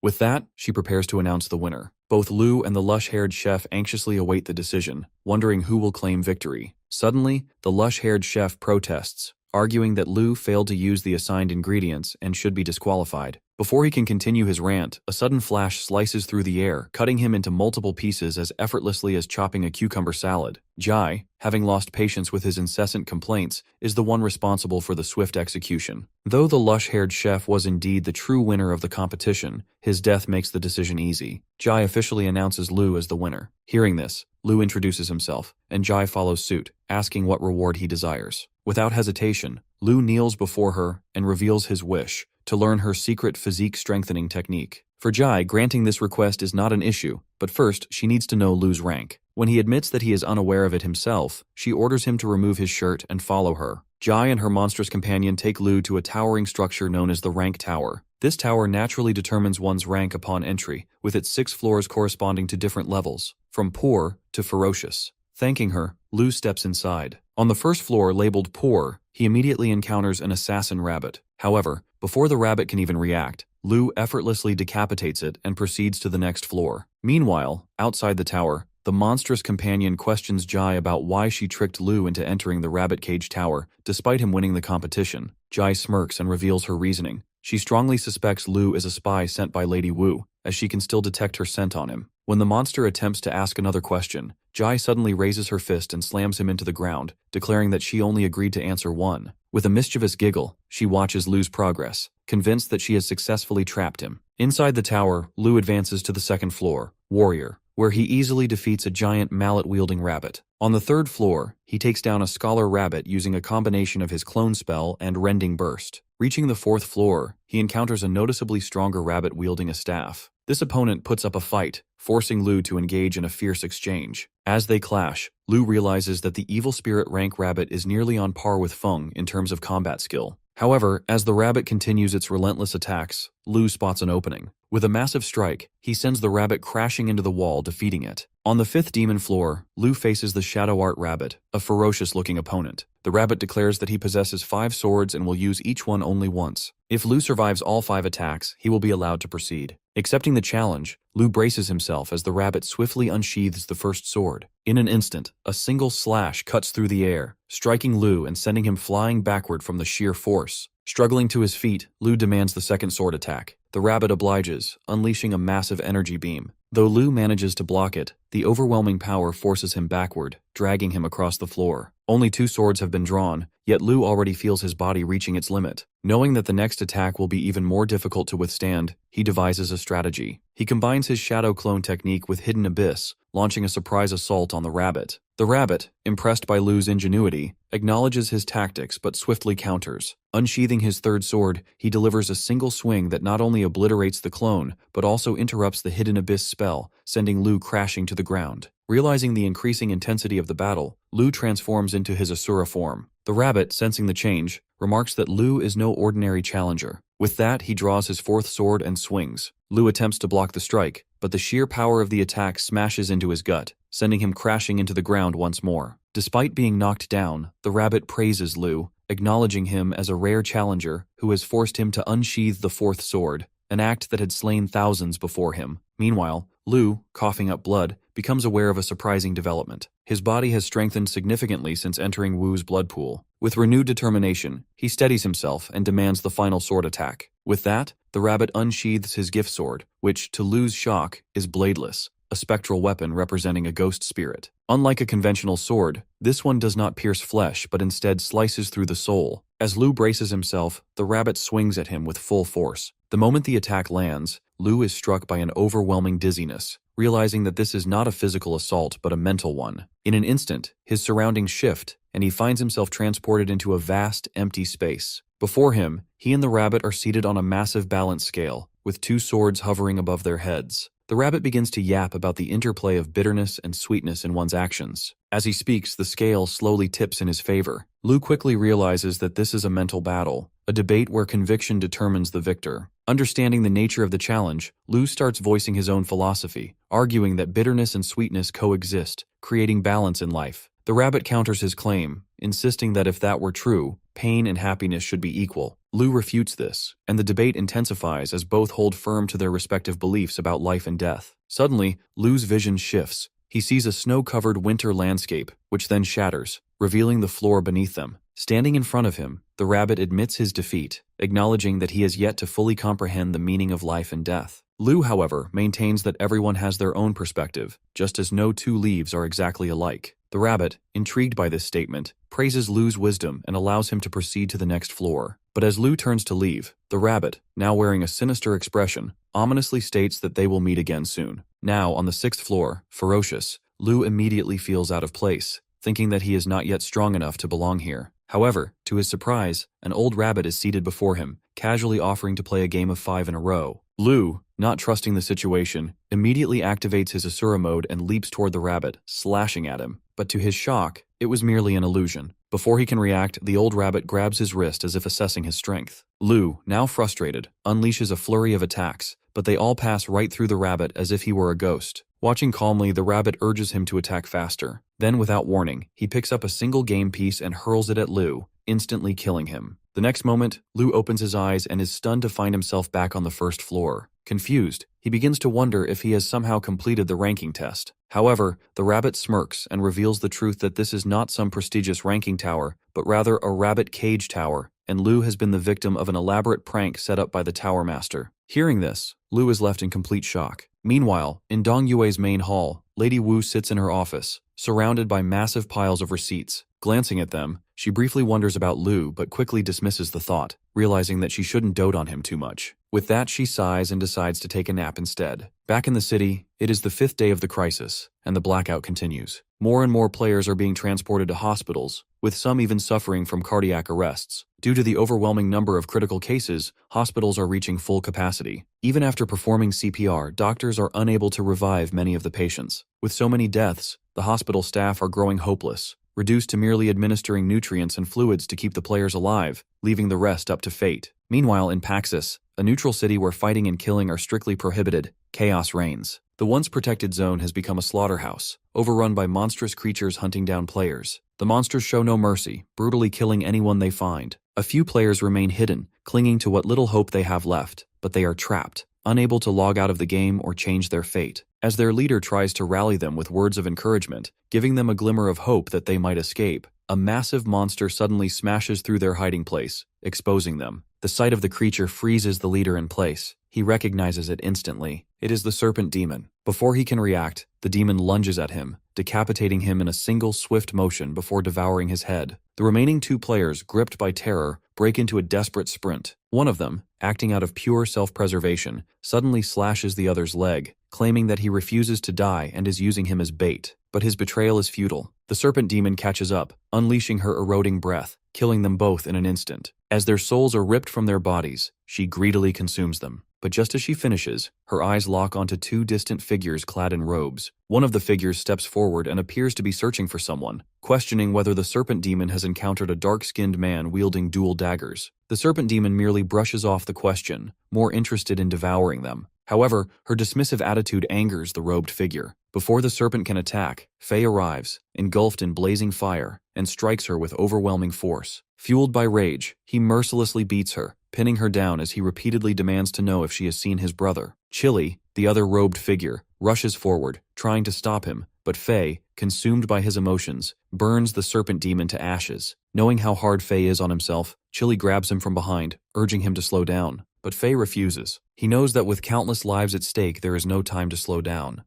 With that, she prepares to announce the winner. Both Lu and the lush-haired chef anxiously await the decision, wondering who will claim victory. Suddenly, the lush-haired chef protests, arguing that Lu failed to use the assigned ingredients and should be disqualified. Before he can continue his rant, a sudden flash slices through the air, cutting him into multiple pieces as effortlessly as chopping a cucumber salad. Jai, having lost patience with his incessant complaints, is the one responsible for the swift execution. Though the lush-haired chef was indeed the true winner of the competition, his death makes the decision easy. Jai officially announces Lu as the winner. Hearing this, Lu introduces himself, and Jai follows suit, asking what reward he desires. Without hesitation, Lu kneels before her and reveals his wish to learn her secret physique-strengthening technique. For Jai, granting this request is not an issue, but first she needs to know Lu's rank. When he admits that he is unaware of it himself, she orders him to remove his shirt and follow her. Jai and her monstrous companion take Lu to a towering structure known as the Rank Tower. This tower naturally determines one's rank upon entry, with its 6 floors corresponding to different levels, from poor to ferocious. Thanking her, Lu steps inside. On the first floor, labeled poor, he immediately encounters an assassin rabbit. However, before the rabbit can even react, Lu effortlessly decapitates it and proceeds to the next floor. Meanwhile, outside the tower, the monstrous companion questions Jai about why she tricked Lu into entering the rabbit cage tower, despite him winning the competition. Jai smirks and reveals her reasoning. She strongly suspects Lu is a spy sent by Lady Wu, as she can still detect her scent on him. When the monster attempts to ask another question, Jai suddenly raises her fist and slams him into the ground, declaring that she only agreed to answer one. With a mischievous giggle, she watches Lu's progress, convinced that she has successfully trapped him. Inside the tower, Lu advances to the second floor, Warrior, where he easily defeats a giant mallet-wielding rabbit. On the third floor, he takes down a scholar rabbit using a combination of his clone spell and rending burst. Reaching the fourth floor, he encounters a noticeably stronger rabbit wielding a staff. This opponent puts up a fight, forcing Lu to engage in a fierce exchange. As they clash, Lu realizes that the evil spirit rank rabbit is nearly on par with Feng in terms of combat skill. However, as the rabbit continues its relentless attacks, Lu spots an opening. With a massive strike, he sends the rabbit crashing into the wall, defeating it. On the fifth demon floor, Lu faces the Shadow Art Rabbit, a ferocious-looking opponent. The rabbit declares that he possesses 5 swords and will use each one only once. If Lu survives all 5 attacks, he will be allowed to proceed. Accepting the challenge, Lu braces himself as the rabbit swiftly unsheathes the first sword. In an instant, a single slash cuts through the air, striking Lu and sending him flying backward from the sheer force. Struggling to his feet, Lu demands the second sword attack. The rabbit obliges, unleashing a massive energy beam. Though Lu manages to block it, the overwhelming power forces him backward, dragging him across the floor. Only 2 swords have been drawn, yet Lu already feels his body reaching its limit. Knowing that the next attack will be even more difficult to withstand, he devises a strategy. He combines his shadow clone technique with Hidden Abyss, launching a surprise assault on the rabbit. The rabbit, impressed by Lu's ingenuity, acknowledges his tactics but swiftly counters. Unsheathing his third sword, he delivers a single swing that not only obliterates the clone, but also interrupts the Hidden Abyss spell, sending Lu crashing to the ground. Realizing the increasing intensity of the battle, Lu transforms into his Asura form. The rabbit, sensing the change, remarks that Lu is no ordinary challenger. With that, he draws his fourth sword and swings. Lu attempts to block the strike, but the sheer power of the attack smashes into his gut, sending him crashing into the ground once more. Despite being knocked down, the rabbit praises Lu, acknowledging him as a rare challenger who has forced him to unsheathe the fourth sword, an act that had slain thousands before him. Meanwhile, Lu, coughing up blood, becomes aware of a surprising development. His body has strengthened significantly since entering Wu's blood pool. With renewed determination, he steadies himself and demands the final sword attack. With that, the rabbit unsheathes his gift sword, which, to Lu's shock, is bladeless, a spectral weapon representing a ghost spirit. Unlike a conventional sword, this one does not pierce flesh but instead slices through the soul. As Lu braces himself, the rabbit swings at him with full force. The moment the attack lands, Lu is struck by an overwhelming dizziness, realizing that this is not a physical assault but a mental one. In an instant, his surroundings shift, and he finds himself transported into a vast, empty space. Before him, he and the rabbit are seated on a massive balance scale, with 2 swords hovering above their heads. The rabbit begins to yap about the interplay of bitterness and sweetness in one's actions. As he speaks, the scale slowly tips in his favor. Lu quickly realizes that this is a mental battle, a debate where conviction determines the victor. Understanding the nature of the challenge, Lu starts voicing his own philosophy, arguing that bitterness and sweetness coexist, creating balance in life. The rabbit counters his claim, insisting that if that were true, pain and happiness should be equal. Lu refutes this, and the debate intensifies as both hold firm to their respective beliefs about life and death. Suddenly, Lu's vision shifts. He sees a snow-covered winter landscape, which then shatters, revealing the floor beneath them. Standing in front of him, the rabbit admits his defeat, acknowledging that he has yet to fully comprehend the meaning of life and death. Lu, however, maintains that everyone has their own perspective, just as no 2 leaves are exactly alike. The rabbit, intrigued by this statement, praises Lu's wisdom and allows him to proceed to the next floor. But as Lu turns to leave, the rabbit, now wearing a sinister expression, ominously states that they will meet again soon. Now, on the 6th floor, ferocious, Lu immediately feels out of place, thinking that he is not yet strong enough to belong here. However, to his surprise, an old rabbit is seated before him, casually offering to play a game of 5 in a row. Lu, not trusting the situation, immediately activates his Asura mode and leaps toward the rabbit, slashing at him. But to his shock, it was merely an illusion. Before he can react, the old rabbit grabs his wrist as if assessing his strength. Lu, now frustrated, unleashes a flurry of attacks, but they all pass right through the rabbit as if he were a ghost. Watching calmly, the rabbit urges him to attack faster. Then, without warning, he picks up a single game piece and hurls it at Lu, instantly killing him. The next moment, Lu opens his eyes and is stunned to find himself back on the first floor. Confused, he begins to wonder if he has somehow completed the ranking test. However, the rabbit smirks and reveals the truth that this is not some prestigious ranking tower, but rather a rabbit cage tower, and Lu has been the victim of an elaborate prank set up by the tower master. Hearing this, Lu is left in complete shock. Meanwhile, in Dong Yue's main hall, Lady Wu sits in her office, surrounded by massive piles of receipts. Glancing at them, she briefly wonders about Lu but quickly dismisses the thought, realizing that she shouldn't dote on him too much. With that, she sighs and decides to take a nap instead. Back in the city, it is the 5th day of the crisis, and the blackout continues. More and more players are being transported to hospitals, with some even suffering from cardiac arrests. Due to the overwhelming number of critical cases, hospitals are reaching full capacity. Even after performing CPR, doctors are unable to revive many of the patients. With so many deaths, the hospital staff are growing hopeless, reduced to merely administering nutrients and fluids to keep the players alive, leaving the rest up to fate. Meanwhile, in Paxis, a neutral city where fighting and killing are strictly prohibited, chaos reigns. The once protected zone has become a slaughterhouse, overrun by monstrous creatures hunting down players. The monsters show no mercy, brutally killing anyone they find. A few players remain hidden, clinging to what little hope they have left, but they are trapped, unable to log out of the game or change their fate. As their leader tries to rally them with words of encouragement, giving them a glimmer of hope that they might escape, a massive monster suddenly smashes through their hiding place, exposing them. The sight of the creature freezes the leader in place. He recognizes it instantly. It is the serpent demon. Before he can react, the demon lunges at him, decapitating him in a single swift motion before devouring his head. The remaining 2 players, gripped by terror, break into a desperate sprint. One of them, acting out of pure self-preservation, suddenly slashes the other's leg, claiming that he refuses to die and is using him as bait. But his betrayal is futile. The serpent demon catches up, unleashing her eroding breath, killing them both in an instant. As their souls are ripped from their bodies, she greedily consumes them. But just as she finishes, her eyes lock onto 2 distant figures clad in robes. One of the figures steps forward and appears to be searching for someone, questioning whether the serpent demon has encountered a dark-skinned man wielding dual daggers. The serpent demon merely brushes off the question, more interested in devouring them. However, her dismissive attitude angers the robed figure. Before the serpent can attack, Faye arrives, engulfed in blazing fire, and strikes her with overwhelming force. Fueled by rage, he mercilessly beats her, pinning her down as he repeatedly demands to know if she has seen his brother. Chili, the other robed figure, rushes forward, trying to stop him, but Faye, consumed by his emotions, burns the serpent demon to ashes. Knowing how hard Faye is on himself, Chili grabs him from behind, urging him to slow down. But Faye refuses. He knows that with countless lives at stake, there is no time to slow down.